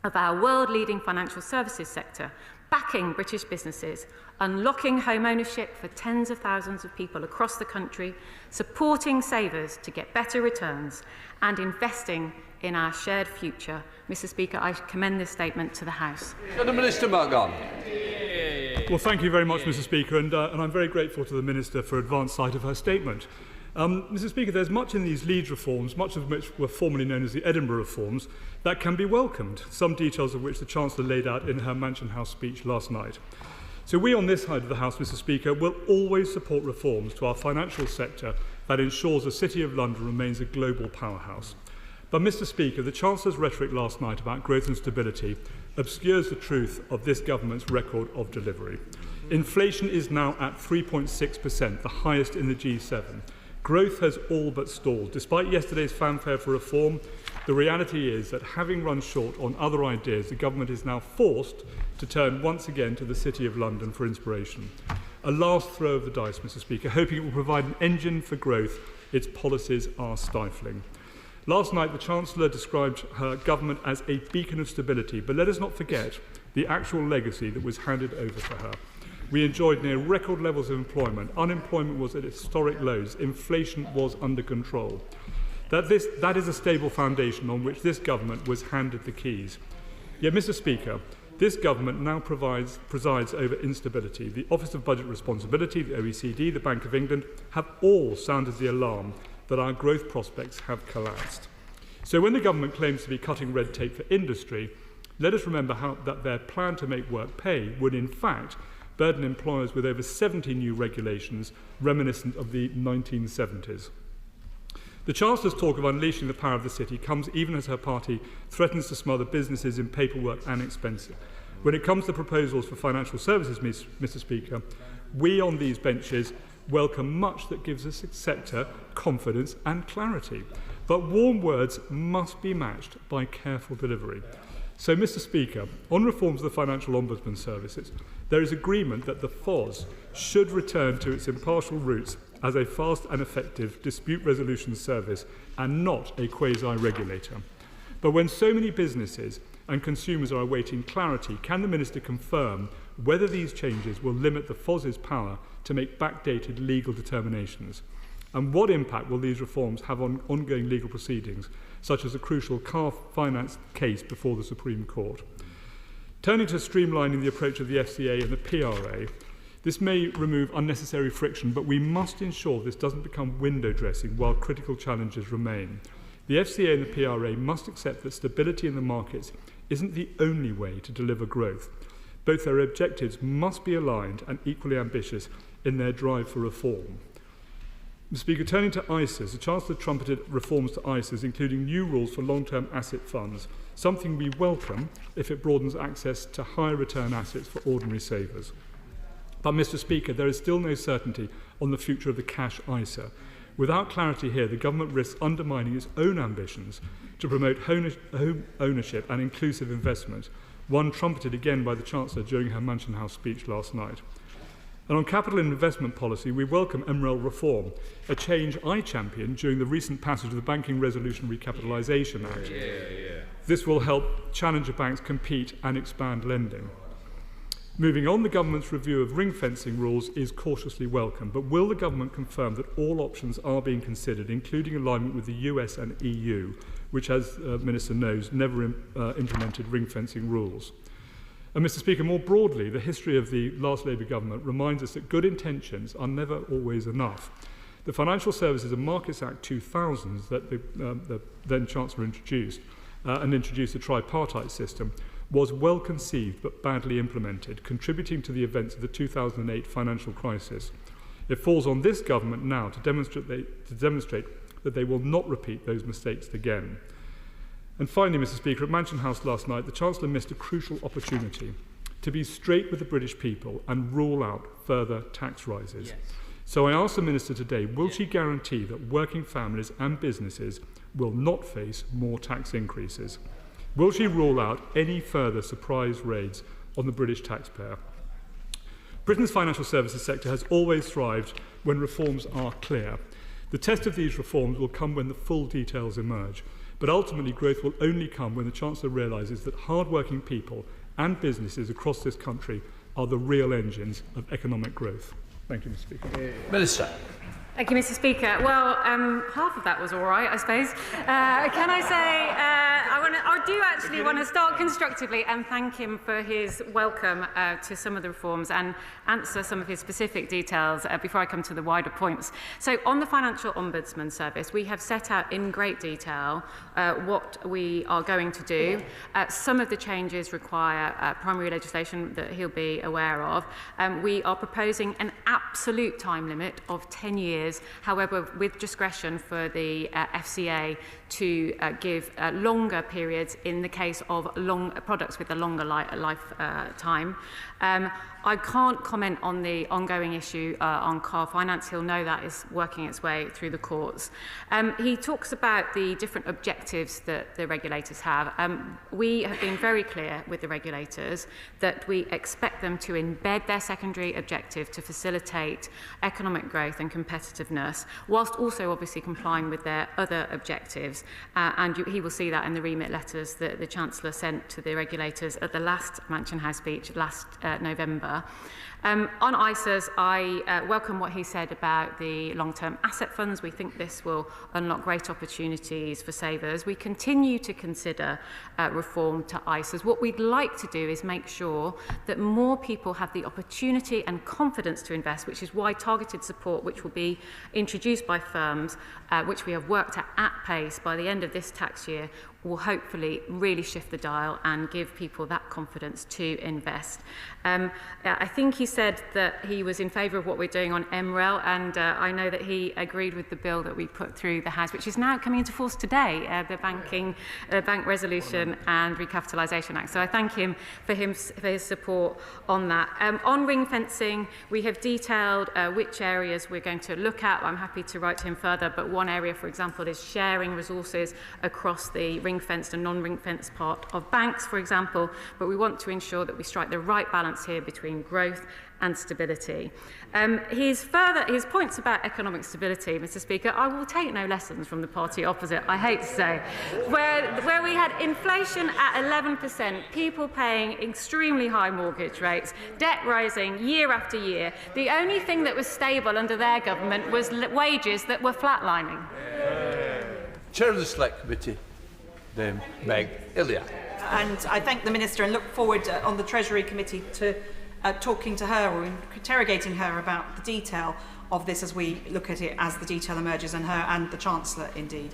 [SPEAKER 5] of our world-leading financial services sector, backing British businesses, unlocking home ownership for tens of thousands of people across the country, supporting savers to get better returns, and investing in our shared future. Mr. Speaker, I commend this statement to the House.
[SPEAKER 1] The Minister Morgan.
[SPEAKER 4] Well, thank you very much, Mr. Speaker, and I'm very grateful to the Minister for advance sight of her statement. Mr. Speaker, there's much in these Leeds reforms, much of which were formerly known as the Edinburgh reforms, that can be welcomed, some details of which the Chancellor laid out in her Mansion House speech last night. So we on this side of the House, Mr. Speaker, will always support reforms to our financial sector that ensures the City of London remains a global powerhouse. But, Mr. Speaker, the Chancellor's rhetoric last night about growth and stability obscures the truth of this government's record of delivery. Inflation is now at 3.6%, the highest in the G7. Growth has all but stalled. Despite yesterday's fanfare for reform, the reality is that having run short on other ideas, the government is now forced to turn once again to the City of London for inspiration. A last throw of the dice, Mr. Speaker, hoping it will provide an engine for growth its policies are stifling. Last night, the Chancellor described her government as a beacon of stability, but let us not forget the actual legacy that was handed over to her. We enjoyed near record levels of employment. Unemployment was at historic lows. Inflation was under control. That is a stable foundation on which this government was handed the keys. Yet, Mr. Speaker, this government now presides over instability. The Office of Budget Responsibility, the OECD, the Bank of England have all sounded the alarm that our growth prospects have collapsed. So when the government claims to be cutting red tape for industry, let us remember that their plan to make work pay would in fact burden employers with over 70 new regulations reminiscent of the 1970s. The Chancellor's talk of unleashing the power of the city comes even as her party threatens to smother businesses in paperwork and expenses. When it comes to proposals for financial services, Mr. Speaker, we on these benches welcome much that gives us sector confidence and clarity. But warm words must be matched by careful delivery. So, Mr. Speaker, on reforms of the Financial Ombudsman Services, there is agreement that the FOS should return to its impartial roots as a fast and effective dispute resolution service and not a quasi-regulator. But when so many businesses and consumers are awaiting clarity, can the Minister confirm whether these changes will limit the FOS's power to make backdated legal determinations? And what impact will these reforms have on ongoing legal proceedings, such as the crucial car finance case before the Supreme Court? Turning to streamlining the approach of the FCA and the PRA, this may remove unnecessary friction, but we must ensure this doesn't become window dressing while critical challenges remain. The FCA and the PRA must accept that stability in the markets isn't the only way to deliver growth. Both their objectives must be aligned and equally ambitious in their drive for reform. Mr. Speaker, turning to ISAs, the Chancellor trumpeted reforms to ISAs, including new rules for long-term asset funds, something we welcome if it broadens access to higher return assets for ordinary savers. But, Mr. Speaker, there is still no certainty on the future of the cash ISA. Without clarity here, the government risks undermining its own ambitions to promote home ownership and inclusive investment, one trumpeted again by the Chancellor during her Mansion House speech last night. And on capital and investment policy, we welcome MREL reform, a change I championed during the recent passage of the Banking Resolution Recapitalisation Act. This will help challenger banks compete and expand lending. Moving on, the government's review of ring-fencing rules is cautiously welcome, but will the government confirm that all options are being considered, including alignment with the US and EU, which, as the Minister knows, never implemented ring-fencing rules? And, Mr. Speaker, more broadly, the history of the last Labour government reminds us that good intentions are never always enough. The Financial Services and Markets Act 2000 that the then Chancellor introduced, and introduced a tripartite system, was well conceived but badly implemented, contributing to the events of the 2008 financial crisis. It falls on this government now to demonstrate that they will not repeat those mistakes again. And finally, Mr. Speaker, at Mansion House last night, the Chancellor missed a crucial opportunity to be straight with the British people and rule out further tax rises. Yes. So I ask the Minister today, will she guarantee that working families and businesses will not face more tax increases? Will she rule out any further surprise raids on the British taxpayer? Britain's financial services sector has always thrived when reforms are clear. The test of these reforms will come when the full details emerge. But ultimately, growth will only come when the Chancellor realises that hard-working people and businesses across this country are the real engines of economic growth. Thank you, Mr. Speaker.
[SPEAKER 1] Minister.
[SPEAKER 5] Thank you, Mr. Speaker. Well, half of that was all right, I suppose. Can I say, I do actually want to start constructively and thank him for his welcome to some of the reforms and answer some of his specific details before I come to the wider points. So, on the Financial Ombudsman Service, we have set out in great detail what we are going to do. Some of the changes require primary legislation that he'll be aware of. We are proposing an absolute time limit of 10 years. However, with discretion for the FCA to give longer periods in the case of products with a longer lifetime. I can't comment on the ongoing issue on car finance. He'll know that is working its way through the courts. He talks about the different objectives that the regulators have. We have been very clear with the regulators that we expect them to embed their secondary objective to facilitate economic growth and competitiveness, whilst also obviously complying with their other objectives. And he will see that in the remit letters that the Chancellor sent to the regulators at the last Mansion House speech last November. On ISAs, I welcome what he said about the long-term asset funds. We think this will unlock great opportunities for savers. We continue to consider reform to ISAs. What we'd like to do is make sure that more people have the opportunity and confidence to invest, which is why targeted support, which will be introduced by firms, which we have worked at pace by the end of this tax year, will hopefully really shift the dial and give people that confidence to invest. I think he said that he was in favour of what we're doing on MREL, and I know that he agreed with the bill that we put through the House, which is now coming into force today, the Bank Resolution and Recapitalisation Act. So I thank him for his support on that. On ring fencing, we have detailed which areas we're going to look at. I'm happy to write to him further, but one area, for example, is sharing resources across the ring-fenced and non-ring-fenced part of banks, for example, but we want to ensure that we strike the right balance here between growth and stability. His points about economic stability, Mr. Speaker, I will take no lessons from the party opposite, I hate to say, where we had inflation at 11%, people paying extremely high mortgage rates, debt rising year after year. The only thing that was stable under their government was wages that were flatlining.
[SPEAKER 1] Chair of the Select Committee, Meg Ilya.
[SPEAKER 7] And I thank the Minister and look forward on the Treasury Committee to talking to her or interrogating her about the detail of this as we look at it as the detail emerges, and her and the Chancellor indeed.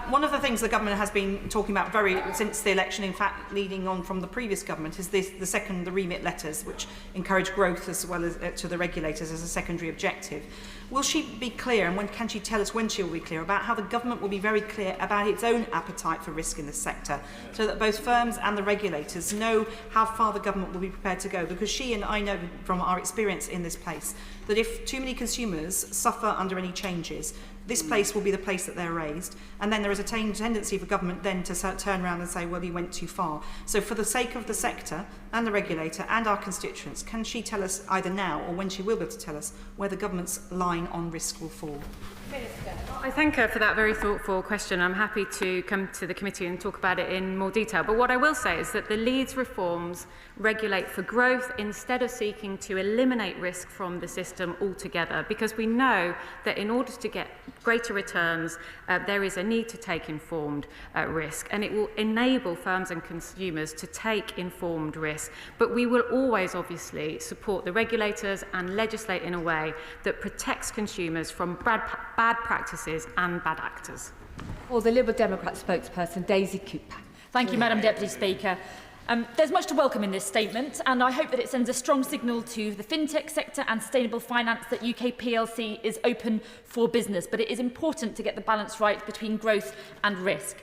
[SPEAKER 7] One of the things the government has been talking about since the election, in fact leading on from the previous government, is the remit letters, which encourage growth as well as to the regulators as a secondary objective. Will she be clear, and can she tell us when she will be clear about how the government will be very clear about its own appetite for risk in this sector, so that both firms and the regulators know how far the government will be prepared to go? Because she and I know from our experience in this place that if too many consumers suffer under any changes, this place will be the place that they're raised, and then there is a tendency for government then to turn around and say, well, you went too far. So for the sake of the sector and the regulator and our constituents, can she tell us either now or when she will be able to tell us where the government's line on risk will fall?
[SPEAKER 5] I thank her for that very thoughtful question. I'm happy to come to the committee and talk about it in more detail. But what I will say is that the Leeds reforms regulate for growth instead of seeking to eliminate risk from the system altogether, because we know that in order to get greater returns, there is a need to take informed risk, and it will enable firms and consumers to take informed risk. But we will always obviously support the regulators and legislate in a way that protects consumers from bad practices and bad actors.
[SPEAKER 8] Or the Liberal Democrat spokesperson, Daisy Cooper.
[SPEAKER 9] Thank you, Madam Deputy Speaker. There's much to welcome in this statement, and I hope that it sends a strong signal to the fintech sector and sustainable finance that UK PLC is open for business. But it is important to get the balance right between growth and risk.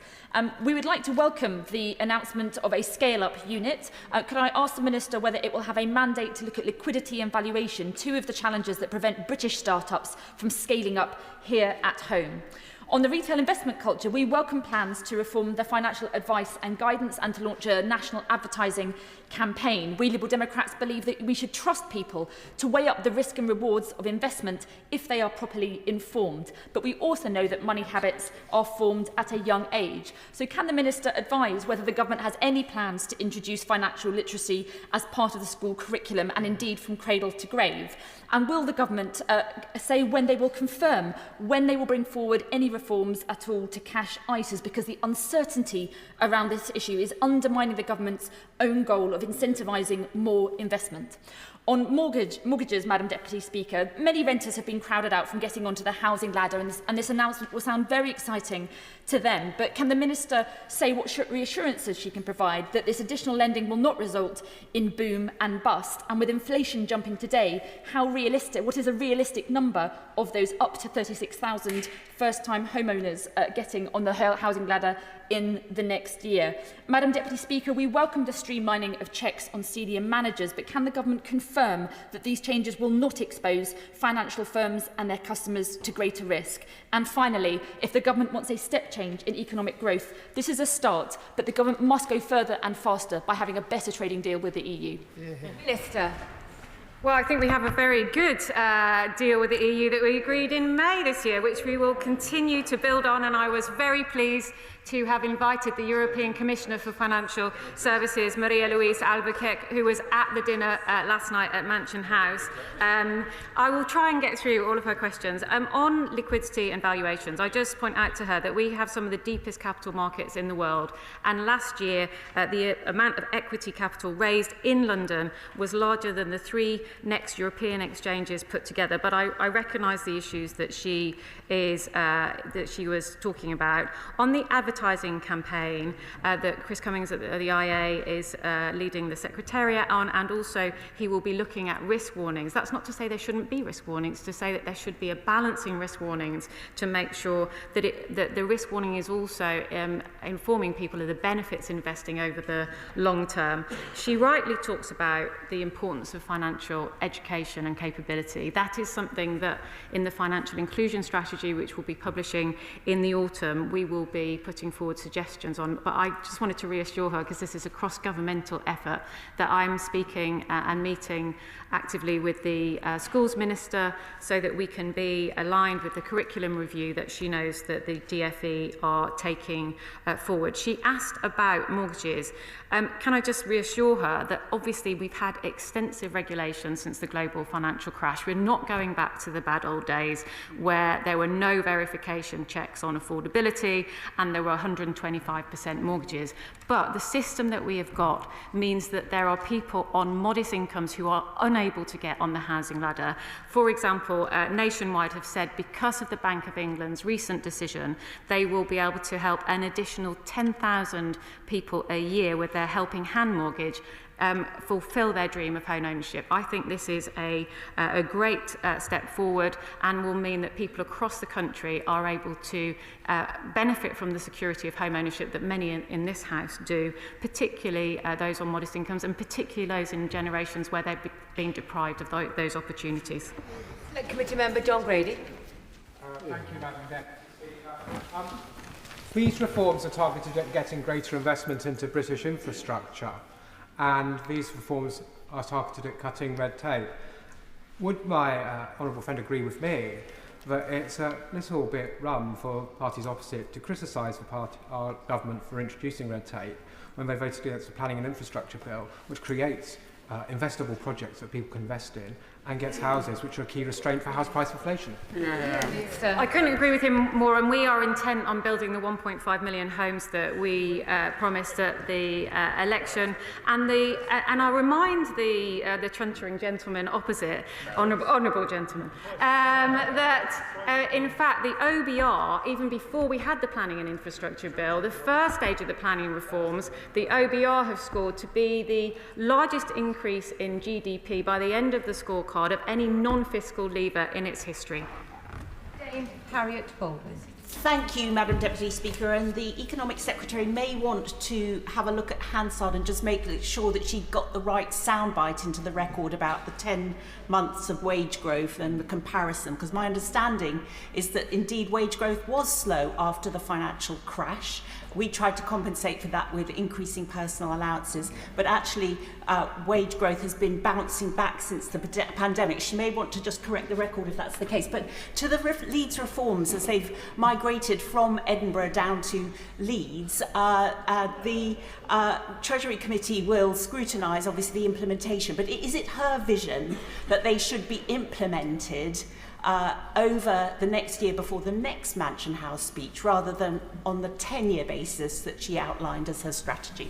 [SPEAKER 9] We would like to welcome the announcement of a scale-up unit. Could I ask the Minister whether it will have a mandate to look at liquidity and valuation, two of the challenges that prevent British startups from scaling up here at home? On the retail investment culture, we welcome plans to reform the financial advice and guidance and to launch a national advertising campaign. We Liberal Democrats believe that we should trust people to weigh up the risk and rewards of investment if they are properly informed. But we also know that money habits are formed at a young age. So can the Minister advise whether the government has any plans to introduce financial literacy as part of the school curriculum and indeed from cradle to grave? And will the government say when they will confirm when they will bring forward any reforms at all to cash ISAs, because the uncertainty around this issue is undermining the government's own goal of incentivising more investment. On mortgages, Madam Deputy Speaker, many renters have been crowded out from getting onto the housing ladder, and this announcement will sound very exciting to them. But can the Minister say what reassurances she can provide that this additional lending will not result in boom and bust? And with inflation jumping today, what is a realistic number of those up to 36,000 first-time homeowners getting on the housing ladder in the next year? Madam Deputy Speaker, we welcome the streamlining of checks on senior managers, but can the government confirm that these changes will not expose financial firms and their customers to greater risk? And finally, if the government wants a step change in economic growth, this is a start, but the government must go further and faster by having a better trading deal with the EU.
[SPEAKER 5] Minister. Well, I think we have a very good deal with the EU that we agreed in May this year, which we will continue to build on, and I was very pleased to have invited the European Commissioner for Financial Services, Maria Luisa Albuquerque, who was at the dinner last night at Mansion House. I will try and get through all of her questions. On liquidity and valuations, I just point out to her that we have some of the deepest capital markets in the world, and last year the amount of equity capital raised in London was larger than the 3 next European exchanges put together. But I recognise the issues that she was talking about. On the advertising campaign that Chris Cummings at the IA is leading the Secretariat on, and also he will be looking at risk warnings. That's not to say there shouldn't be risk warnings, to say that there should be a balancing risk warnings to make sure that the risk warning is also informing people of the benefits investing over the long term. She rightly talks about the importance of financial education and capability. That is something that in the financial inclusion strategy, which we'll be publishing in the autumn, we will be putting forward suggestions on. But I just wanted to reassure her, because this is a cross-governmental effort, that I'm speaking and meeting actively with the schools minister so that we can be aligned with the curriculum review that she knows that the DFE are taking forward. She asked about mortgages. Can I just reassure her that obviously we've had extensive regulation since the global financial crash. We're not going back to the bad old days where there were no verification checks on affordability and there were 125% mortgages. But the system that we have got means that there are people on modest incomes who are unable to get on the housing ladder. For example, Nationwide have said because of the Bank of England's recent decision, they will be able to help an additional 10,000 people a year with their helping hand mortgage fulfil their dream of home ownership. I think this is a great step forward and will mean that people across the country are able to benefit from the security of home ownership that many in this House do, particularly those on modest incomes and particularly those in generations where they're being deprived of those opportunities.
[SPEAKER 6] Committee Member John Grady.
[SPEAKER 11] Thank you, Madam Deputy. These reforms are targeted at getting greater investment into British infrastructure, and these reforms are targeted at cutting red tape. Would my honourable friend agree with me that it's a little bit rum for parties opposite to criticise our government for introducing red tape when they voted against the Planning and Infrastructure Bill, which creates investable projects that people can invest in and gets houses, which are a key restraint for house price inflation?
[SPEAKER 5] I couldn't agree with him more, and we are intent on building the 1.5 million homes that we promised at the election. And I'll remind the chuntering gentleman opposite, honourable gentleman, that in fact the OBR, even before we had the Planning and Infrastructure Bill, the first stage of the planning reforms, the OBR have scored to be the largest increase in GDP by the end of the scorecard of any non-fiscal lever in its history.
[SPEAKER 8] Dame Harriet Baldwin.
[SPEAKER 19] Thank you, Madam Deputy Speaker. And the Economic Secretary may want to have a look at Hansard and just make sure that she got the right soundbite into the record about the 10 months of wage growth and the comparison, because my understanding is that indeed wage growth was slow after the financial crash. We tried to compensate for that with increasing personal allowances, but actually wage growth has been bouncing back since the pandemic. She may want to just correct the record if that's the case. But to the Leeds reforms, as they've migrated from Edinburgh down to Leeds, the Treasury Committee will scrutinise, obviously, the implementation. But is it her vision that they should be implemented over the next year before the next Mansion House speech, rather than on the 10-year basis that she outlined as her strategy?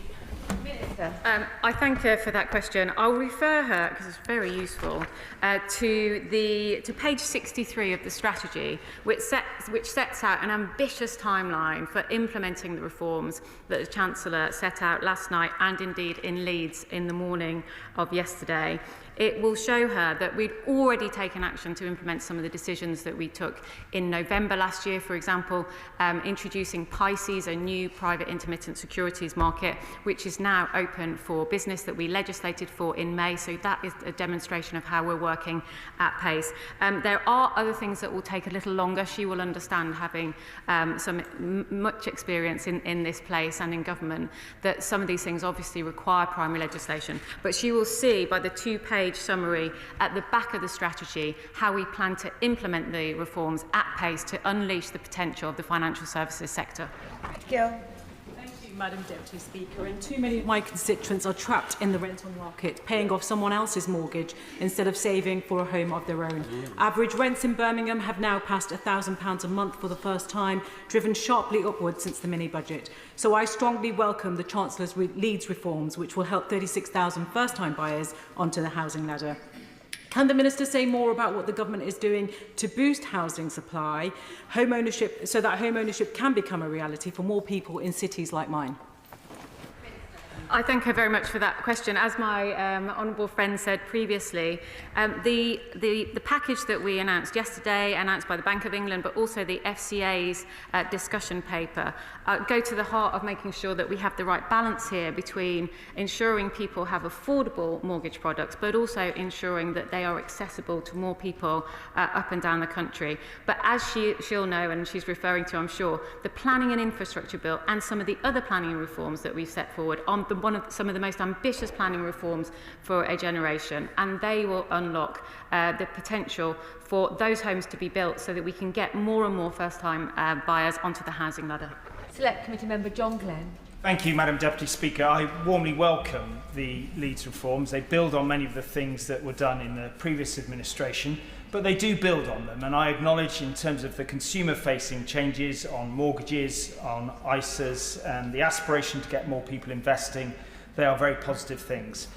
[SPEAKER 5] I thank her for that question. I'll refer her, because it's very useful, to page 63 of the strategy, which sets out an ambitious timeline for implementing the reforms that the Chancellor set out last night and indeed in Leeds in the morning of yesterday. It will show her that we'd already taken action to implement some of the decisions that we took in November last year, for example, introducing PICES, a new private intermittent securities market, which is now open for business, that we legislated for in May. So that is a demonstration of how we're working at pace. There are other things that will take a little longer. She will understand, having much experience in this place and in government, that some of these things obviously require primary legislation. But she will see by the two-page summary at the back of the strategy how we plan to implement the reforms at pace to unleash the potential of the financial services sector.
[SPEAKER 6] Gil.
[SPEAKER 21] Thank you, Madam Deputy Speaker. And too many of my constituents are trapped in the rental market, paying off someone else's mortgage instead of saving for a home of their own. Average rents in Birmingham have now passed £1,000 a month for the first time, driven sharply upwards since the mini-budget. So I strongly welcome the Chancellor's Leeds reforms, which will help 36,000 first-time buyers onto the housing ladder. Can the Minister say more about what the government is doing to boost housing supply, home ownership, so that home ownership can become a reality for more people in cities like mine?
[SPEAKER 5] I thank her very much for that question. As my honourable friend said previously, the package that we announced yesterday, announced by the Bank of England, but also the FCA's discussion paper, go to the heart of making sure that we have the right balance here between ensuring people have affordable mortgage products, but also ensuring that they are accessible to more people up and down the country. But as she'll know, and she's referring to, I'm sure, the Planning and Infrastructure Bill and some of the other planning reforms that we've set forward on some of the most ambitious planning reforms for a generation, and they will unlock the potential for those homes to be built so that we can get more and more first-time buyers onto the housing ladder.
[SPEAKER 8] Select Committee Member John Glenn.
[SPEAKER 22] Thank you, Madam Deputy Speaker. I warmly welcome the Leeds reforms. They build on many of the things that were done in the previous administration, but they do build on them. And I acknowledge, in terms of the consumer-facing changes on mortgages, on ISAs, and the aspiration to get more people investing, they are very positive things.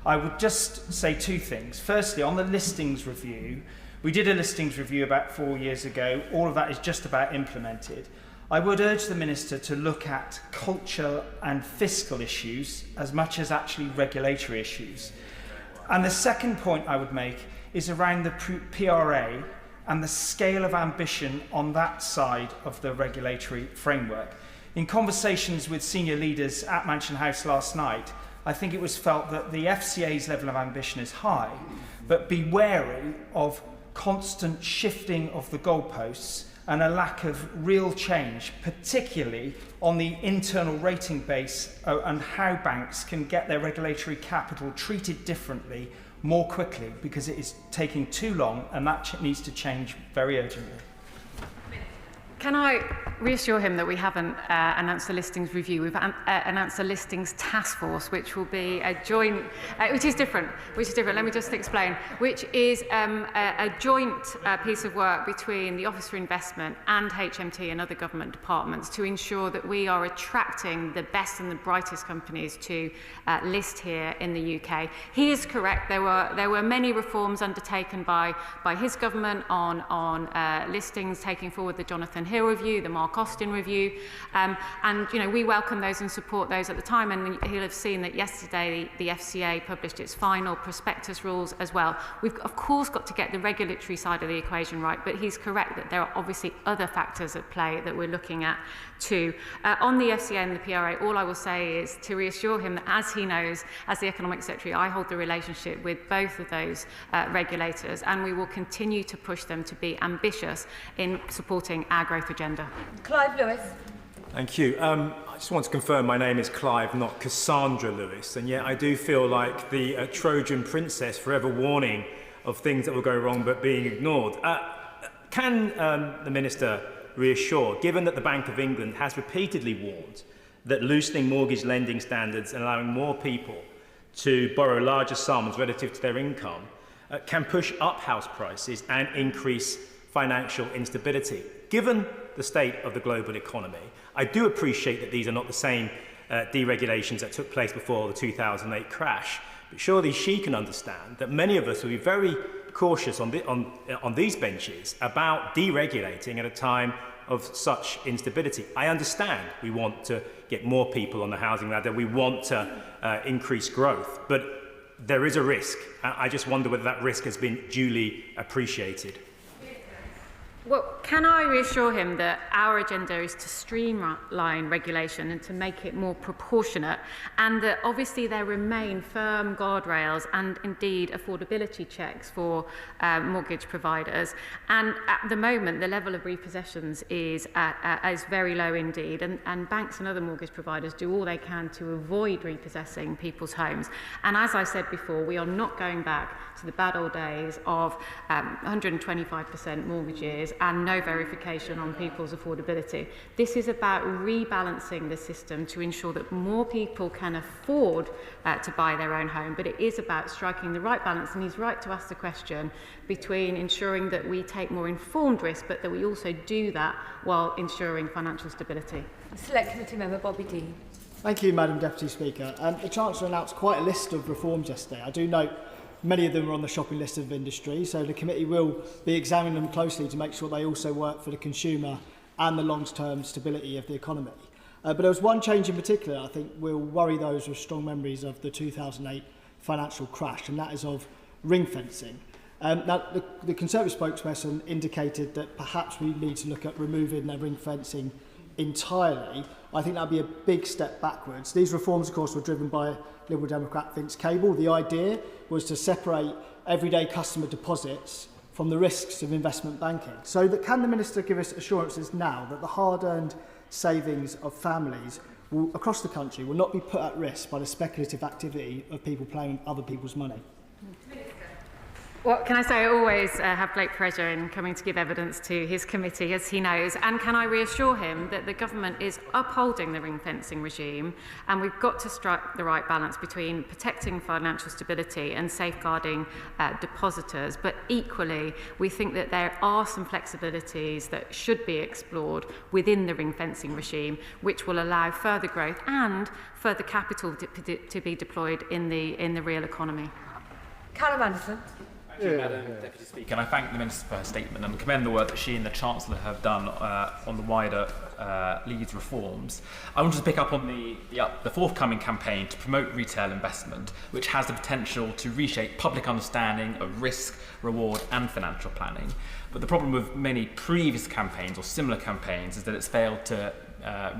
[SPEAKER 22] I would just say two things. Firstly, on the listings review, we did a listings review about 4 years ago. All of that is just about implemented. I would urge the Minister to look at culture and fiscal issues as much as actually regulatory issues. And the second point I would make is around the PRA and the scale of ambition on that side of the regulatory framework. In conversations with senior leaders at Mansion House last night, I think it was felt that the FCA's level of ambition is high, but be wary of constant shifting of the goalposts and a lack of real change, particularly on the internal rating base and how banks can get their regulatory capital treated differently more quickly, because it is taking too long, and that needs to change very urgently.
[SPEAKER 5] Can I reassure him that we haven't announced a listings review? We've announced a listings task force, which will be a joint, which is different. Let me just explain. Which is a joint piece of work between the Office for Investment and HMT and other government departments to ensure that we are attracting the best and the brightest companies to list here in the UK. He is correct. There were many reforms undertaken by his government on listings, taking forward the Jonathan Hill Hill review, the Mark Austin review, and we welcome those and support those at the time. And he'll have seen that yesterday the FCA published its final prospectus rules as well. We've of course got to get the regulatory side of the equation right, but he's correct that there are obviously other factors at play that we're looking at too. On the FCA and the PRA, all I will say is to reassure him that, as he knows, as the Economic Secretary, I hold the relationship with both of those regulators, and we will continue to push them to be ambitious in supporting our growth agenda.
[SPEAKER 8] Clive Lewis.
[SPEAKER 2] Thank you. I just want to confirm my name is Clive, not Cassandra Lewis, and yet I do feel like the Trojan princess forever warning of things that will go wrong but being ignored. Can the Minister reassure, given that the Bank of England has repeatedly warned that loosening mortgage lending standards and allowing more people to borrow larger sums relative to their income can push up house prices and increase financial instability? Given the state of the global economy, I do appreciate that these are not the same deregulations that took place before the 2008 crash, but surely she can understand that many of us will be very cautious on these benches about deregulating at a time of such instability. I understand we want to get more people on the housing ladder, we want to increase growth, but there is a risk. I just wonder whether that risk has been duly appreciated.
[SPEAKER 5] Well, can I reassure him that our agenda is to streamline regulation and to make it more proportionate, and that obviously there remain firm guardrails and indeed affordability checks for mortgage providers. And at the moment, the level of repossessions is very low indeed, and banks and other mortgage providers do all they can to avoid repossessing people's homes. And as I said before, we are not going back to the bad old days of 125% mortgages and no verification on people's affordability. This is about rebalancing the system to ensure that more people can afford to buy their own home, but it is about striking the right balance, and he's right to ask the question, between ensuring that we take more informed risk, but that we also do that while ensuring financial stability.
[SPEAKER 8] Select Committee Member Bobby Dean.
[SPEAKER 12] Thank you, Madam Deputy Speaker. The Chancellor announced quite a list of reforms yesterday. I do note many of them are on the shopping list of industry, so the committee will be examining them closely to make sure they also work for the consumer and the long-term stability of the economy. But there was one change in particular I think will worry those with strong memories of the 2008 financial crash, and that is of ring fencing. Now, the Conservative spokesperson indicated that perhaps we need to look at removing the ring fencing entirely. I think that would be a big step backwards. These reforms, of course, were driven by Liberal Democrat Vince Cable. The idea was to separate everyday customer deposits from the risks of investment banking. So can the Minister give us assurances now that the hard-earned savings of families across the country will not be put at risk by the speculative activity of people playing other people's money?
[SPEAKER 5] Well, can I say I always have great pleasure in coming to give evidence to his committee, as he knows, and can I reassure him that the government is upholding the ring-fencing regime, and we've got to strike the right balance between protecting financial stability and safeguarding depositors, but equally we think that there are some flexibilities that should be explored within the ring-fencing regime, which will allow further growth and further capital to be deployed in the real economy.
[SPEAKER 8] Callum Anderson.
[SPEAKER 13] Thank you, Madam Deputy Speaker, and I thank the Minister for her statement and commend the work that she and the Chancellor have done on the wider Leeds reforms. I wanted to pick up on the forthcoming campaign to promote retail investment, which has the potential to reshape public understanding of risk, reward and financial planning. But the problem with many previous campaigns or similar campaigns is that it's failed to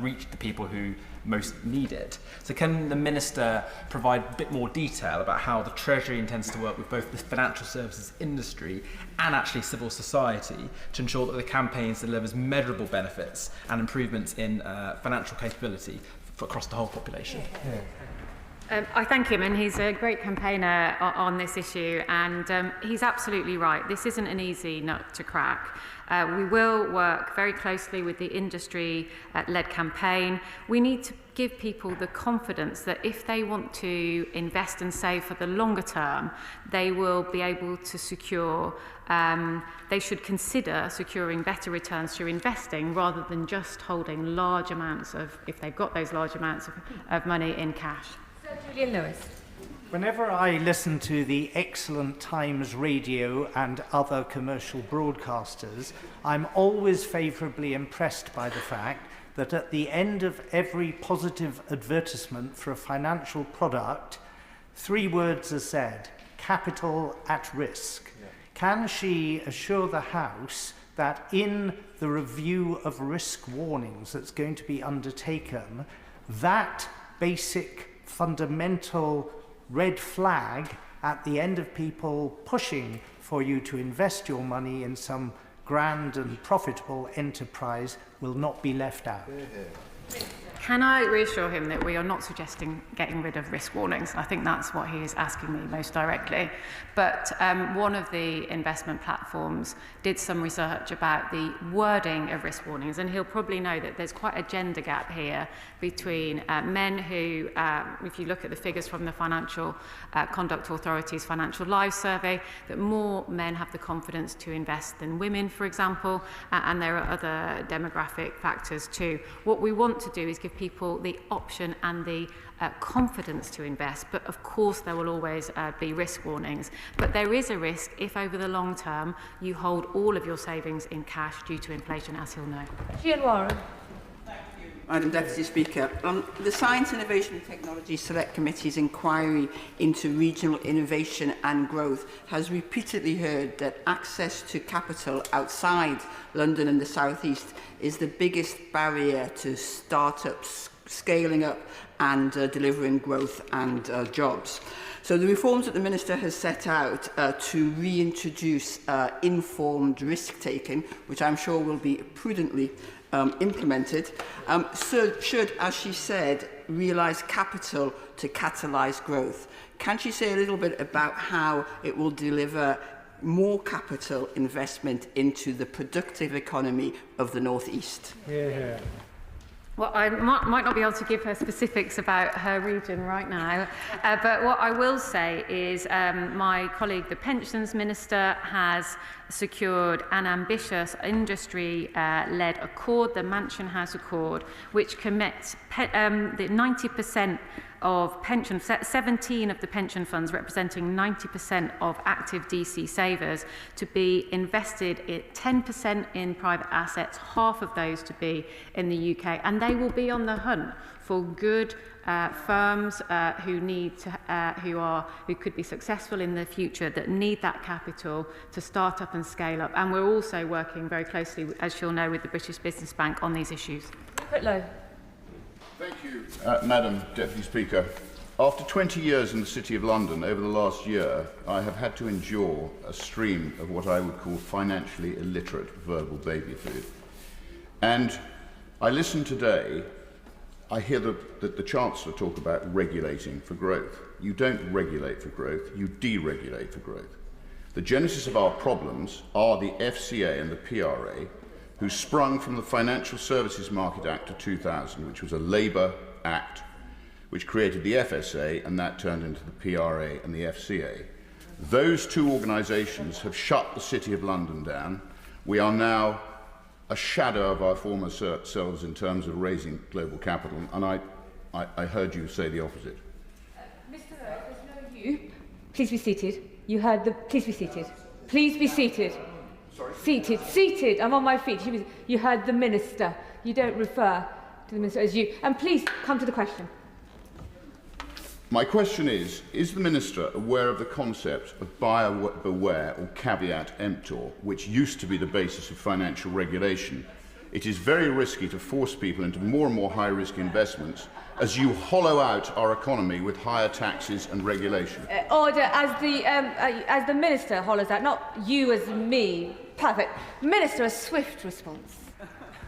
[SPEAKER 13] reach the people who most need it. So can the Minister provide a bit more detail about how the Treasury intends to work with both the financial services industry and actually civil society to ensure that the campaign delivers measurable benefits and improvements in financial capability across the whole population?
[SPEAKER 5] I thank him, and he's a great campaigner on this issue, and he's absolutely right. This isn't an easy nut to crack. We will work very closely with the industry-led campaign. We need to give people the confidence that if they want to invest and save for the longer term, they will be able to secure, they should consider securing better returns through investing rather than just holding large amounts of, if they've got those large amounts of money in cash.
[SPEAKER 8] Julian Lewis.
[SPEAKER 10] Whenever I listen to the excellent Times Radio and other commercial broadcasters, I'm always favourably impressed by the fact that at the end of every positive advertisement for a financial product, 3 words are said: capital at risk. Yeah. Can she assure the House that in the review of risk warnings that's going to be undertaken, that basic fundamental red flag at the end of people pushing for you to invest your money in some grand and profitable enterprise will not be left out?
[SPEAKER 5] Can I reassure him that we are not suggesting getting rid of risk warnings? I think that's what he is asking me most directly. But one of the investment platforms did some research about the wording of risk warnings, and he'll probably know that there's quite a gender gap here between men who, if you look at the figures from the Financial Conduct Authority's Financial Lives Survey, that more men have the confidence to invest than women, for example, and there are other demographic factors too. What we want to do is give people the option and the confidence to invest, but of course there will always be risk warnings. But there is a risk if over the long term you hold all of your savings in cash due to inflation, as he'll know.
[SPEAKER 8] Jean Warren.
[SPEAKER 14] Madam Deputy Speaker, the Science, Innovation and Technology Select Committee's inquiry into regional innovation and growth has repeatedly heard that access to capital outside London and the South East is the biggest barrier to start-ups scaling up and delivering growth and jobs. So the reforms that the Minister has set out to reintroduce informed risk-taking, which I'm sure will be prudently implemented, should, as she said, realise capital to catalyse growth. Can she say a little bit about how it will deliver more capital investment into the productive economy of the North East?
[SPEAKER 11] Yeah.
[SPEAKER 5] Well, I might not be able to give her specifics about her region right now, but what I will say is my colleague, the Pensions Minister, has secured an ambitious industry-led accord, the Mansion House Accord, which commits the 90% of pension, 17 of the pension funds representing 90% of active DC savers to be invested at 10% in private assets, half of those to be in the UK, and they will be on the hunt for good firms who could be successful in the future, that need that capital to start up and scale up. And we're also working very closely, as you'll know, with the British Business Bank on these issues.
[SPEAKER 8] Whitlow.
[SPEAKER 15] Thank you, Madam Deputy Speaker. After 20 years in the City of London, over the last year, I have had to endure a stream of what I would call financially illiterate verbal baby food. And I listen today, I hear that the Chancellor talk about regulating for growth. You don't regulate for growth, you deregulate for growth. The genesis of our problems are the FCA and the PRA, who sprung from the Financial Services Market Act of 2000, which was a Labour Act, which created the FSA, and that turned into the PRA and the FCA. Those two organisations have shut the City of London down. We are now a shadow of our former selves in terms of raising global capital, and I heard you say the opposite.
[SPEAKER 8] Mr. Hurd, there's no you. Please be seated. You heard the... Please be seated. Please be seated.
[SPEAKER 15] Sorry?
[SPEAKER 8] Seated. I'm on my feet. You heard the Minister. You don't refer to the Minister as you. And please come to the question.
[SPEAKER 15] My question is the Minister aware of the concept of buyer beware or caveat emptor, which used to be the basis of financial regulation? It is very risky to force people into more and more high-risk investments as you hollow out our economy with higher taxes and regulation.
[SPEAKER 8] Order, as the Minister hollows out, not you as me. Perfect. Minister, a swift response.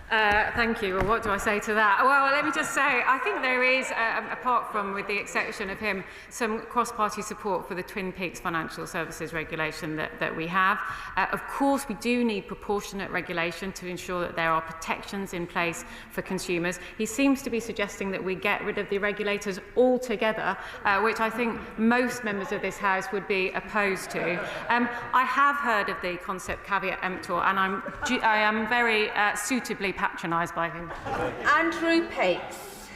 [SPEAKER 5] Thank you. Well, what do I say to that? Well, let me just say, I think there is, apart from, with the exception of him, some cross-party support for the Twin Peaks financial services regulation that we have. Of course, we do need proportionate regulation to ensure that there are protections in place for consumers. He seems to be suggesting that we get rid of the regulators altogether, which I think most members of this House would be opposed to. I have heard of the concept caveat emptor, and I am very suitably patronised by him.
[SPEAKER 8] Andrew Pakes.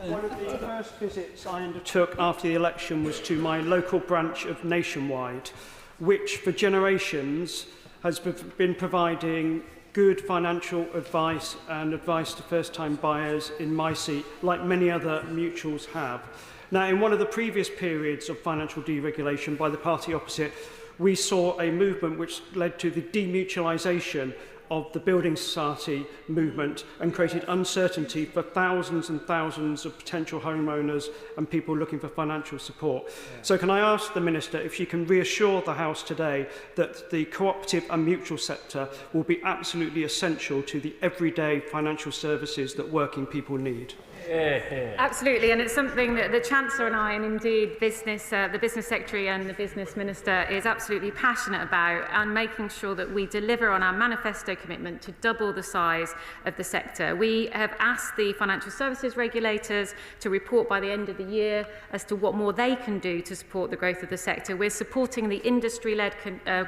[SPEAKER 3] One of the first visits I undertook after the election was to my local branch of Nationwide, which for generations has been providing good financial advice and advice to first-time buyers in my seat, like many other mutuals have. Now, in one of the previous periods of financial deregulation by the party opposite, we saw a movement which led to the demutualisation of the building society movement and created uncertainty for thousands and thousands of potential homeowners and people looking for financial support. So can I ask the Minister if she can reassure the House today that the cooperative and mutual sector will be absolutely essential to the everyday financial services that working people need?
[SPEAKER 5] Absolutely, and it's something that the Chancellor and I, and indeed the Business Secretary and the Business Minister is absolutely passionate about, and making sure that we deliver on our manifesto commitment to double the size of the sector. We have asked the financial services regulators to report by the end of the year as to what more they can do to support the growth of the sector. We're supporting the industry-led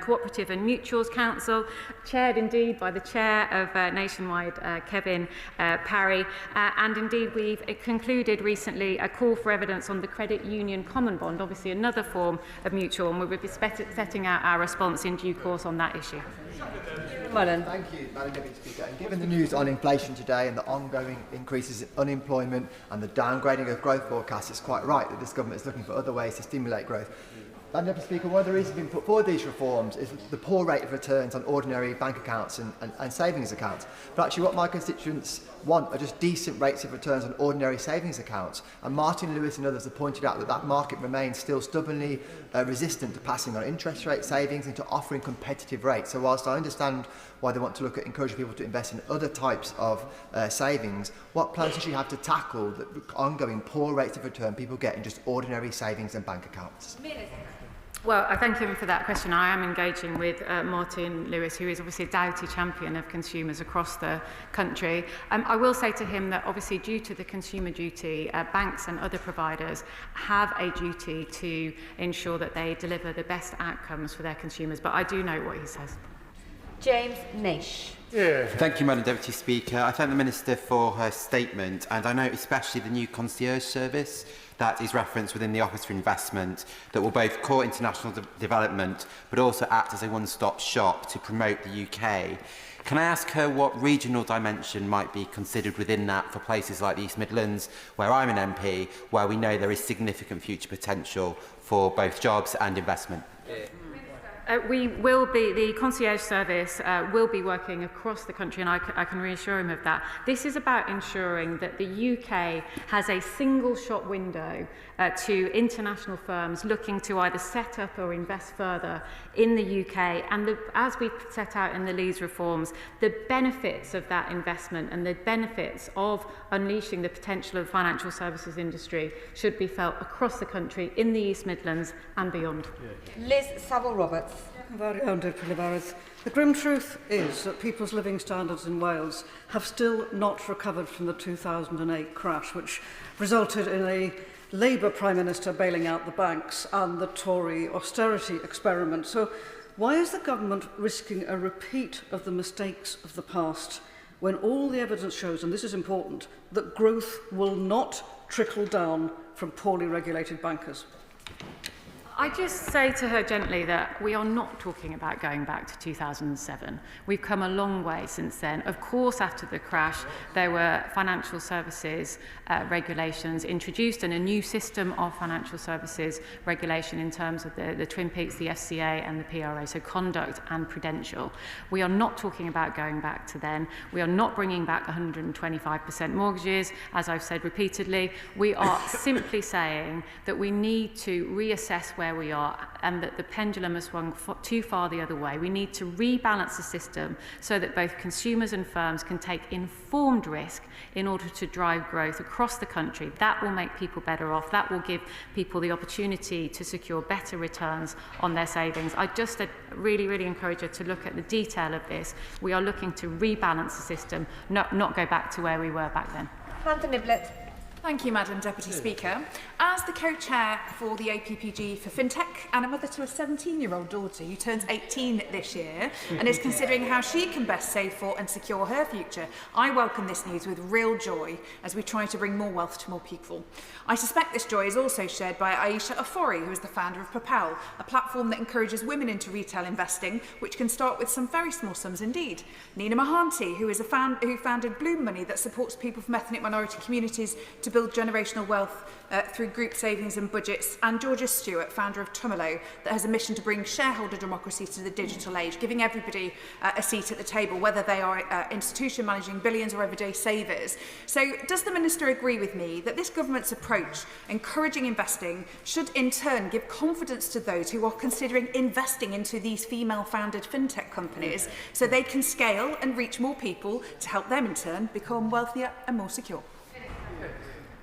[SPEAKER 5] Cooperative and Mutuals Council, chaired indeed by the Chair of Nationwide, Kevin Parry, and indeed we've concluded recently a call for evidence on the credit union common bond, obviously another form of mutual, and we will be setting out our response in due course on that issue.
[SPEAKER 16] Thank you, Madam Deputy Speaker. And given the news on inflation today and the ongoing increases in unemployment and the downgrading of growth forecasts, it's quite right that this government is looking for other ways to stimulate growth. Madam Deputy Speaker, one of the reasons being put forward these reforms is the poor rate of returns on ordinary bank accounts and savings accounts. But actually what my constituents want are just decent rates of returns on ordinary savings accounts. And Martin Lewis and others have pointed out that that market remains still stubbornly resistant to passing on interest rate savings and to offering competitive rates. So whilst I understand why they want to look at encouraging people to invest in other types of savings, what plans does she have to tackle the ongoing poor rates of return people get in just ordinary savings and bank accounts?
[SPEAKER 5] Well, I thank him for that question. I am engaging with Martin Lewis, who is obviously a doughty champion of consumers across the country. I will say to him that obviously due to the consumer duty, banks and other providers have a duty to ensure that they deliver the best outcomes for their consumers. But I do know what he says.
[SPEAKER 6] James Naish.
[SPEAKER 17] Thank you, Madam Deputy Speaker. I thank the Minister for her statement, and I note especially the new concierge service that is referenced within the Office for Investment that will both court international development but also act as a one-stop shop to promote the UK. Can I ask her what regional dimension might be considered within that for places like the East Midlands, where I'm an MP, where we know there is significant future potential for both jobs and investment?
[SPEAKER 5] The concierge service will be working across the country, and I can reassure him of that. This is about ensuring that the UK has a single shop window to international firms looking to either set up or invest further in the UK. And as we set out in the Leeds reforms, the benefits of that investment and the benefits of unleashing the potential of the financial services industry should be felt across the country, in the East Midlands and beyond.
[SPEAKER 6] Liz Saville-Roberts.
[SPEAKER 24] The grim truth is that people's living standards in Wales have still not recovered from the 2008 crash, which resulted in a Labour Prime Minister bailing out the banks and the Tory austerity experiment. So why is the government risking a repeat of the mistakes of the past when all the evidence shows, and this is important, that growth will not trickle down from poorly regulated bankers?
[SPEAKER 5] I just say to her gently that we are not talking about going back to 2007. We've come a long way since then. Of course, after the crash, there were financial services regulations introduced and a new system of financial services regulation in terms of the Twin Peaks, the FCA and the PRA, so conduct and prudential. We are not talking about going back to then. We are not bringing back 125% mortgages, as I've said repeatedly. We are simply saying that we need to reassess where we are and that the pendulum has swung too far the other way. We need to rebalance the system so that both consumers and firms can take informed risk in order to drive growth across the country. That will make people better off. That will give people the opportunity to secure better returns on their savings. I just really encourage her to look at the detail of this. We are looking to rebalance the system, not go back to where we were back then.
[SPEAKER 6] Anthony Blett.
[SPEAKER 4] Thank you, Madam Deputy Speaker. As the co-chair for the APPG for Fintech and a mother to a 17-year-old daughter who turns 18 this year and is considering how she can best save for and secure her future, I welcome this news with real joy as we try to bring more wealth to more people. I suspect this joy is also shared by Aisha Afori, who is the founder of Propel, a platform that encourages women into retail investing, which can start with some very small sums indeed. Nina Mahanti, who founded Bloom Money, that supports people from ethnic minority communities to build generational wealth through group savings and budgets, and Georgia Stewart, founder of Tumalo, that has a mission to bring shareholder democracy to the digital age, giving everybody a seat at the table, whether they are institution managing billions or everyday savers. So does the Minister agree with me that this government's approach, encouraging investing, should in turn give confidence to those who are considering investing into these female-founded fintech companies so they can scale and reach more people to help them in turn become wealthier and more secure?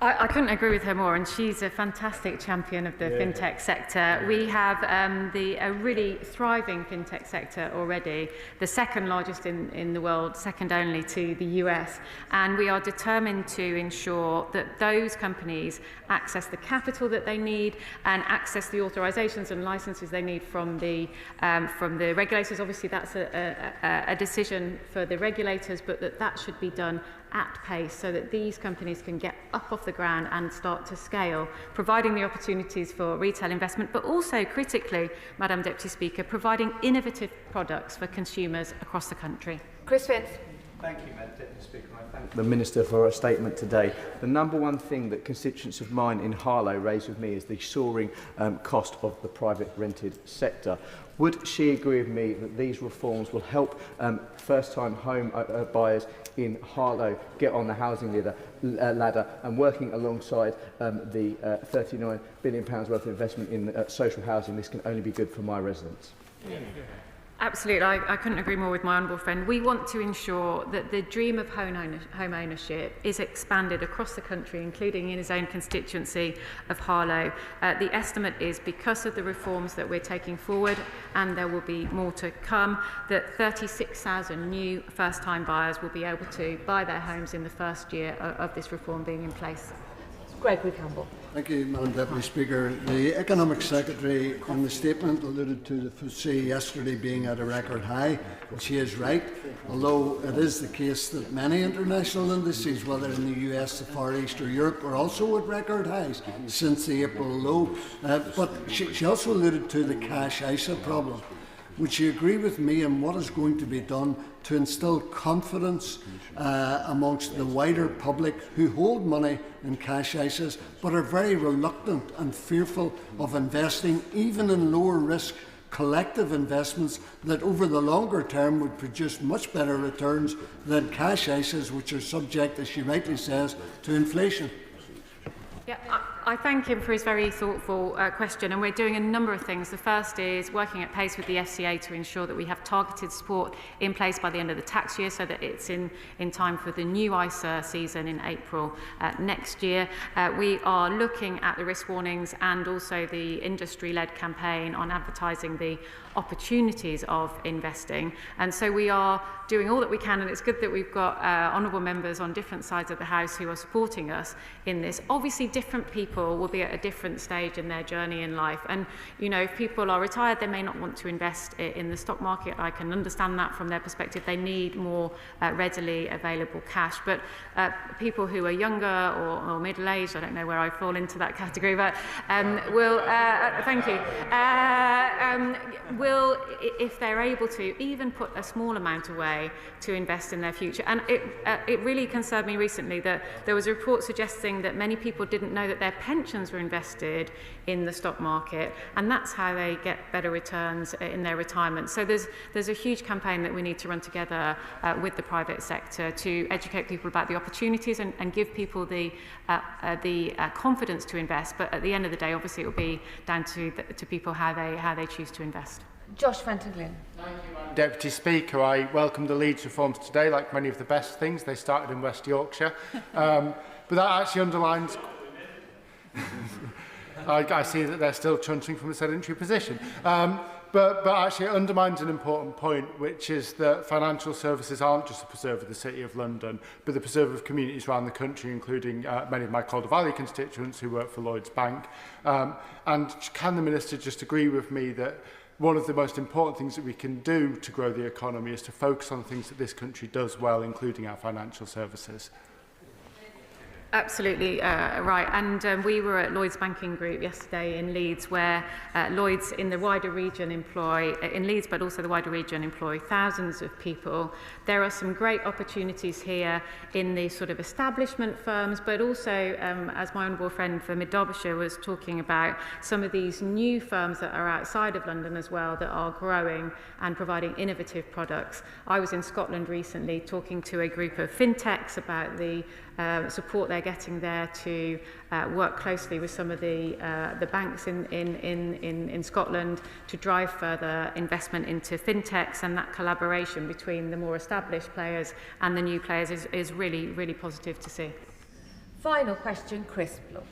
[SPEAKER 5] I couldn't agree with her more, and she's a fantastic champion of the fintech sector. We have a really thriving fintech sector already, the second largest in the world, second only to the US, and we are determined to ensure that those companies access the capital that they need and access the authorizations and licenses they need from the regulators. Obviously, that's a decision for the regulators, but that should be done at pace so that these companies can get up off the ground and start to scale, providing the opportunities for retail investment, but also critically, Madam Deputy Speaker, providing innovative products for consumers across the country.
[SPEAKER 6] Chris Finch.
[SPEAKER 18] Thank you, Madam Deputy Speaker. I thank the Minister for her statement today. The number one thing that constituents of mine in Harlow raised with me is the soaring cost of the private rented sector. Would she agree with me that these reforms will help first-time home buyers in Harlow get on the housing ladder and working alongside the £39 billion worth of investment in social housing? This can only be good for my residents.
[SPEAKER 5] Absolutely, I couldn't agree more with my honourable friend. We want to ensure that the dream of home ownership is expanded across the country, including in his own constituency of Harlow. The estimate is, because of the reforms that we're taking forward, and there will be more to come, that 36,000 new first-time buyers will be able to buy their homes in the first year of this reform being in place.
[SPEAKER 6] Gregory Campbell.
[SPEAKER 20] Thank you, Madam Deputy Speaker. The Economic Secretary in the statement alluded to the FTSE yesterday being at a record high. She is right, although it is the case that many international indices, whether in the US, the Far East or Europe, are also at record highs since the April low. But she also alluded to the cash ISA problem. Would you agree with me on what is going to be done to instil confidence amongst the wider public who hold money in cash ISAs but are very reluctant and fearful of investing even in lower risk collective investments that over the longer term would produce much better returns than cash ISAs, which are subject, as she rightly says, to inflation?
[SPEAKER 5] Yeah, I thank him for his very thoughtful question, and we're doing a number of things. The first is working at pace with the FCA to ensure that we have targeted support in place by the end of the tax year so that it's in time for the new ISA season in April next year. We are looking at the risk warnings and also the industry-led campaign on advertising the opportunities of investing, and so we are doing all that we can, and it's good that we've got honourable members on different sides of the House who are supporting us in this. Obviously, different people will be at a different stage in their journey in life, and if people are retired, they may not want to invest in the stock market. I can understand that from their perspective. They need more readily available cash, but people who are younger or middle-aged, I don't know where I fall into that category, but will thank you, will, if they're able to, even put a small amount away to invest in their future. And it really concerned me recently that there was a report suggesting that many people didn't know that their pensions were invested in the stock market, and that's how they get better returns in their retirement. So there's a huge campaign that we need to run together with the private sector to educate people about the opportunities and give people the confidence to invest. But at the end of the day, obviously, it will be down to people how they choose to invest.
[SPEAKER 6] Josh Fenton-Glynn.
[SPEAKER 11] Deputy Speaker, I welcome the Leeds reforms today, like many of the best things. They started in West Yorkshire. But that actually underlines... I see that they're still trunching from a sedentary position.
[SPEAKER 1] But actually it undermines an important point, which is that financial services aren't just the preserve of the City of London, but the preserve of communities around the country, including many of my Calder Valley constituents who work for Lloyds Bank. And can the Minister just agree with me that one of the most important things that we can do to grow the economy is to focus on things that this country does well, including our financial services?
[SPEAKER 5] Absolutely right. And we were at Lloyds Banking Group yesterday in Leeds, where Lloyds in the wider region in Leeds, but also the wider region employ thousands of people. There are some great opportunities here in the sort of establishment firms, but also, as my honourable friend for Mid-Derbyshire was talking about, some of these new firms that are outside of London as well that are growing and providing innovative products. I was in Scotland recently talking to a group of Fintechs about the support they're getting there to work closely with some of the banks in Scotland to drive further investment into fintechs, and that collaboration between the more established players and the new players is really, really positive to see.
[SPEAKER 8] Final question, Chris Bloom.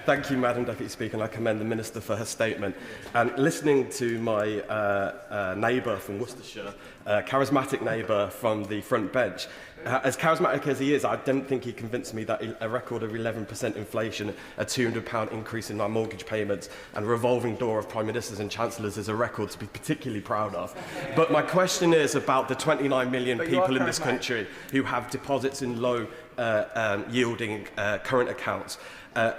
[SPEAKER 7] Thank you, Madam Deputy Speaker, and I commend the Minister for her statement. And listening to my neighbour from Worcestershire, charismatic neighbour from the front bench, as charismatic as he is, I don't think he convinced me that a record of 11% inflation, a £200 increase in our mortgage payments, and a revolving door of Prime Ministers and Chancellors is a record to be particularly proud of. But my question is about the 29 million people in this country who have deposits in low yielding current accounts.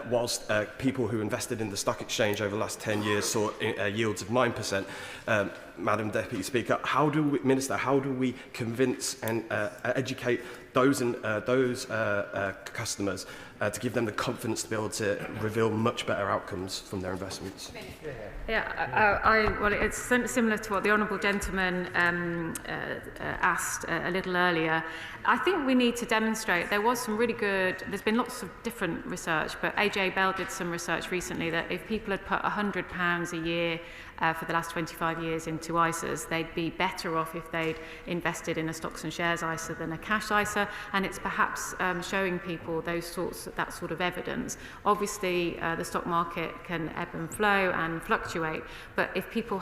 [SPEAKER 7] Whilst people who invested in the stock exchange over the last 10 years saw yields of 9%. Madam Deputy Speaker, Minister, how do we convince and educate those customers to give them the confidence to be able to reveal much better outcomes from their investments?
[SPEAKER 5] Well, it's similar to what the Honourable Gentleman asked a little earlier. I think we need to demonstrate, there's been lots of different research, but AJ Bell did some research recently that if people had put £100 a year for the last 25 years into ISAs, they'd be better off if they'd invested in a stocks and shares ISA than a cash ISA, and it's perhaps showing people that sort of evidence. Obviously, the stock market can ebb and flow and fluctuate, but if people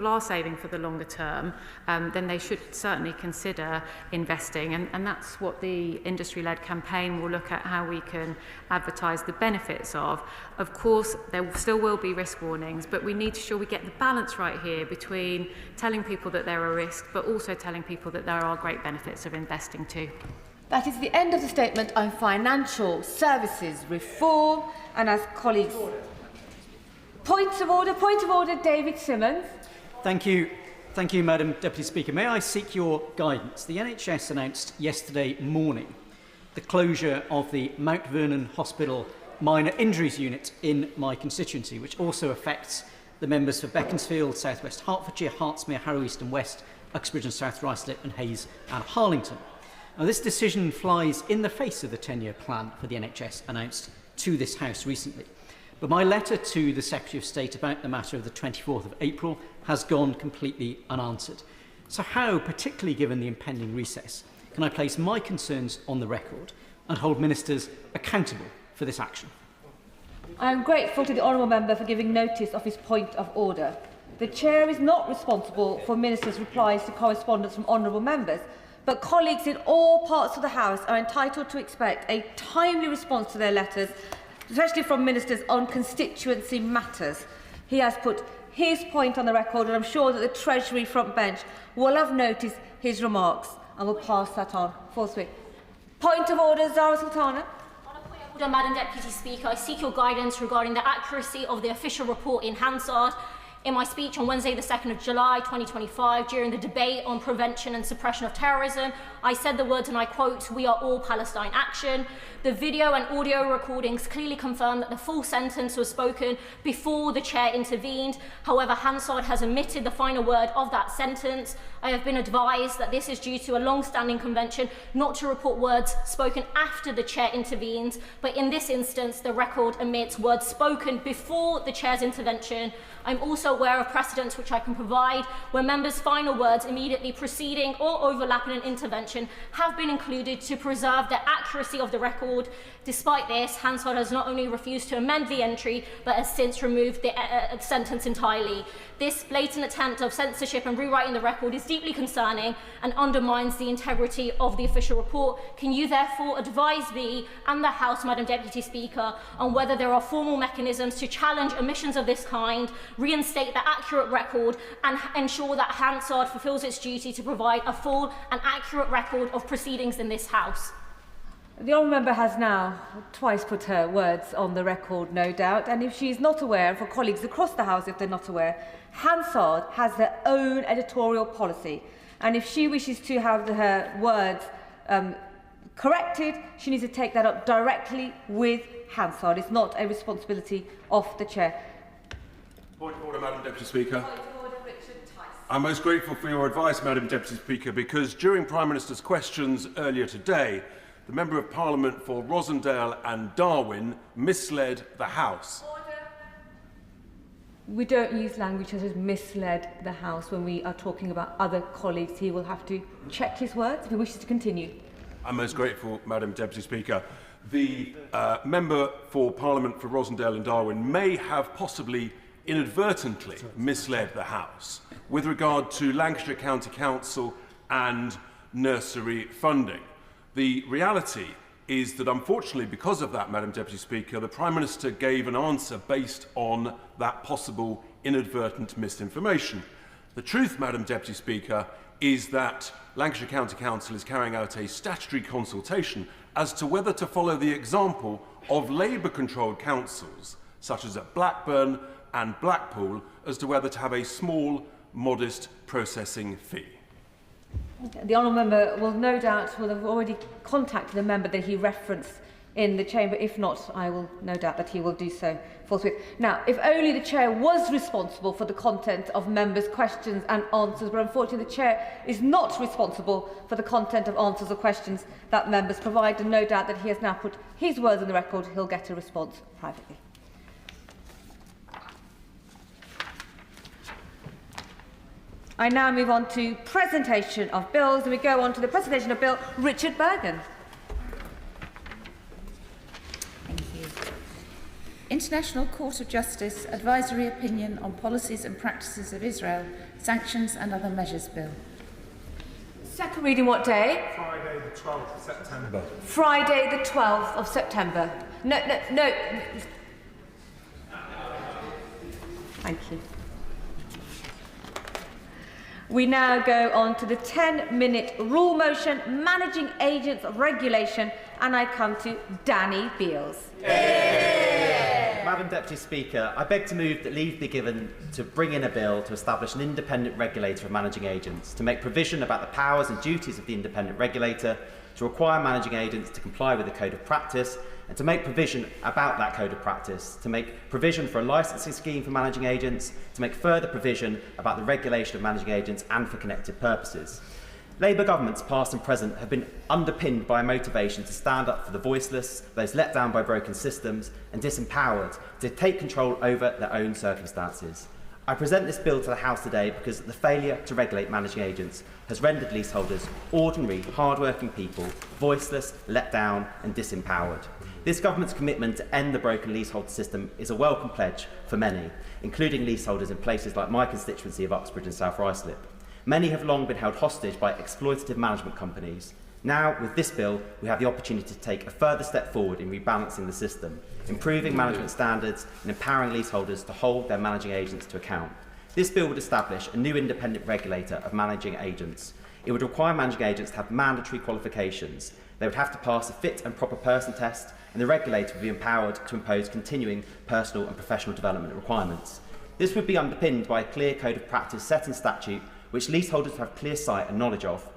[SPEAKER 5] are saving for the longer term, then they should certainly consider investing, and that's what the industry-led campaign will look at, how we can advertise the benefits of. Of course, there still will be risk warnings, but we need to ensure we get the balance right here between telling people that there are risks, but also telling people that there are great benefits of investing too.
[SPEAKER 8] That is the end of the statement on financial services reform. And as colleagues... Point of order, David Simmons.
[SPEAKER 9] Thank you, Madam Deputy Speaker. May I seek your guidance? The NHS announced yesterday morning the closure of the Mount Vernon Hospital minor injuries unit in my constituency, which also affects the members for Beaconsfield, South West Hertfordshire, Hertsmere, Harrow East and West, Uxbridge and South Ruislip and Hayes and Harlington. Now, this decision flies in the face of the 10-year plan for the NHS announced to this House recently. But my letter to the Secretary of State about the matter of the 24th of April has gone completely unanswered. So how, particularly given the impending recess, can I place my concerns on the record and hold ministers accountable for this action?
[SPEAKER 8] I am grateful to the honourable member for giving notice of his point of order. The Chair is not responsible for ministers' replies to correspondence from honourable members, but colleagues in all parts of the House are entitled to expect a timely response to their letters, especially from ministers on constituency matters. He has put his point on the record, and I'm sure that the Treasury front bench will have noticed his remarks and will pass that on forthwith. Point of order, Zara Sultana.
[SPEAKER 23] Madam Deputy Speaker, I seek your guidance regarding the accuracy of the official report in Hansard. In my speech on Wednesday, the 2nd of July 2025, during the debate on prevention and suppression of terrorism, I said the words, and I quote, "We are all Palestine action." The video and audio recordings clearly confirm that the full sentence was spoken before the Chair intervened. However, Hansard has omitted the final word of that sentence. I have been advised that this is due to a long-standing convention not to report words spoken after the Chair intervenes, but in this instance, the record omits words spoken before the Chair's intervention. I'm also aware of precedents which I can provide where members' final words immediately preceding or overlapping an intervention have been included to preserve the accuracy of the record. Despite this, Hansard has not only refused to amend the entry, but has since removed the sentence entirely. This blatant attempt of censorship and rewriting the record is deeply concerning and undermines the integrity of the official report. Can you therefore advise me and the House, Madam Deputy Speaker, on whether there are formal mechanisms to challenge omissions of this kind, reinstate the accurate record, and ensure that Hansard fulfills its duty to provide a full and accurate record of proceedings in this House?
[SPEAKER 8] The Honourable Member has now twice put her words on the record, no doubt, and if she is not aware, and for colleagues across the House if they're not aware, Hansard has their own editorial policy, and if she wishes to have her words corrected, she needs to take that up directly with Hansard. It's not a responsibility of the Chair.
[SPEAKER 2] Point of order, Madam Deputy Speaker. I'm most grateful for your advice, Madam Deputy Speaker, because during Prime Minister's questions earlier today, the Member of Parliament for Rosendale and Darwin misled the House.
[SPEAKER 8] We don't use language that has misled the House when we are talking about other colleagues. He will have to check his words if he wishes to continue.
[SPEAKER 2] I'm most grateful, Madam Deputy Speaker. The Member for Parliament for Rosendale and Darwin may have possibly inadvertently misled the House with regard to Lancashire County Council and nursery funding. The reality is that, unfortunately, because of that, Madam Deputy Speaker, the Prime Minister gave an answer based on that possible inadvertent misinformation. The truth, Madam Deputy Speaker, is that Lancashire County Council is carrying out a statutory consultation as to whether to follow the example of Labour-controlled councils, such as at Blackburn and Blackpool, as to whether to have a small, modest processing fee.
[SPEAKER 8] The Honourable Member will no doubt have already contacted a member that he referenced in the chamber. If not, I will no doubt that he will do so forthwith. Now, if only the Chair was responsible for the content of members' questions and answers, but unfortunately the Chair is not responsible for the content of answers or questions that members provide, and no doubt that he has now put his words on the record. He'll get a response privately. I now move on to presentation of bills, and we go on to the presentation of Bill Richard Bergen.
[SPEAKER 19] Thank you. International Court of Justice Advisory Opinion on Policies and Practices of Israel, Sanctions and Other Measures Bill.
[SPEAKER 8] Second reading what day?
[SPEAKER 11] Friday the 12th of September.
[SPEAKER 8] Friday the 12th of September. No. Thank you. We now go on to the 10-minute rule motion, Managing Agents Regulation, and I come to Danny Beales.
[SPEAKER 21] Madam Deputy Speaker, I beg to move that leave be given to bring in a bill to establish an independent regulator of managing agents, to make provision about the powers and duties of the independent regulator, to require managing agents to comply with the Code of Practice, and to make provision about that Code of Practice, to make provision for a licensing scheme for managing agents, to make further provision about the regulation of managing agents and for connected purposes. Labour governments, past and present, have been underpinned by a motivation to stand up for the voiceless, those let down by broken systems, and disempowered to take control over their own circumstances. I present this bill to the House today because the failure to regulate managing agents has rendered leaseholders, ordinary, hard-working people, voiceless, let down and disempowered. This government's commitment to end the broken leasehold system is a welcome pledge for many, including leaseholders in places like my constituency of Uxbridge and South Ruislip. Many have long been held hostage by exploitative management companies. Now, with this bill, we have the opportunity to take a further step forward in rebalancing the system, improving management standards and empowering leaseholders to hold their managing agents to account. This bill would establish a new independent regulator of managing agents. It would require managing agents to have mandatory qualifications. They would have to pass a fit and proper person test, and the regulator would be empowered to impose continuing personal and professional development requirements. This would be underpinned by a clear code of practice set in statute, which leaseholders would have clear sight and knowledge of.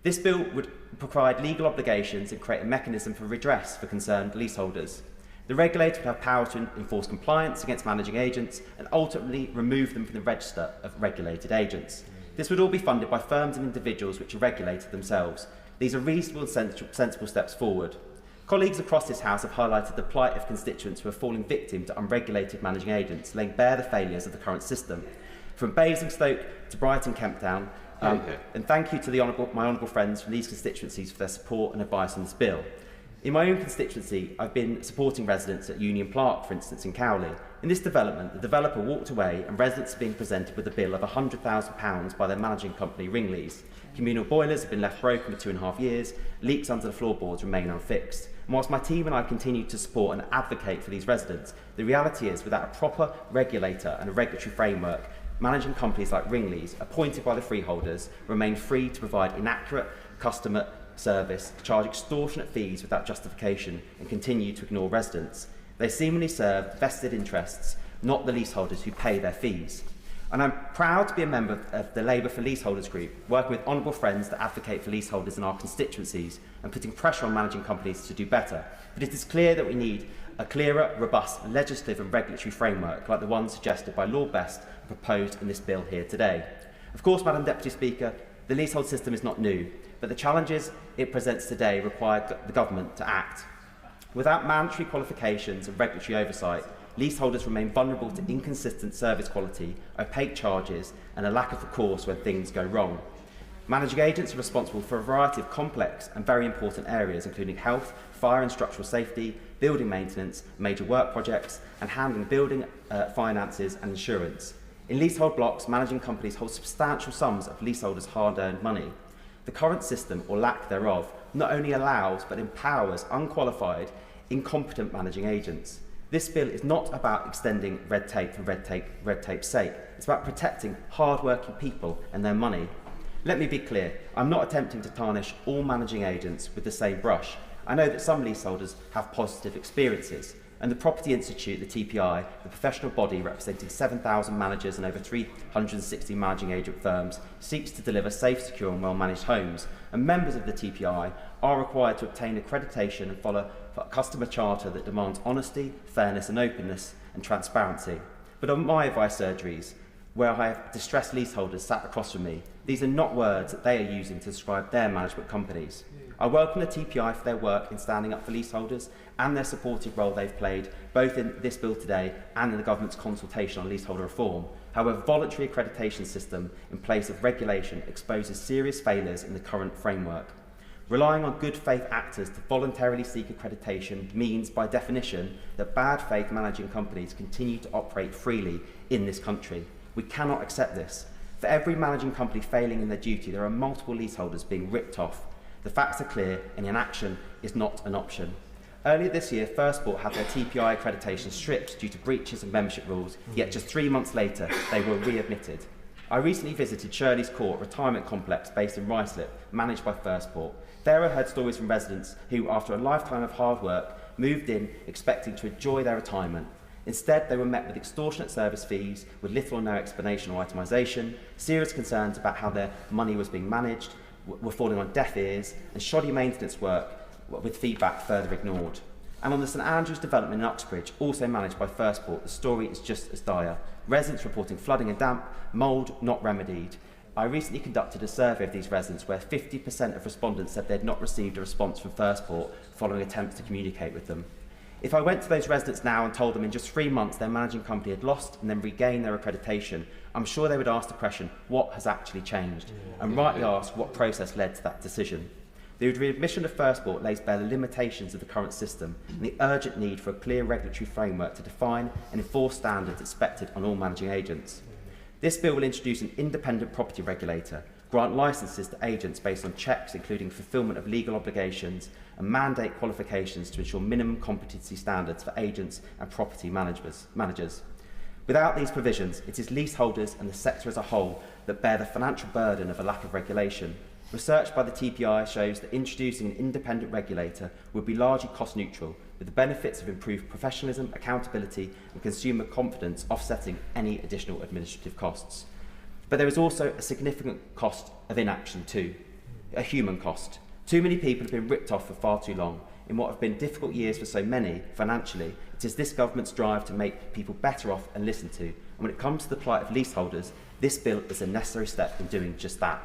[SPEAKER 21] This bill would provide legal obligations and create a mechanism for redress for concerned leaseholders. The regulator would have power to enforce compliance against managing agents and ultimately remove them from the register of regulated agents. This would all be funded by firms and individuals which are regulated themselves. These are reasonable and sensible steps forward. Colleagues across this House have highlighted the plight of constituents who are falling victim to unregulated managing agents, laying bare the failures of the current system. From Basingstoke to Brighton Kemptown, and thank you to my honourable friends from these constituencies for their support and advice on this bill. In my own constituency, I've been supporting residents at Union Park, for instance, in Cowley. In this development, the developer walked away and residents are being presented with a bill of £100,000 by their managing company, Ringleys. Communal boilers have been left broken for 2.5 years, leaks under the floorboards remain unfixed. And whilst my team and I continue to support and advocate for these residents, the reality is without a proper regulator and a regulatory framework, managing companies like Ringleys, appointed by the freeholders, remain free to provide inaccurate customer service, charge extortionate fees without justification, and continue to ignore residents. They seemingly serve vested interests, not the leaseholders who pay their fees. And I'm proud to be a member of the Labour for Leaseholders group, working with honourable friends that advocate for leaseholders in our constituencies and putting pressure on managing companies to do better. But it is clear that we need a clearer, robust legislative and regulatory framework like the one suggested by Lord Best and proposed in this bill here today. Of course, Madam Deputy Speaker, the leasehold system is not new, but the challenges it presents today require the government to act. Without mandatory qualifications and regulatory oversight, leaseholders remain vulnerable to inconsistent service quality, opaque charges, and a lack of recourse when things go wrong. Managing agents are responsible for a variety of complex and very important areas, including health, fire and structural safety, building maintenance, major work projects, and handling building finances and insurance. In leasehold blocks, managing companies hold substantial sums of leaseholders' hard-earned money. The current system, or lack thereof, not only allows but empowers unqualified, incompetent managing agents. This bill is not about extending red tape for red tape's sake. It's about protecting hard-working people and their money. Let me be clear, I'm not attempting to tarnish all managing agents with the same brush. I know that some leaseholders have positive experiences, and the Property Institute, the TPI, the professional body representing 7,000 managers and over 360 managing agent firms, seeks to deliver safe, secure and well-managed homes, and members of the TPI are required to obtain accreditation and follow a customer charter that demands honesty, fairness and openness and transparency. But on my advice surgeries, where I have distressed leaseholders sat across from me, these are not words that they are using to describe their management companies. I welcome the TPI for their work in standing up for leaseholders and their supportive role they've played, both in this bill today and in the government's consultation on leaseholder reform. However, voluntary accreditation system in place of regulation exposes serious failures in the current framework. Relying on good faith actors to voluntarily seek accreditation means, by definition, that bad faith managing companies continue to operate freely in this country. We cannot accept this. For every managing company failing in their duty, there are multiple leaseholders being ripped off. The facts are clear and inaction is not an option. Earlier this year, Firstport had their TPI accreditation stripped due to breaches of membership rules, yet just 3 months later, they were readmitted. I recently visited Shirley's Court retirement complex based in Ruislip, managed by Firstport. There I heard stories from residents who, after a lifetime of hard work, moved in expecting to enjoy their retirement. Instead, they were met with extortionate service fees, with little or no explanation or itemisation, serious concerns about how their money was being managed, were falling on deaf ears, and shoddy maintenance work with feedback further ignored. And on the St Andrews development in Uxbridge, also managed by Firstport, the story is just as dire. Residents reporting flooding and damp, mould not remedied. I recently conducted a survey of these residents where 50% of respondents said they had not received a response from Firstport following attempts to communicate with them. If I went to those residents now and told them in just 3 months their managing company had lost and then regained their accreditation, I'm sure they would ask the question, what has actually changed? And rightly ask what process led to that decision. The readmission of Firstport lays bare the limitations of the current system and the urgent need for a clear regulatory framework to define and enforce standards expected on all managing agents. This bill will introduce an independent property regulator, grant licences to agents based on checks including fulfilment of legal obligations, and mandate qualifications to ensure minimum competency standards for agents and property managers. Without these provisions, it is leaseholders and the sector as a whole that bear the financial burden of a lack of regulation. Research by the TPI shows that introducing an independent regulator would be largely cost neutral, with the benefits of improved professionalism, accountability and consumer confidence offsetting any additional administrative costs. But there is also a significant cost of inaction too, a human cost. Too many people have been ripped off for far too long. In what have been difficult years for so many, financially, it is this government's drive to make people better off and listened to. And when it comes to the plight of leaseholders, this bill is a necessary step in doing just that.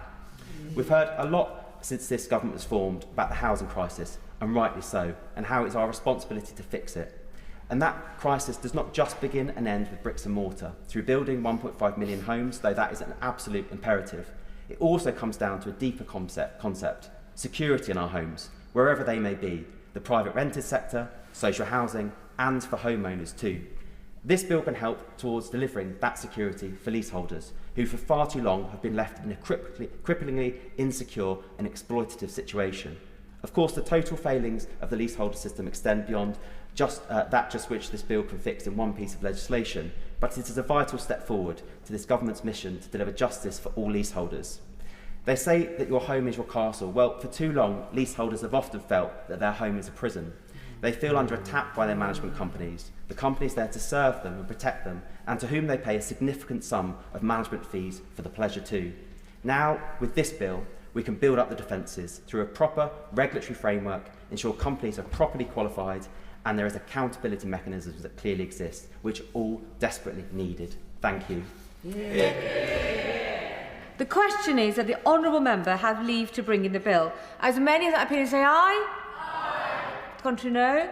[SPEAKER 21] We've heard a lot since this government was formed about the housing crisis, and rightly so, and how it's our responsibility to fix it. And that crisis does not just begin and end with bricks and mortar, through building 1.5 million homes, though that is an absolute imperative. It also comes down to a deeper concept, security in our homes, wherever they may be, the private rented sector, social housing, and for homeowners too. This bill can help towards delivering that security for leaseholders, who for far too long have been left in a cripplingly insecure and exploitative situation. Of course, the total failings of the leaseholder system extend beyond just which this bill can fix in one piece of legislation, but it is a vital step forward to this government's mission to deliver justice for all leaseholders. They say that your home is your castle. Well, for too long, leaseholders have often felt that their home is a prison. They feel under attack by their management companies, the companies there to serve them and protect them, and to whom they pay a significant sum of management fees for the pleasure too. Now, with this bill, we can build up the defences through a proper regulatory framework, ensure companies are properly qualified, and there is accountability mechanisms that clearly exist, which are all desperately needed. Thank you.
[SPEAKER 8] The question is that the honourable member have leave to bring in the bill. As many as that opinion say aye? Aye. Contrary no?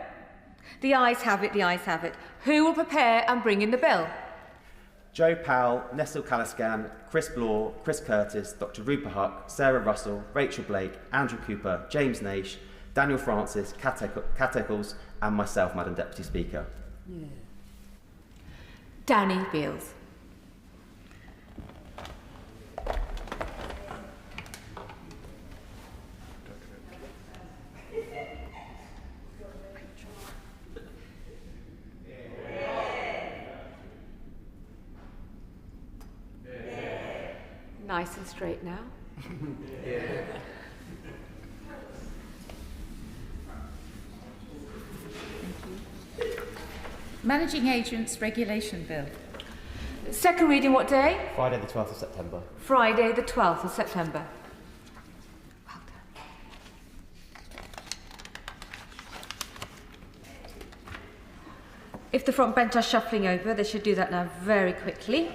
[SPEAKER 8] The ayes have it, the ayes have it. Who will prepare and bring in the bill?
[SPEAKER 21] Joe Powell, Nestle Caliscan, Chris Blaw, Chris Curtis, Dr Rupert Huck, Sarah Russell, Rachel Blake, Andrew Cooper, James Naish, Daniel Francis, Kat Eccles, and myself, Madam Deputy Speaker.
[SPEAKER 8] Yeah. Danny Beales. Nice and straight now.
[SPEAKER 19] Managing Agents Regulation Bill.
[SPEAKER 8] Second reading what day?
[SPEAKER 21] Friday the 12th of September.
[SPEAKER 8] Friday the 12th of September. Well done. If the front bench are shuffling over, they should do that now very quickly.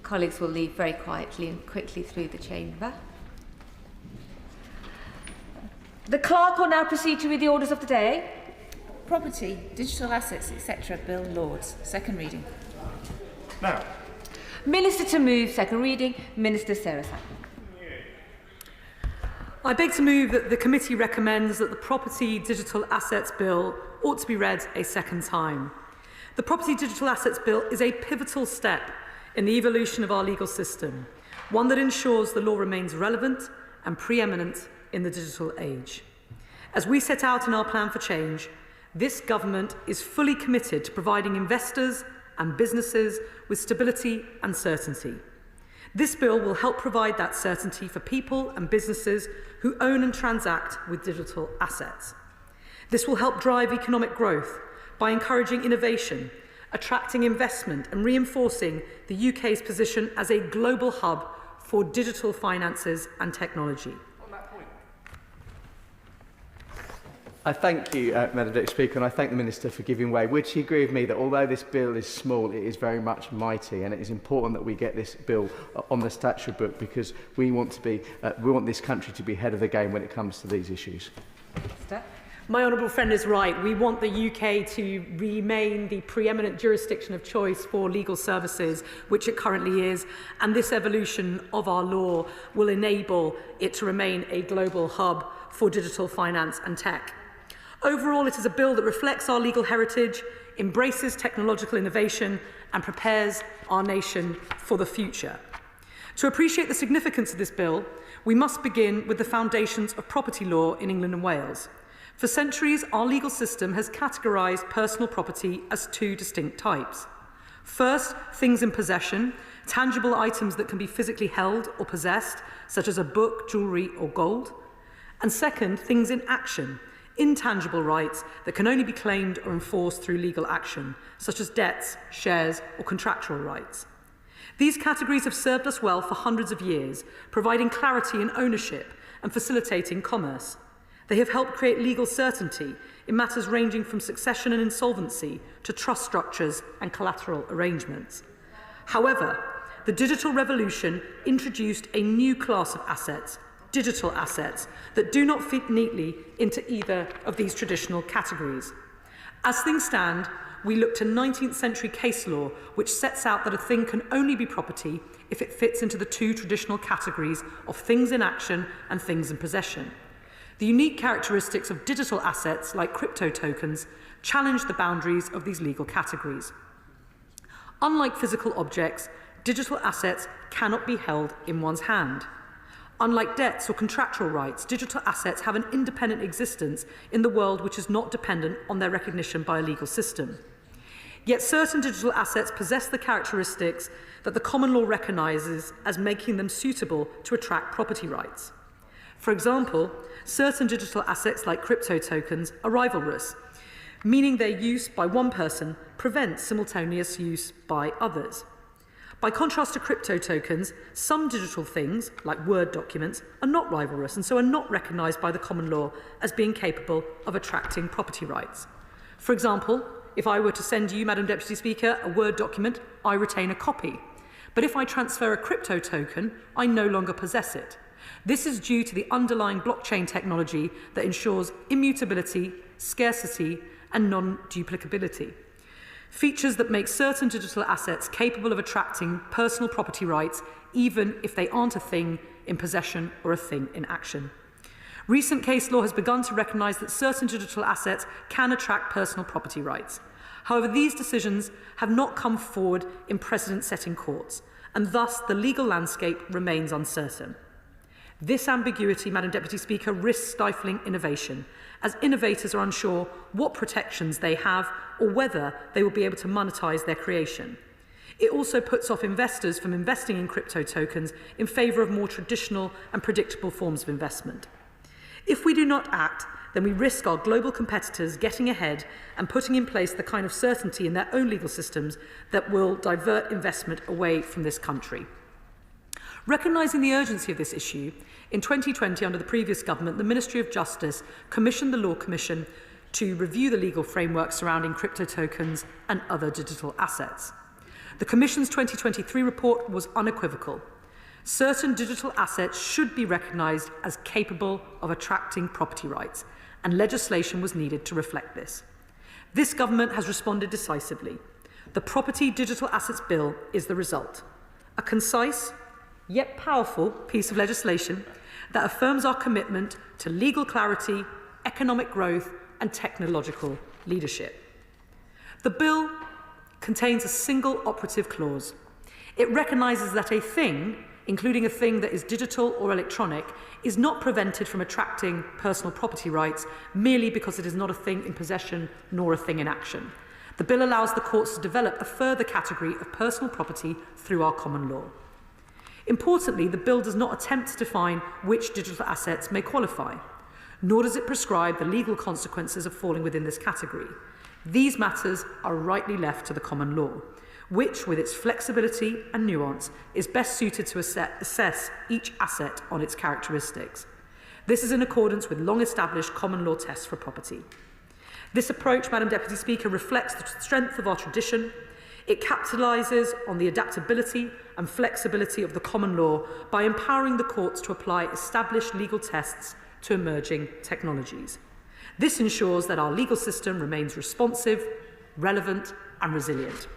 [SPEAKER 8] Colleagues will leave very quietly and quickly through the chamber. The clerk will now proceed to read the orders of the day.
[SPEAKER 19] Property, digital assets, etc. Bill Lords. Second reading.
[SPEAKER 1] Now.
[SPEAKER 8] Minister to move. Second reading. Minister Sarah Sackman.
[SPEAKER 10] I beg to move that the committee recommends that the Property Digital Assets Bill ought to be read a second time. The Property Digital Assets Bill is a pivotal step in the evolution of our legal system, one that ensures the law remains relevant and preeminent in the digital age. As we set out in our plan for change, this government is fully committed to providing investors and businesses with stability and certainty. This bill will help provide that certainty for people and businesses who own and transact with digital assets. This will help drive economic growth by encouraging innovation, attracting investment and reinforcing the UK's position as a global hub for digital finances and technology.
[SPEAKER 18] I thank you, Madam Deputy Speaker, and I thank the Minister for giving way. Would she agree with me that although this bill is small, it is very much mighty, and it is important that we get this bill on the statute book because we want this country to be ahead of the game when it comes to these issues?
[SPEAKER 10] My honourable friend is right. We want the UK to remain the preeminent jurisdiction of choice for legal services, which it currently is, and this evolution of our law will enable it to remain a global hub for digital finance and tech. Overall, it is a bill that reflects our legal heritage, embraces technological innovation, and prepares our nation for the future. To appreciate the significance of this bill, we must begin with the foundations of property law in England and Wales. For centuries, our legal system has categorised personal property as two distinct types. First, things in possession, tangible items that can be physically held or possessed, such as a book, jewellery or gold. And second, things in action, intangible rights that can only be claimed or enforced through legal action, such as debts, shares or contractual rights. These categories have served us well for hundreds of years, providing clarity in ownership and facilitating commerce. They have helped create legal certainty in matters ranging from succession and insolvency to trust structures and collateral arrangements. However, the digital revolution introduced a new class of assets, digital assets, that do not fit neatly into either of these traditional categories. As things stand, we look to 19th century case law, which sets out that a thing can only be property if it fits into the two traditional categories of things in action and things in possession. The unique characteristics of digital assets, like crypto tokens, challenge the boundaries of these legal categories. Unlike physical objects, digital assets cannot be held in one's hand. Unlike debts or contractual rights, digital assets have an independent existence in the world which is not dependent on their recognition by a legal system. Yet certain digital assets possess the characteristics that the common law recognises as making them suitable to attract property rights. For example, certain digital assets like crypto tokens are rivalrous, meaning their use by one person prevents simultaneous use by others. By contrast to crypto tokens, some digital things, like Word documents, are not rivalrous and so are not recognised by the common law as being capable of attracting property rights. For example, if I were to send you, Madam Deputy Speaker, a Word document, I retain a copy. But if I transfer a crypto token, I no longer possess it. This is due to the underlying blockchain technology that ensures immutability, scarcity, and non-duplicability. Features that make certain digital assets capable of attracting personal property rights, even if they aren't a thing in possession or a thing in action. Recent case law has begun to recognise that certain digital assets can attract personal property rights. However, these decisions have not come forward in precedent-setting courts, and thus the legal landscape remains uncertain. This ambiguity, Madam Deputy Speaker, risks stifling innovation, as innovators are unsure what protections they have or whether they will be able to monetise their creation. It also puts off investors from investing in crypto tokens in favour of more traditional and predictable forms of investment. If we do not act, then we risk our global competitors getting ahead and putting in place the kind of certainty in their own legal systems that will divert investment away from this country. Recognising the urgency of this issue, in 2020, under the previous government, the Ministry of Justice commissioned the Law Commission to review the legal framework surrounding crypto tokens and other digital assets. The Commission's 2023 report was unequivocal. Certain digital assets should be recognised as capable of attracting property rights, and legislation was needed to reflect this. This government has responded decisively. The Property Digital Assets Bill is the result. A concise, yet powerful piece of legislation that affirms our commitment to legal clarity, economic growth, and technological leadership. The bill contains a single operative clause. It recognises that a thing, including a thing that is digital or electronic, is not prevented from attracting personal property rights merely because it is not a thing in possession nor a thing in action. The bill allows the courts to develop a further category of personal property through our common law. Importantly, the bill does not attempt to define which digital assets may qualify, nor does it prescribe the legal consequences of falling within this category. These matters are rightly left to the common law, which, with its flexibility and nuance, is best suited to assess each asset on its characteristics. This is in accordance with long-established common law tests for property. This approach, Madam Deputy Speaker, reflects the strength of our tradition. It capitalises on the adaptability and flexibility of the common law by empowering the courts to apply established legal tests to emerging technologies. This ensures that our legal system remains responsive, relevant, and resilient.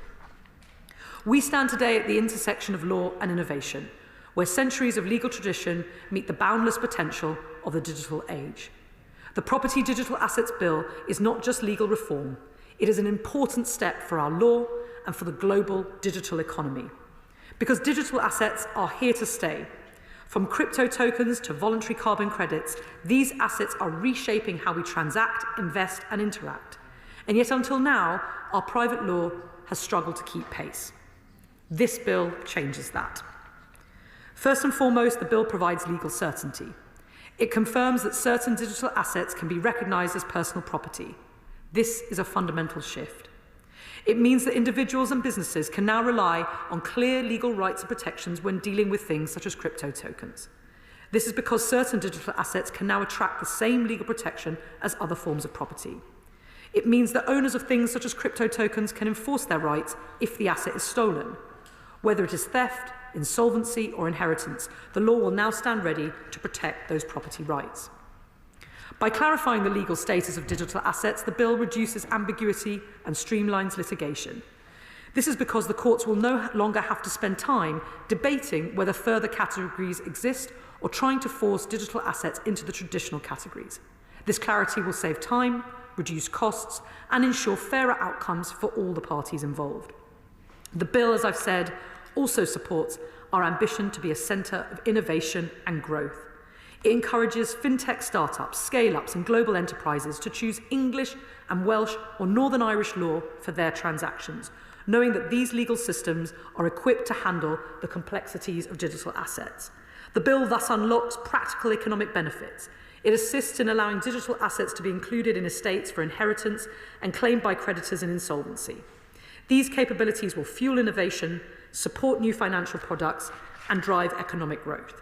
[SPEAKER 10] We stand today at the intersection of law and innovation, where centuries of legal tradition meet the boundless potential of the digital age. The Property Digital Assets Bill is not just legal reform, it is an important step for our law and for the global digital economy. Because digital assets are here to stay. From crypto tokens to voluntary carbon credits, these assets are reshaping how we transact, invest, and interact. And yet until now, our private law has struggled to keep pace. This bill changes that. First and foremost, the bill provides legal certainty. It confirms that certain digital assets can be recognised as personal property. This is a fundamental shift. It means that individuals and businesses can now rely on clear legal rights and protections when dealing with things such as crypto tokens. This is because certain digital assets can now attract the same legal protection as other forms of property. It means that owners of things such as crypto tokens can enforce their rights if the asset is stolen, whether it is theft, insolvency or inheritance, the law will now stand ready to protect those property rights. By clarifying the legal status of digital assets, the bill reduces ambiguity and streamlines litigation. This is because the courts will no longer have to spend time debating whether further categories exist or trying to force digital assets into the traditional categories. This clarity will save time, reduce costs, and ensure fairer outcomes for all the parties involved. The bill, as I've said, also supports our ambition to be a centre of innovation and growth. It encourages fintech startups, scale-ups and global enterprises to choose English and Welsh or Northern Irish law for their transactions, knowing that these legal systems are equipped to handle the complexities of digital assets. The bill thus unlocks practical economic benefits. It assists in allowing digital assets to be included in estates for inheritance and claimed by creditors in insolvency. These capabilities will fuel innovation, support new financial products, and drive economic growth.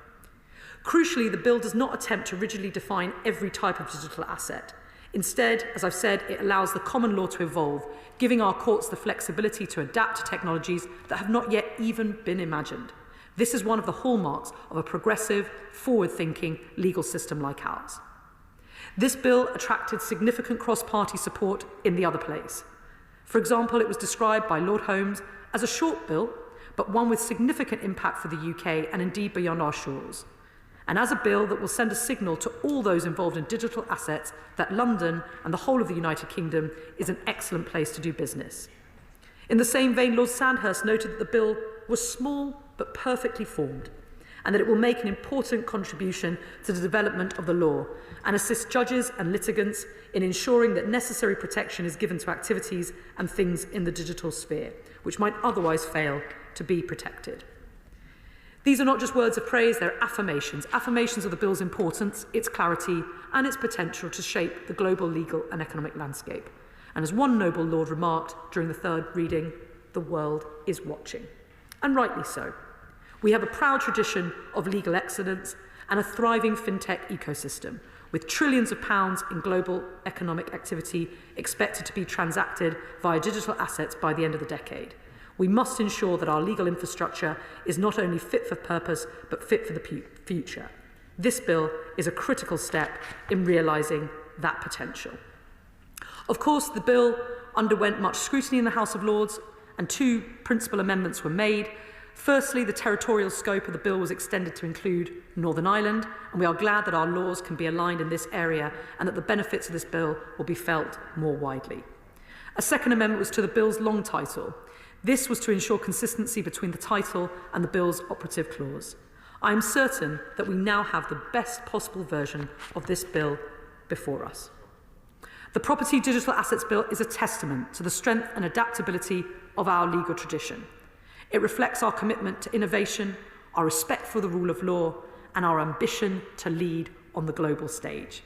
[SPEAKER 10] Crucially, the bill does not attempt to rigidly define every type of digital asset. Instead, as I've said, it allows the common law to evolve, giving our courts the flexibility to adapt to technologies that have not yet even been imagined. This is one of the hallmarks of a progressive, forward-thinking legal system like ours. This bill attracted significant cross-party support in the other place. For example, it was described by Lord Holmes as a short bill, but one with significant impact for the UK and indeed beyond our shores, and as a bill that will send a signal to all those involved in digital assets that London and the whole of the United Kingdom is an excellent place to do business. In the same vein, Lord Sandhurst noted that the bill was small but perfectly formed, and that it will make an important contribution to the development of the law and assist judges and litigants in ensuring that necessary protection is given to activities and things in the digital sphere, which might otherwise fail to be protected. These are not just words of praise, they're affirmations of the bill's importance, its clarity, and its potential to shape the global legal and economic landscape. And as one noble lord remarked during the third reading, the world is watching. And rightly so. We have a proud tradition of legal excellence and a thriving fintech ecosystem, with trillions of pounds in global economic activity expected to be transacted via digital assets by the end of the decade. We must ensure that our legal infrastructure is not only fit for purpose, but fit for the future. This bill is a critical step in realising that potential. Of course, the bill underwent much scrutiny in the House of Lords, and two principal amendments were made. Firstly, the territorial scope of the bill was extended to include Northern Ireland, and we are glad that our laws can be aligned in this area and that the benefits of this bill will be felt more widely. A second amendment was to the bill's long title. This was to ensure consistency between the title and the bill's operative clause. I am certain that we now have the best possible version of this bill before us. The Property Digital Assets Bill is a testament to the strength and adaptability of our legal tradition. It reflects our commitment to innovation, our respect for the rule of law, and our ambition to lead on the global stage.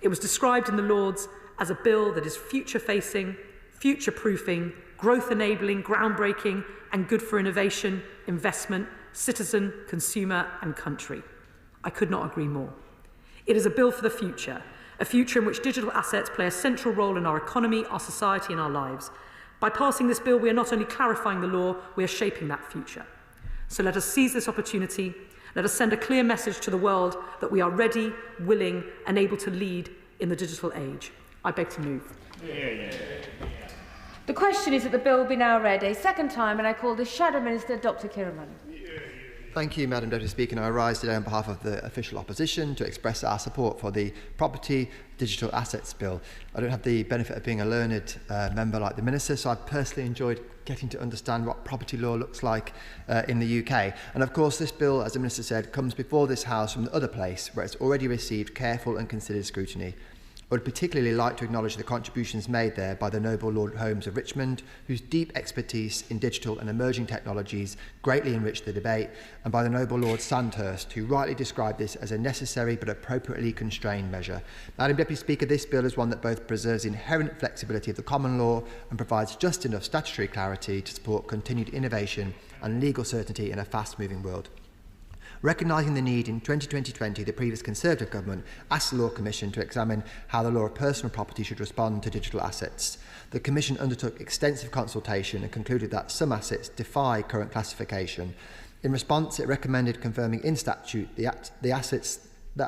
[SPEAKER 10] It was described in the Lords as a bill that is future-facing, future-proofing, growth-enabling, groundbreaking, and good for innovation, investment, citizen, consumer, and country. I could not agree more. It is a bill for the future, a future in which digital assets play a central role in our economy, our society, and our lives. By passing this bill, we are not only clarifying the law, we are shaping that future. So let us seize this opportunity. Let us send a clear message to the world that we are ready, willing, and able to lead in the digital age. I beg to move.
[SPEAKER 8] The question is that the bill be now read a second time, and I call the Shadow Minister, Dr. Kiraman.
[SPEAKER 16] Thank you, Madam Deputy Speaker. And I rise today on behalf of the official opposition to express our support for the Property Digital Assets Bill. I don't have the benefit of being a learned member like the Minister, so I've personally enjoyed getting to understand what property law looks like in the UK. And of course, this bill, as the Minister said, comes before this House from the other place where it's already received careful and considered scrutiny. I would particularly like to acknowledge the contributions made there by the noble Lord Holmes of Richmond, whose deep expertise in digital and emerging technologies greatly enriched the debate, and by the noble Lord Sandhurst, who rightly described this as a necessary but appropriately constrained measure. Madam Deputy Speaker, this bill is one that both preserves the inherent flexibility of the common law and provides just enough statutory clarity to support continued innovation and legal certainty in a fast-moving world. Recognising the need in 2020, the previous Conservative government asked the Law Commission to examine how the law of personal property should respond to digital assets. The Commission undertook extensive consultation and concluded that some assets defy current classification. In response, it recommended confirming in statute that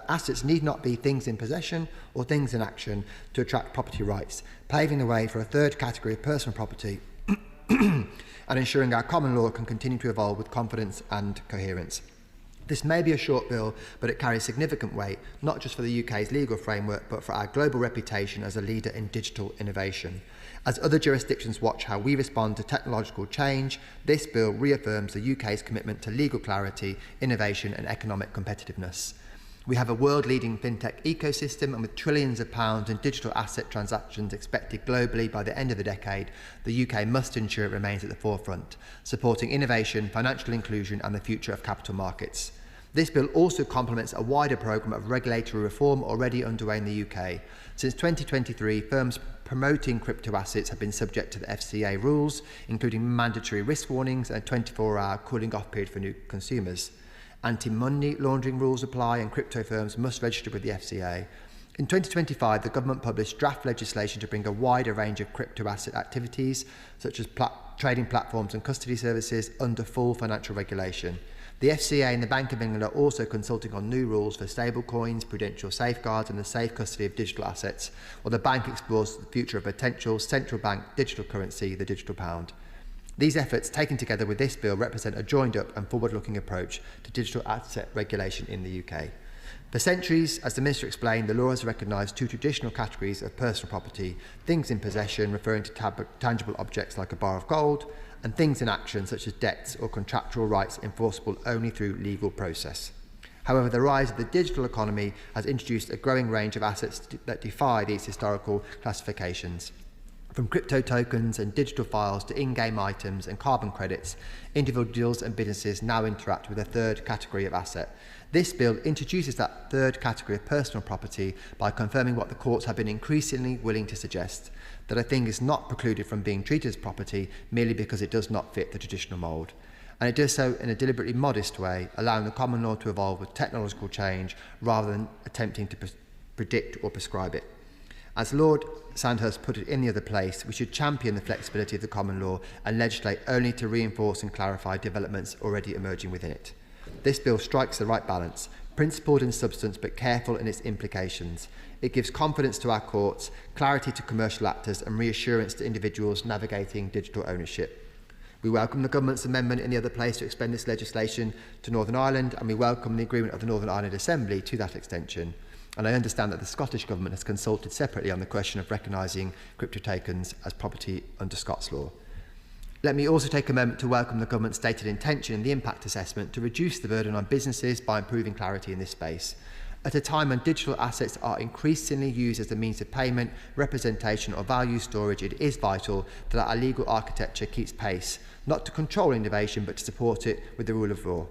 [SPEAKER 16] assets need not be things in possession or things in action to attract property rights, paving the way for a third category of personal property and ensuring our common law can continue to evolve with confidence and coherence. This may be a short bill, but it carries significant weight, not just for the UK's legal framework, but for our global reputation as a leader in digital innovation. As other jurisdictions watch how we respond to technological change, this bill reaffirms the UK's commitment to legal clarity, innovation and economic competitiveness. We have a world-leading fintech ecosystem, and with trillions of pounds in digital asset transactions expected globally by the end of the decade, the UK must ensure it remains at the forefront, supporting innovation, financial inclusion and the future of capital markets. This bill also complements a wider programme of regulatory reform already underway in the UK. Since 2023, firms promoting crypto assets have been subject to the FCA rules, including mandatory risk warnings and a 24-hour cooling-off period for new consumers. Anti-money laundering rules apply, and crypto firms must register with the FCA. In 2025, the government published draft legislation to bring a wider range of crypto asset activities, such as trading platforms and custody services, under full financial regulation. The FCA and the Bank of England are also consulting on new rules for stablecoins, prudential safeguards and the safe custody of digital assets, while the bank explores the future of potential central bank digital currency, the digital pound. These efforts, taken together with this bill, represent a joined-up and forward-looking approach to digital asset regulation in the UK. For centuries, as the Minister explained, the law has recognised two traditional categories of personal property: things in possession, referring to tangible objects like a bar of gold, and things in action, such as debts or contractual rights enforceable only through legal process. However, the rise of the digital economy has introduced a growing range of assets that defy these historical classifications. From crypto tokens and digital files to in-game items and carbon credits, individuals and businesses now interact with a third category of asset. This bill introduces that third category of personal property by confirming what the courts have been increasingly willing to suggest, that a thing is not precluded from being treated as property merely because it does not fit the traditional mould. And it does so in a deliberately modest way, allowing the common law to evolve with technological change rather than attempting to predict or prescribe it. As Lord Sandhurst put it in the other place, we should champion the flexibility of the common law and legislate only to reinforce and clarify developments already emerging within it. This bill strikes the right balance, principled in substance but careful in its implications. It gives confidence to our courts, clarity to commercial actors and reassurance to individuals navigating digital ownership. We welcome the government's amendment in the other place to extend this legislation to Northern Ireland, and we welcome the agreement of the Northern Ireland Assembly to that extension. And I understand that the Scottish Government has consulted separately on the question of recognising crypto tokens as property under Scots law. Let me also take a moment to welcome the Government's stated intention in the impact assessment to reduce the burden on businesses by improving clarity in this space. At a time when digital assets are increasingly used as a means of payment, representation or value storage, it is vital that our legal architecture keeps pace, not to control innovation but to support it with the rule of law.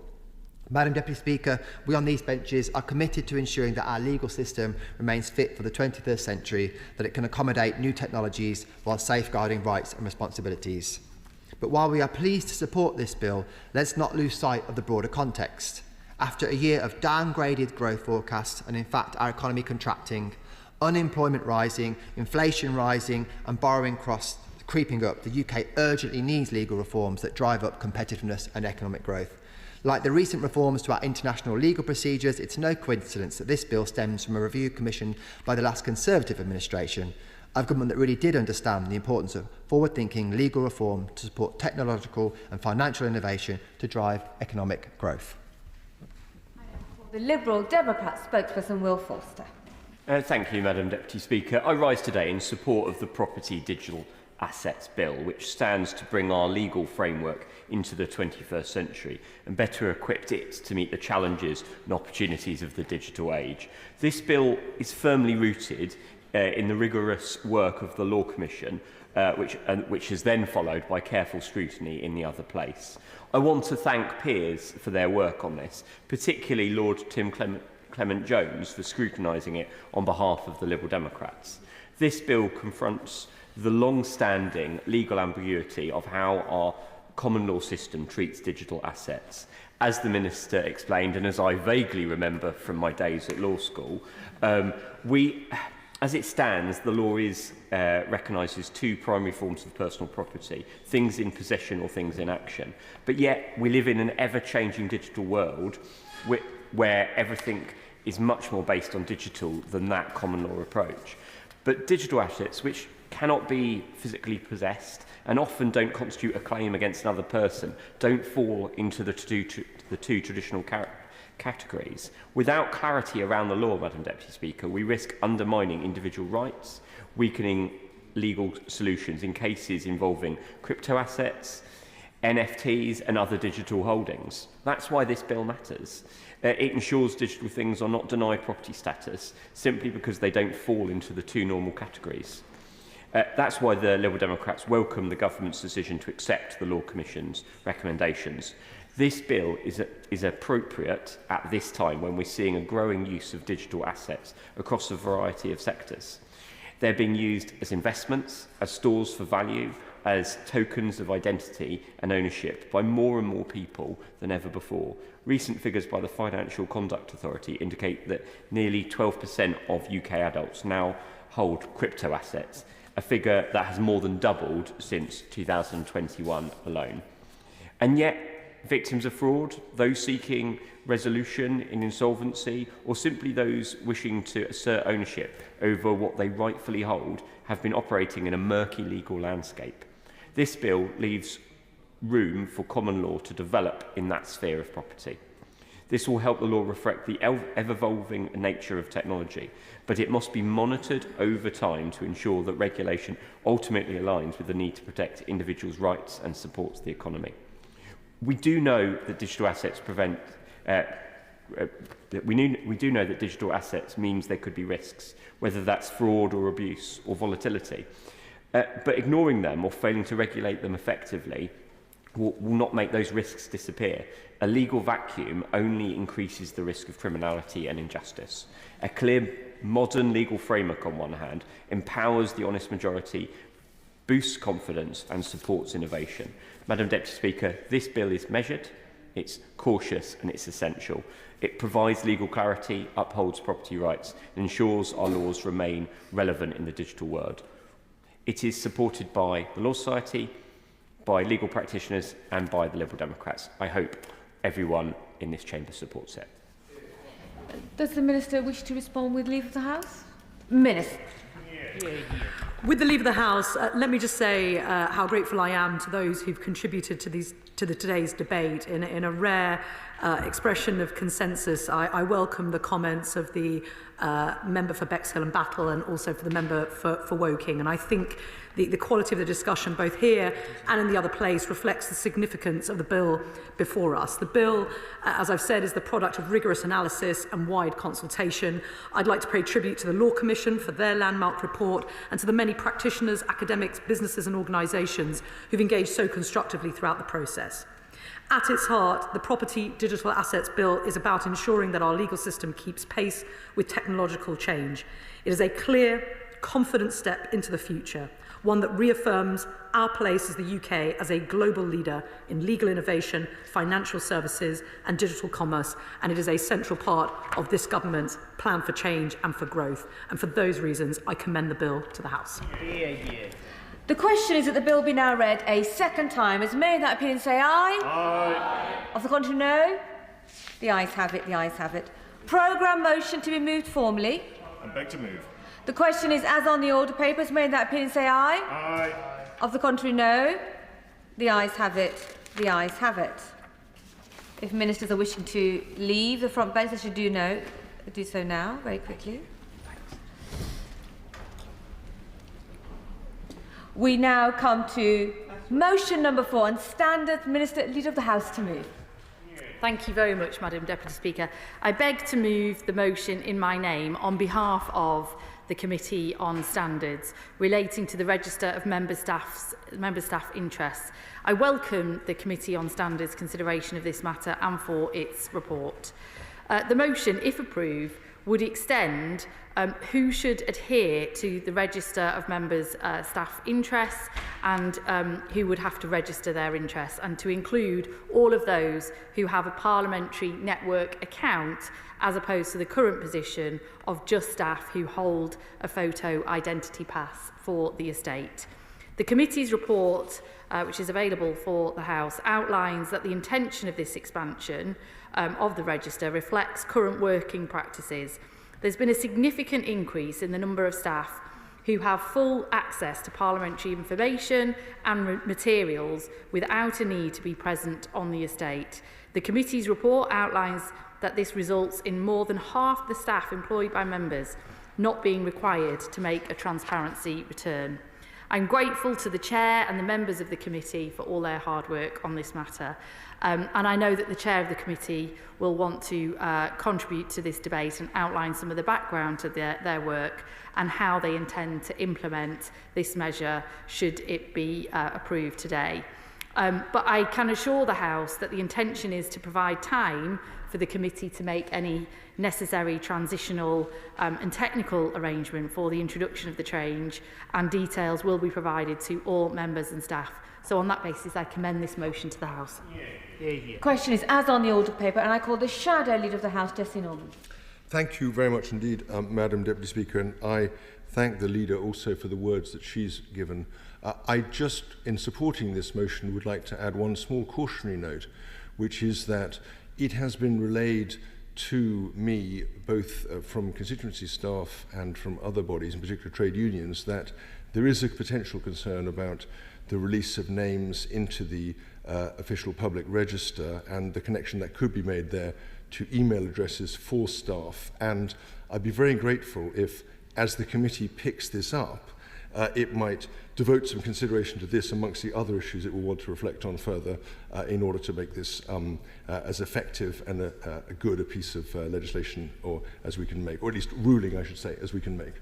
[SPEAKER 16] Madam Deputy Speaker, we on these benches are committed to ensuring that our legal system remains fit for the 21st century, that it can accommodate new technologies while safeguarding rights and responsibilities. But while we are pleased to support this bill, let's not lose sight of the broader context. After a year of downgraded growth forecasts and in fact our economy contracting, unemployment rising, inflation rising and borrowing costs creeping up, the UK urgently needs legal reforms that drive up competitiveness and economic growth. Like the recent reforms to our international legal procedures, it's no coincidence that this bill stems from a review commissioned by the last Conservative administration, a government that really did understand the importance of forward-thinking legal reform to support technological and financial innovation to drive economic growth.
[SPEAKER 8] The Liberal Democrat spokesperson Will Forster.
[SPEAKER 12] Thank you, Madam Deputy Speaker. I rise today in support of the Property Digital Assets Bill, which stands to bring our legal framework into the 21st century and better equipped it to meet the challenges and opportunities of the digital age. This bill is firmly rooted in the rigorous work of the Law Commission, which is then followed by careful scrutiny in the other place. I want to thank peers for their work on this, particularly Lord Tim Clement Jones for scrutinising it on behalf of the Liberal Democrats. This bill confronts the long-standing legal ambiguity of how our common law system treats digital assets. As the Minister explained, and as I vaguely remember from my days at law school, As it stands, the law recognises two primary forms of personal property, things in possession or things in action. But yet we live in an ever-changing digital world where everything is much more based on digital than that common law approach. But digital assets, which cannot be physically possessed and often don't constitute a claim against another person, don't fall into the two traditional categories. Without clarity around the law, Madam Deputy Speaker, we risk undermining individual rights, weakening legal solutions in cases involving crypto assets, NFTs and other digital holdings. That's why this bill matters. It ensures digital things are not denied property status simply because they don't fall into the two normal categories. That's why the Liberal Democrats welcome the government's decision to accept the Law Commission's recommendations. This bill is appropriate at this time when we're seeing a growing use of digital assets across a variety of sectors. They're being used as investments, as stores for value, as tokens of identity and ownership by more and more people than ever before. Recent figures by the Financial Conduct Authority indicate that nearly 12% of UK adults now hold crypto assets, a figure that has more than doubled since 2021 alone. And yet, victims of fraud, those seeking resolution in insolvency, or simply those wishing to assert ownership over what they rightfully hold, have been operating in a murky legal landscape. This bill leaves room for common law to develop in that sphere of property. This will help the law reflect the ever-evolving nature of technology, but it must be monitored over time to ensure that regulation ultimately aligns with the need to protect individuals' rights and supports the economy. We do know that digital assets we do know that digital assets means there could be risks, whether that's fraud or abuse or volatility. But ignoring them or failing to regulate them effectively will not make those risks disappear. A legal vacuum only increases the risk of criminality and injustice. A clear, modern legal framework, on one hand, empowers the honest majority, boosts confidence and supports innovation. Madam Deputy Speaker, this bill is measured, it's cautious and it's essential. It provides legal clarity, upholds property rights and ensures our laws remain relevant in the digital world. It is supported by the Law Society, by legal practitioners and by the Liberal Democrats. I hope everyone in this chamber supports it.
[SPEAKER 8] Does the Minister wish to respond with leave of the House? Minister.
[SPEAKER 10] With the leave of the House, let me just say how grateful I am to those who've contributed to today's debate in a rare expression of consensus. I welcome the comments of the member for Bexhill and Battle and also for the member for Woking. And I think the quality of the discussion both here and in the other place reflects the significance of the bill before us. The bill, as I've said, is the product of rigorous analysis and wide consultation. I'd like to pay tribute to the Law Commission for their landmark report and to the many practitioners, academics, businesses and organisations who've engaged so constructively throughout the process. At its heart, the Property Digital Assets Bill is about ensuring that our legal system keeps pace with technological change. It is a clear, confident step into the future, one that reaffirms our place as the UK as a global leader in legal innovation, financial services and digital commerce, and it is a central part of this government's plan for change and for growth. And for those reasons, I commend the bill to the House.
[SPEAKER 8] The question is that the bill be now read a second time. As many of that opinion say aye.
[SPEAKER 13] Aye.
[SPEAKER 8] Of the contrary, no. The ayes have it, the ayes have it. Programme motion to be moved formally.
[SPEAKER 13] I beg to move.
[SPEAKER 8] The question is, as on the order paper, as many of that opinion say aye.
[SPEAKER 13] Aye.
[SPEAKER 8] Of the contrary, no. The ayes have it, the ayes have it. If ministers are wishing to leave the front bench, they should do so now, very quickly. We now come to motion number 4 and standard Minister Leader of the House to move.
[SPEAKER 5] Thank you very much, Madam Deputy Speaker. I beg to move the motion in my name on behalf of the Committee on Standards relating to the register of member staff interests. I welcome the Committee on Standards consideration of this matter and for its report. The motion, if approved, would extend who should adhere to the register of members' staff interests and who would have to register their interests, and to include all of those who have a parliamentary network account, as opposed to the current position of just staff who hold a photo identity pass for the estate. The committee's report, which is available for the House, outlines that the intention of this expansion of the register reflects current working practices. There's been a significant increase in the number of staff who have full access to parliamentary information and materials without a need to be present on the estate. The committee's report outlines that this results in more than half the staff employed by members not being required to make a transparency return. I'm grateful to the Chair and the members of the committee for all their hard work on this matter. And I know that the Chair of the committee will want to contribute to this debate and outline some of the background to their work and how they intend to implement this measure should it be approved today. But I can assure the House that the intention is to provide time for the committee to make any necessary transitional and technical arrangement for the introduction of the change, and details will be provided to all members and staff. So on that basis, I commend this motion to the House.
[SPEAKER 8] Question is as on the order paper, and I call the Shadow Leader of the House, Jessie Norman.
[SPEAKER 3] Thank you very much indeed, Madam Deputy Speaker, and I thank the Leader also for the words that she's given. I just, in supporting this motion, would like to add one small cautionary note, which is that it has been relayed to me, both from constituency staff and from other bodies, in particular trade unions, that there is a potential concern about the release of names into the official public register and the connection that could be made there to email addresses for staff. And I'd be very grateful if, as the committee picks this up, it might devote some consideration to this amongst the other issues it will want to reflect on further in order to make this as effective and a good a piece of legislation, or as we can make, or at least ruling, I should say, as we can make.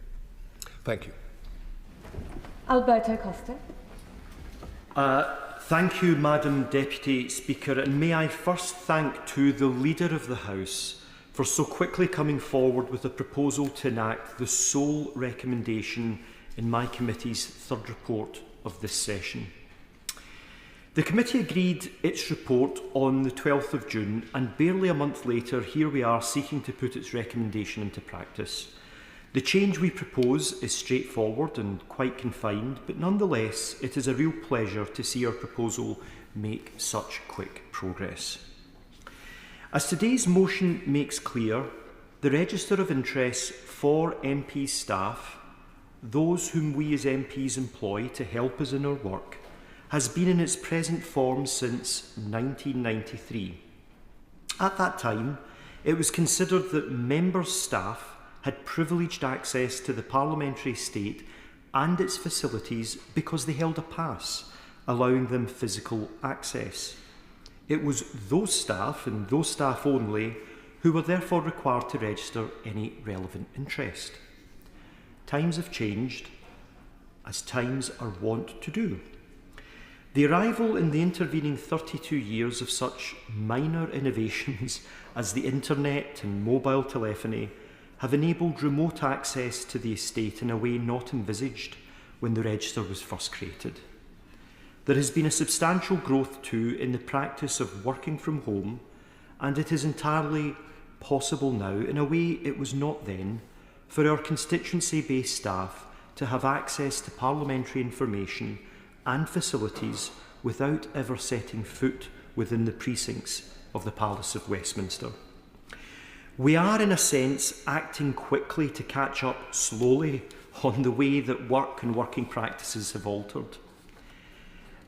[SPEAKER 3] Thank you.
[SPEAKER 8] Alberto Costa.
[SPEAKER 14] Thank you, Madam Deputy Speaker, and may I first thank to the Leader of the House for so quickly coming forward with a proposal to enact the sole recommendation in my committee's third report of this session. The committee agreed its report on the 12th of June, and barely a month later, here we are seeking to put its recommendation into practice. The change we propose is straightforward and quite confined, but nonetheless, it is a real pleasure to see our proposal make such quick progress. As today's motion makes clear, the register of interests for MP staff, those whom we as MPs employ to help us in our work, has been in its present form since 1993. At that time, it was considered that members' staff had privileged access to the parliamentary estate and its facilities because they held a pass, allowing them physical access. It was those staff, and those staff only, who were therefore required to register any relevant interest. Times have changed, as times are wont to do. The arrival in the intervening 32 years of such minor innovations as the internet and mobile telephony have enabled remote access to the estate in a way not envisaged when the register was first created. There has been a substantial growth too in the practice of working from home, and it is entirely possible now, in a way it was not then, for our constituency-based staff to have access to parliamentary information and facilities without ever setting foot within the precincts of the Palace of Westminster. We are, in a sense, acting quickly to catch up slowly on the way that work and working practices have altered.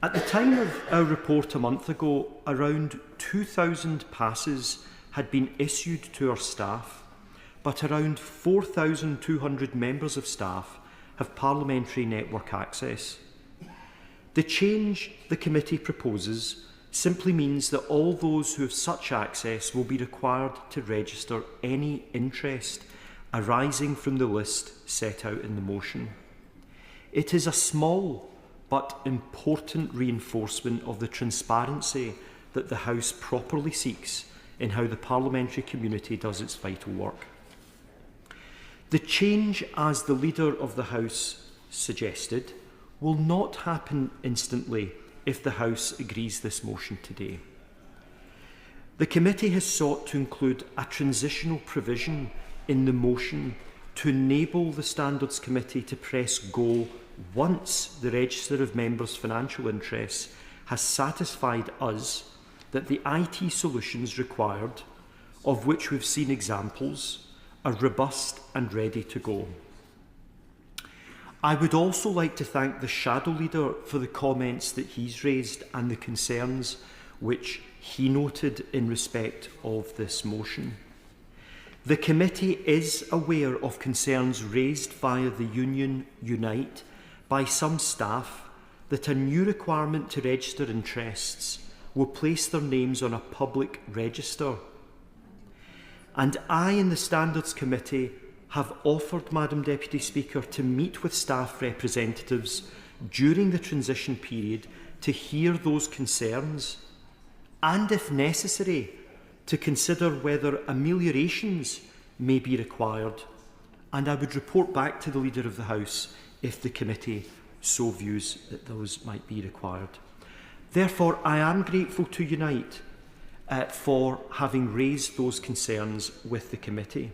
[SPEAKER 14] At the time of our report a month ago, around 2,000 passes had been issued to our staff, but around 4,200 members of staff have parliamentary network access. The change the committee proposes simply means that all those who have such access will be required to register any interest arising from the list set out in the motion. It is a small but important reinforcement of the transparency that the House properly seeks in how the parliamentary community does its vital work. The change, as the Leader of the House suggested, will not happen instantly if the House agrees this motion today. The committee has sought to include a transitional provision in the motion to enable the Standards Committee to press go once the Register of Members' financial interests has satisfied us that the IT solutions required, of which we've seen examples, are robust and ready to go. I would also like to thank the Shadow Leader for the comments that he's raised and the concerns which he noted in respect of this motion. The committee is aware of concerns raised via the union Unite by some staff that a new requirement to register interests will place their names on a public register. And I in the Standards Committee have offered, Madam Deputy Speaker, to meet with staff representatives during the transition period to hear those concerns and, if necessary, to consider whether ameliorations may be required, and I would report back to the Leader of the House if the committee so views that those might be required. Therefore, I am grateful to Unite for having raised those concerns with the committee.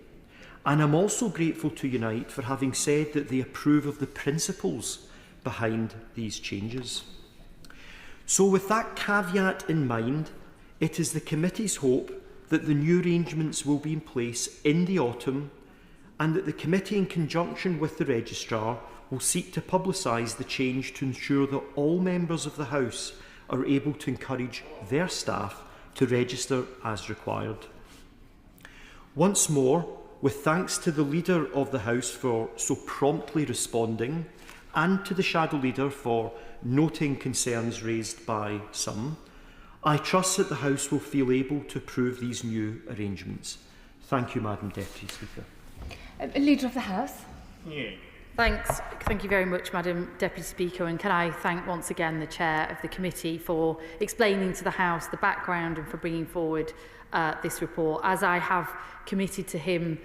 [SPEAKER 14] And I'm also grateful to Unite for having said that they approve of the principles behind these changes. So with that caveat in mind, it is the committee's hope that the new arrangements will be in place in the autumn and that the committee, in conjunction with the registrar, will seek to publicise the change to ensure that all members of the House are able to encourage their staff to register as required. Once more, with thanks to the Leader of the House for so promptly responding and to the Shadow Leader for noting concerns raised by some, I trust that the House will feel able to approve these new arrangements. Thank you, Madam Deputy Speaker.
[SPEAKER 6] Leader of the House.
[SPEAKER 13] Yeah.
[SPEAKER 5] Thanks. Thank you very much, Madam Deputy Speaker, and can I thank once again the Chair of the committee for explaining to the House the background and for bringing forward this report. As I have committed to him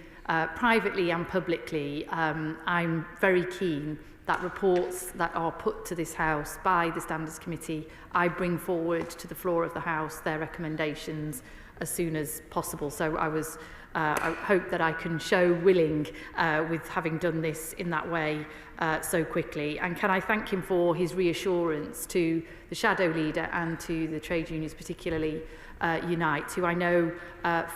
[SPEAKER 5] privately and publicly, I'm very keen that reports that are put to this House by the Standards Committee, I bring forward to the floor of the House their recommendations as soon as possible. So I hope that I can show willing with having done this in that way so quickly. And can I thank him for his reassurance to the Shadow Leader and to the trade unions, particularly Unite, who I know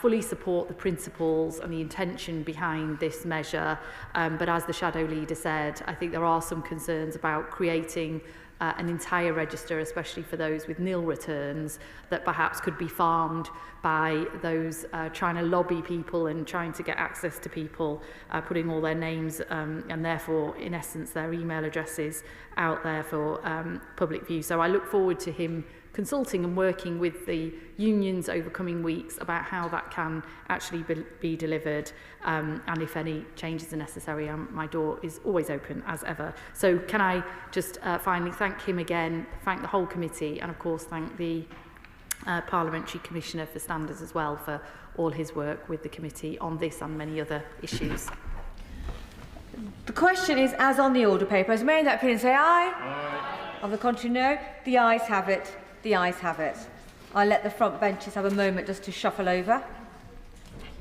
[SPEAKER 5] fully support the principles and the intention behind this measure. But as the Shadow Leader said, I think there are some concerns about creating an entire register, especially for those with nil returns, that perhaps could be farmed by those trying to lobby people and trying to get access to people, putting all their names and therefore, in essence, their email addresses out there for public view. So I look forward to him consulting and working with the unions over coming weeks about how that can actually be delivered, and if any changes are necessary, my door is always open as ever. So can I just finally thank him again, thank the whole committee, and of course thank the Parliamentary Commissioner for Standards as well for all his work with the committee on this and many other issues.
[SPEAKER 8] The question is as on the order paper. As many that opinion say aye. Aye. On the contrary, no. The ayes have it. The ayes have it. I'll let the front benches have a moment just to shuffle over. Thank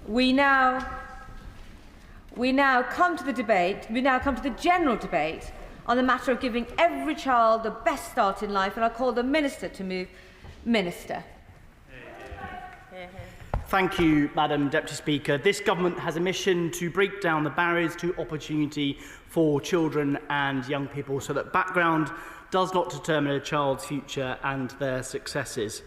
[SPEAKER 8] you. We now come to the debate. We now come to the general debate on the matter of giving every child the best start in life, and I call the Minister to move. Minister.
[SPEAKER 9] Thank you, Madam Deputy Speaker. This government has a mission to break down the barriers to opportunity for children and young people so that background does not determine a child's future and their successes.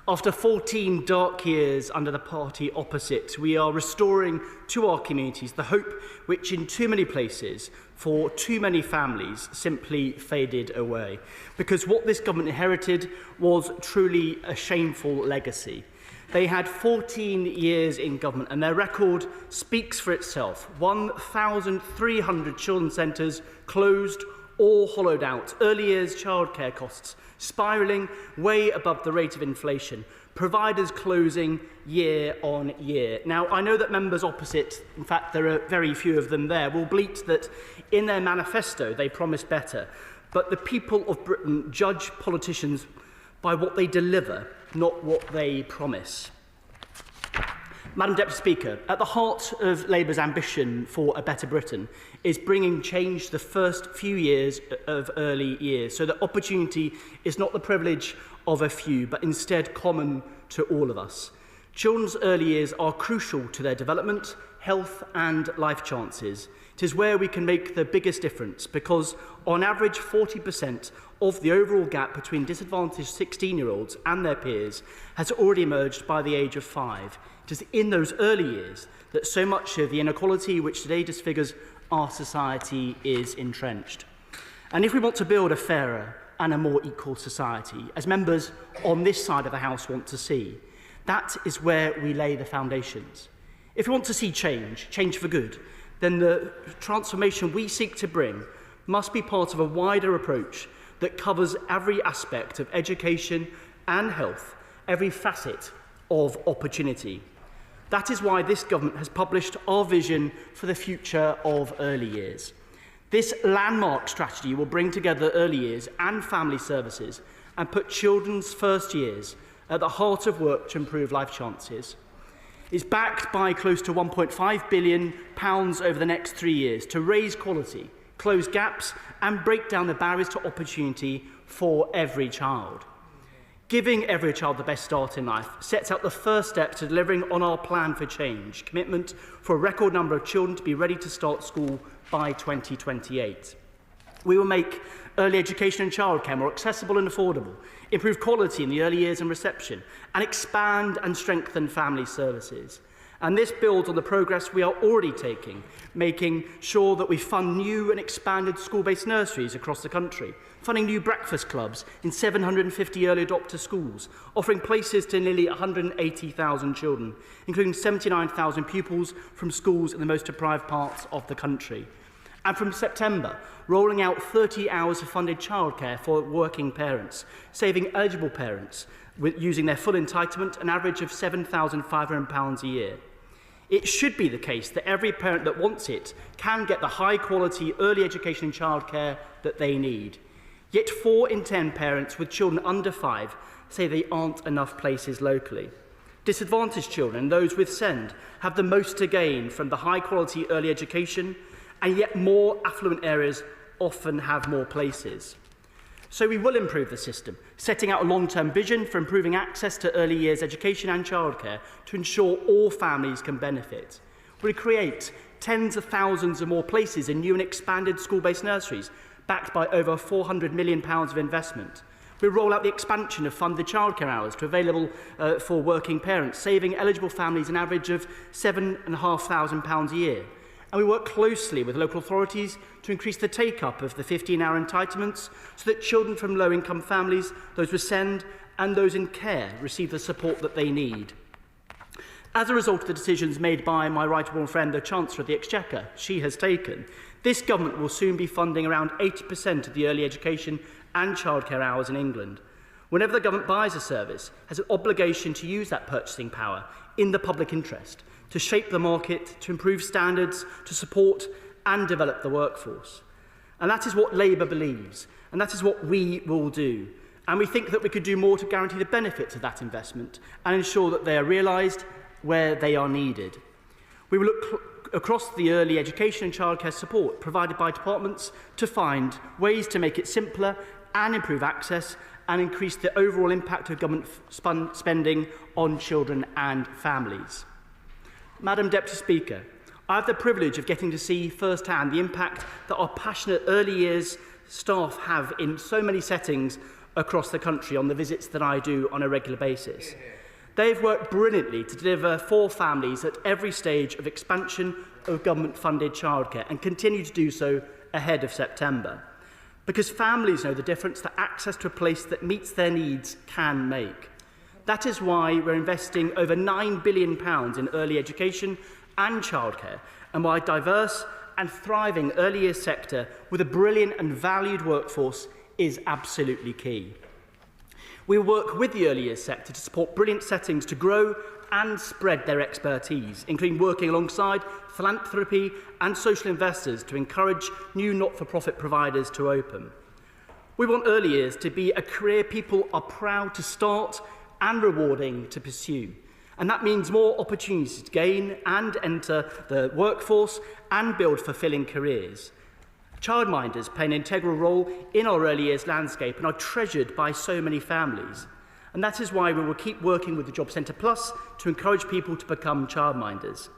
[SPEAKER 9] After 14 dark years under the party opposite, we are restoring to our communities the hope which in too many places for too many families simply faded away. Because what this government inherited was truly a shameful legacy. They had 14 years in government and their record speaks for itself. 1,300 children's centres closed
[SPEAKER 15] all hollowed out, early years childcare costs spiralling way above the rate of inflation, providers closing year on year. Now, I know that members opposite, in fact there are very few of them there, will bleat that in their manifesto they promise better, but the people of Britain judge politicians by what they deliver, not what they promise. Madam Deputy Speaker, at the heart of Labour's ambition for a better Britain is bringing change to the first few years of early years, so that opportunity is not the privilege of a few, but instead common to all of us. Children's early years are crucial to their development, health and life chances. It is where we can make the biggest difference because, on average, 40% of the overall gap between disadvantaged 16-year-olds and their peers has already emerged by the age of 5. It is in those early years that so much of the inequality which today disfigures our society is entrenched. And if we want to build a fairer and a more equal society, as members on this side of the House want to see, that is where we lay the foundations. If we want to see change for good, then the transformation we seek to bring must be part of a wider approach that covers every aspect of education and health, every facet of opportunity. That is why this government has published our vision for the future of early years. This landmark strategy will bring together early years and family services and put children's first years at the heart of work to improve life chances. It's backed by close to £1.5 billion over the next 3 years to raise quality, close gaps and break down the barriers to opportunity for every child. Giving every child the best start in life sets out the first step to delivering on our plan for change, commitment for a record number of children to be ready to start school by 2028. We will make early education and childcare more accessible and affordable, improve quality in the early years and reception, and expand and strengthen family services. And this builds on the progress we are already taking, making sure that we fund new and expanded school-based nurseries across the country, funding new breakfast clubs in 750 early adopter schools, offering places to nearly 180,000 children, including 79,000 pupils from schools in the most deprived parts of the country. And from September, rolling out 30 hours of funded childcare for working parents, saving eligible parents with using their full entitlement an average of £7,500 a year. It should be the case that every parent that wants it can get the high-quality early education and childcare that they need. Yet 4 in 10 parents with children under 5 say there aren't enough places locally. Disadvantaged children and those with SEND have the most to gain from the high-quality early education, and yet more affluent areas often have more places. So we will improve the system, setting out a long-term vision for improving access to early years education and childcare to ensure all families can benefit. We'll create tens of thousands of more places in new and expanded school-based nurseries, backed by over £400 million of investment. We'll roll out the expansion of funded childcare hours to available for working parents, saving eligible families an average of £7,500 a year. And we work closely with local authorities to increase the take-up of the 15-hour entitlements so that children from low-income families, those with SEND and those in care receive the support that they need. As a result of the decisions made by my right honourable friend, the Chancellor of the Exchequer, she has taken, this government will soon be funding around 80% of the early education and childcare hours in England. Whenever the government buys a service, it has an obligation to use that purchasing power in the public interest, to shape the market, to improve standards, to support and develop the workforce. And that is what Labour believes, and that is what we will do. And we think that we could do more to guarantee the benefits of that investment and ensure that they are realised where they are needed. We will look across the early education and childcare support provided by departments to find ways to make it simpler and improve access and increase the overall impact of government spending on children and families. Madam Deputy Speaker, I have the privilege of getting to see firsthand the impact that our passionate early years staff have in so many settings across the country on the visits that I do on a regular basis. They've worked brilliantly to deliver for families at every stage of expansion of government-funded childcare and continue to do so ahead of September. Because families know the difference that access to a place that meets their needs can make. That is why we're investing over £9 billion in early education and childcare, and why diverse and thriving early years sector with a brilliant and valued workforce is absolutely key. We work with the early years sector to support brilliant settings to grow and spread their expertise, including working alongside philanthropy and social investors to encourage new not-for-profit providers to open. We want early years to be a career people are proud to start and rewarding to pursue. And that means more opportunities to gain and enter the workforce and build fulfilling careers. Childminders play an integral role in our early years landscape and are treasured by so many families. And that is why we will keep working with the Job Centre Plus to encourage people to become childminders.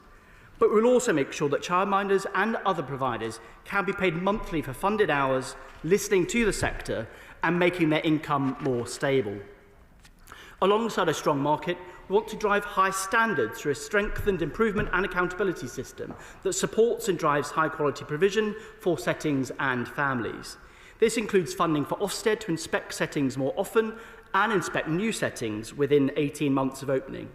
[SPEAKER 15] But we'll also make sure that childminders and other providers can be paid monthly for funded hours, listening to the sector and making their income more stable. Alongside a strong market, we want to drive high standards through a strengthened improvement and accountability system that supports and drives high-quality provision for settings and families. This includes funding for Ofsted to inspect settings more often and inspect new settings within 18 months of opening.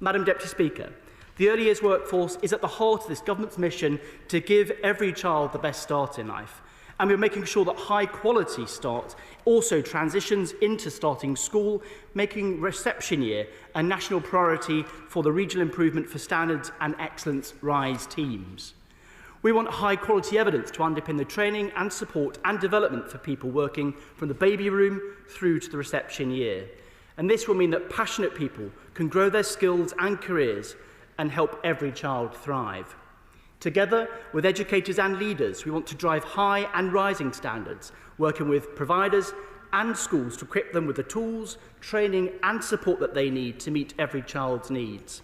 [SPEAKER 15] Madam Deputy Speaker, the early years workforce is at the heart of this government's mission to give every child the best start in life. And we're making sure that high-quality start also transitions into starting school, making reception year a national priority for the Regional Improvement for Standards and Excellence RISE teams. We want high-quality evidence to underpin the training and support and development for people working from the baby room through to the reception year. And this will mean that passionate people can grow their skills and careers and help every child thrive. Together with educators and leaders, we want to drive high and rising standards, working with providers and schools to equip them with the tools, training and support that they need to meet every child's needs.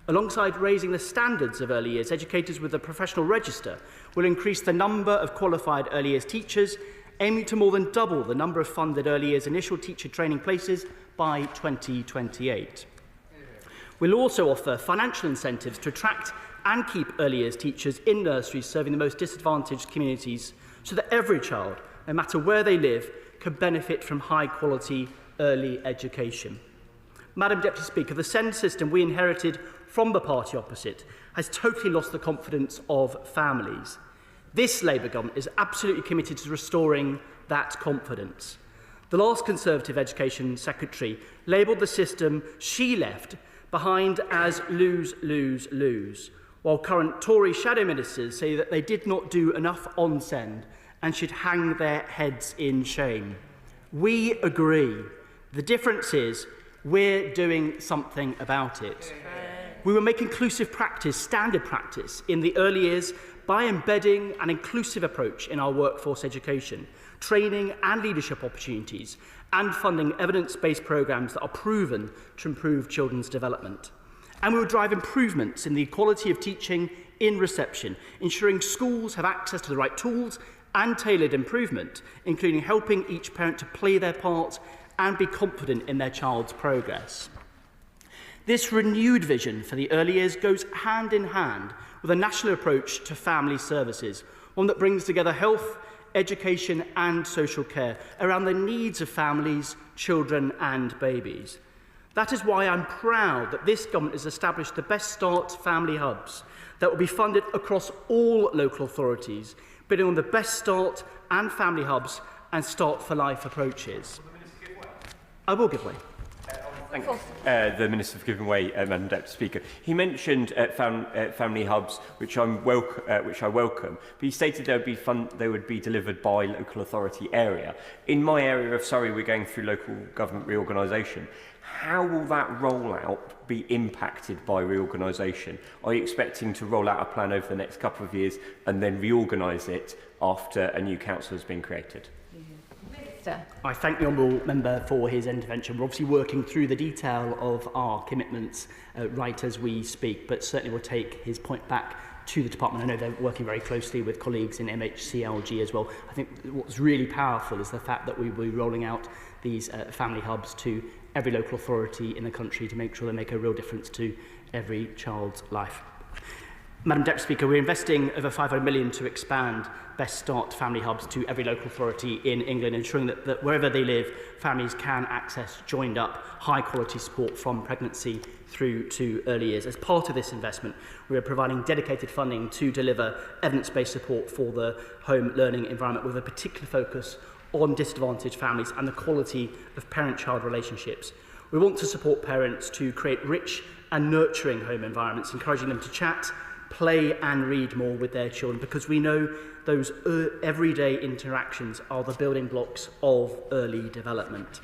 [SPEAKER 15] Alongside raising the standards of early years, educators with a professional register will increase the number of qualified early years teachers, aiming to more than double the number of funded early years initial teacher training places by 2028. We'll also offer financial incentives to attract and keep early years teachers in nurseries serving the most disadvantaged communities so that every child, no matter where they live, can benefit from high-quality early education. Madam Deputy Speaker, the SEND system we inherited from the party opposite has totally lost the confidence of families. This Labour government is absolutely committed to restoring that confidence. The last Conservative Education Secretary labelled the system she left behind as lose, lose, lose, while current Tory shadow ministers say that they did not do enough on SEND and should hang their heads in shame. We agree. The difference is we're doing something about it. We will make inclusive practice standard practice in the early years by embedding an inclusive approach in our workforce education, training and leadership opportunities, and funding evidence-based programmes that are proven to improve children's development. And we will drive improvements in the quality of teaching in reception, ensuring schools have access to the right tools and tailored improvement, including helping each parent to play their part and be confident in their child's progress. This renewed vision for the early years goes hand in hand with a national approach to family services, one that brings together health, education and social care around the needs of families, children and babies. That is why I'm proud that this government has established the Best Start family hubs that will be funded across all local authorities, building on the Best Start and family hubs and Start for Life approaches. I will give way.
[SPEAKER 12] Thank the Minister for giving way, Madam Deputy Speaker. He mentioned family hubs, which I welcome, but he stated they would be delivered by local authority area. In my area of Surrey, we're going through local government reorganisation. How will that rollout be impacted by reorganisation? Are you expecting to roll out a plan over the next couple of years and then reorganise it after a new council has been created?
[SPEAKER 15] I thank the Honourable Member for his intervention. We're obviously working through the detail of our commitments right as we speak, but certainly we'll take his point back to the department. I know they're working very closely with colleagues in MHCLG as well. I think what's really powerful is the fact that we will be rolling out these family hubs to every local authority in the country to make sure they make a real difference to every child's life. Madam Deputy Speaker, we're investing over £500 million to expand Best Start family hubs to every local authority in England, ensuring that wherever they live, families can access joined up, high quality support from pregnancy through to early years. As part of this investment, we are providing dedicated funding to deliver evidence-based support for the home learning environment with a particular focus on disadvantaged families and the quality of parent-child relationships. We want to support parents to create rich and nurturing home environments, encouraging them to chat, play and read more with their children, because we know those everyday interactions are the building blocks of early development.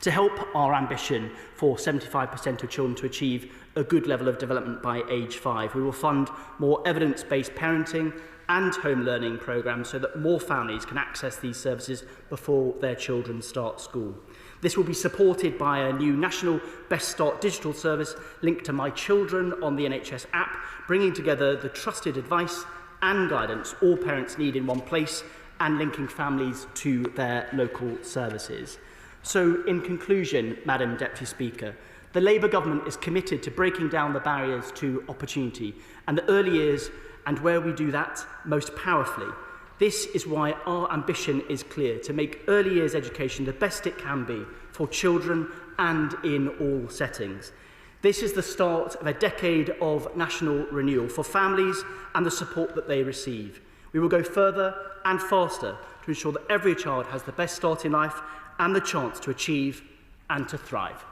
[SPEAKER 15] To help our ambition for 75% of children to achieve a good level of development by age 5, we will fund more evidence-based parenting and home learning programmes so that more families can access these services before their children start school. This will be supported by a new national Best Start digital service linked to My Children on the NHS app, bringing together the trusted advice and guidance all parents need in one place and linking families to their local services. So, in conclusion, Madam Deputy Speaker, the Labour government is committed to breaking down the barriers to opportunity and the early years, and where we do that most powerfully. This is why our ambition is clear: to make early years education the best it can be for children and in all settings. This is the start of a decade of national renewal for families and the support that they receive. We will go further and faster to ensure that every child has the best start in life and the chance to achieve and to thrive.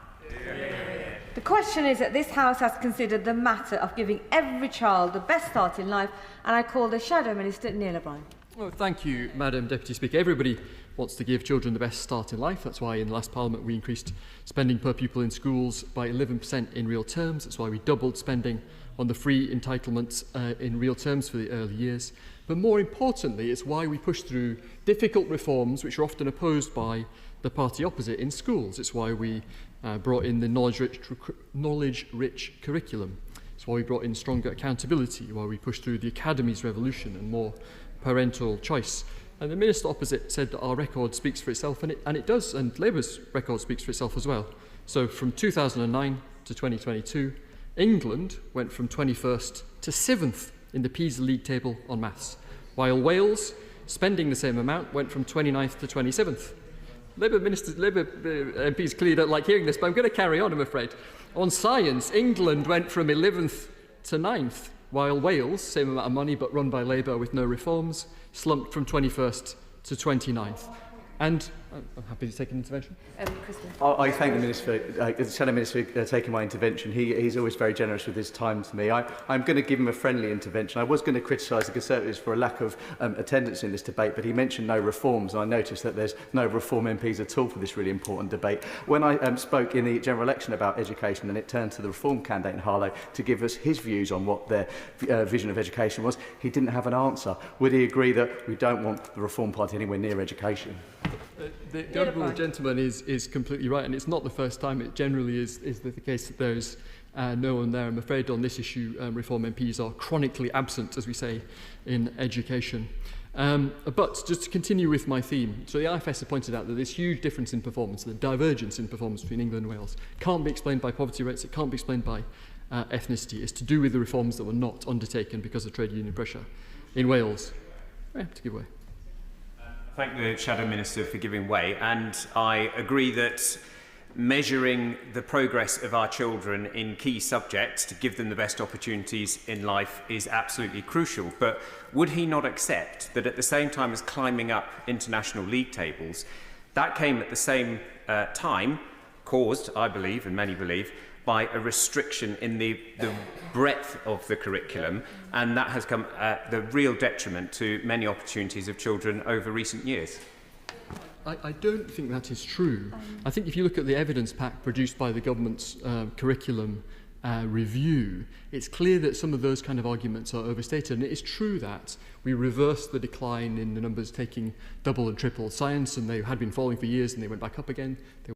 [SPEAKER 8] The question is that this House has considered the matter of giving every child the best start in life, and I call the Shadow Minister, Neil O'Brien.
[SPEAKER 4] Well, thank you, Madam Deputy Speaker. Everybody wants to give children the best start in life. That's why in the last Parliament we increased spending per pupil in schools by 11% in real terms. That's why we doubled spending on the free entitlements in real terms for the early years. But more importantly, it's why we push through difficult reforms which are often opposed by the party opposite in schools. It's why we brought in the knowledge-rich curriculum. It's why we brought in stronger accountability, why we pushed through the Academy's revolution and more parental choice. And the Minister opposite said that our record speaks for itself, and it does, and Labour's record speaks for itself as well. So from 2009 to 2022, England went from 21st to 7th in the PISA League table on maths, while Wales, spending the same amount, went from 29th to 27th. Labour MPs clearly don't like hearing this, but I'm going to carry on, I'm afraid. On science, England went from 11th to 9th, while Wales, same amount of money but run by Labour with no reforms, slumped from 21st to 29th. And I'm happy to take an intervention.
[SPEAKER 18] I thank the Minister, Shadow Minister, for taking my intervention. He's always very generous with his time to me. I'm going to give him a friendly intervention. I was going to criticise the Conservatives for a lack of attendance in this debate, but he mentioned no reforms, and I noticed that there's no Reform MPs at all for this really important debate. When I spoke in the general election about education, and it turned to the Reform candidate in Harlow to give us his views on what their vision of education was, he didn't have an answer. Would he agree that we don't want the Reform Party anywhere near education?
[SPEAKER 4] The honourable gentleman is completely right, and it's not the first time. It generally is the case that there's no one there. I'm afraid on this issue, Reform MPs are chronically absent, as we say, in education. But just to continue with my theme, so the IFS have pointed out that this huge difference in performance, the divergence in performance between England and Wales, can't be explained by poverty rates, it can't be explained by ethnicity. It's to do with the reforms that were not undertaken because of trade union pressure. In Wales, I have to give way.
[SPEAKER 17] Thank the Shadow Minister for giving way, and I agree that measuring the progress of our children in key subjects to give them the best opportunities in life is absolutely crucial. But would he not accept that at the same time as climbing up international league tables, that came at the same time, caused, I believe, and many believe, by a restriction in the breadth of the curriculum, and that has come at the real detriment to many opportunities of children over recent years?
[SPEAKER 4] I don't think that is true. I think if you look at the evidence pack produced by the government's curriculum review, it's clear that some of those kind of arguments are overstated. And it is true that we reversed the decline in the numbers taking double and triple science, and they had been falling for years and they went back up again. They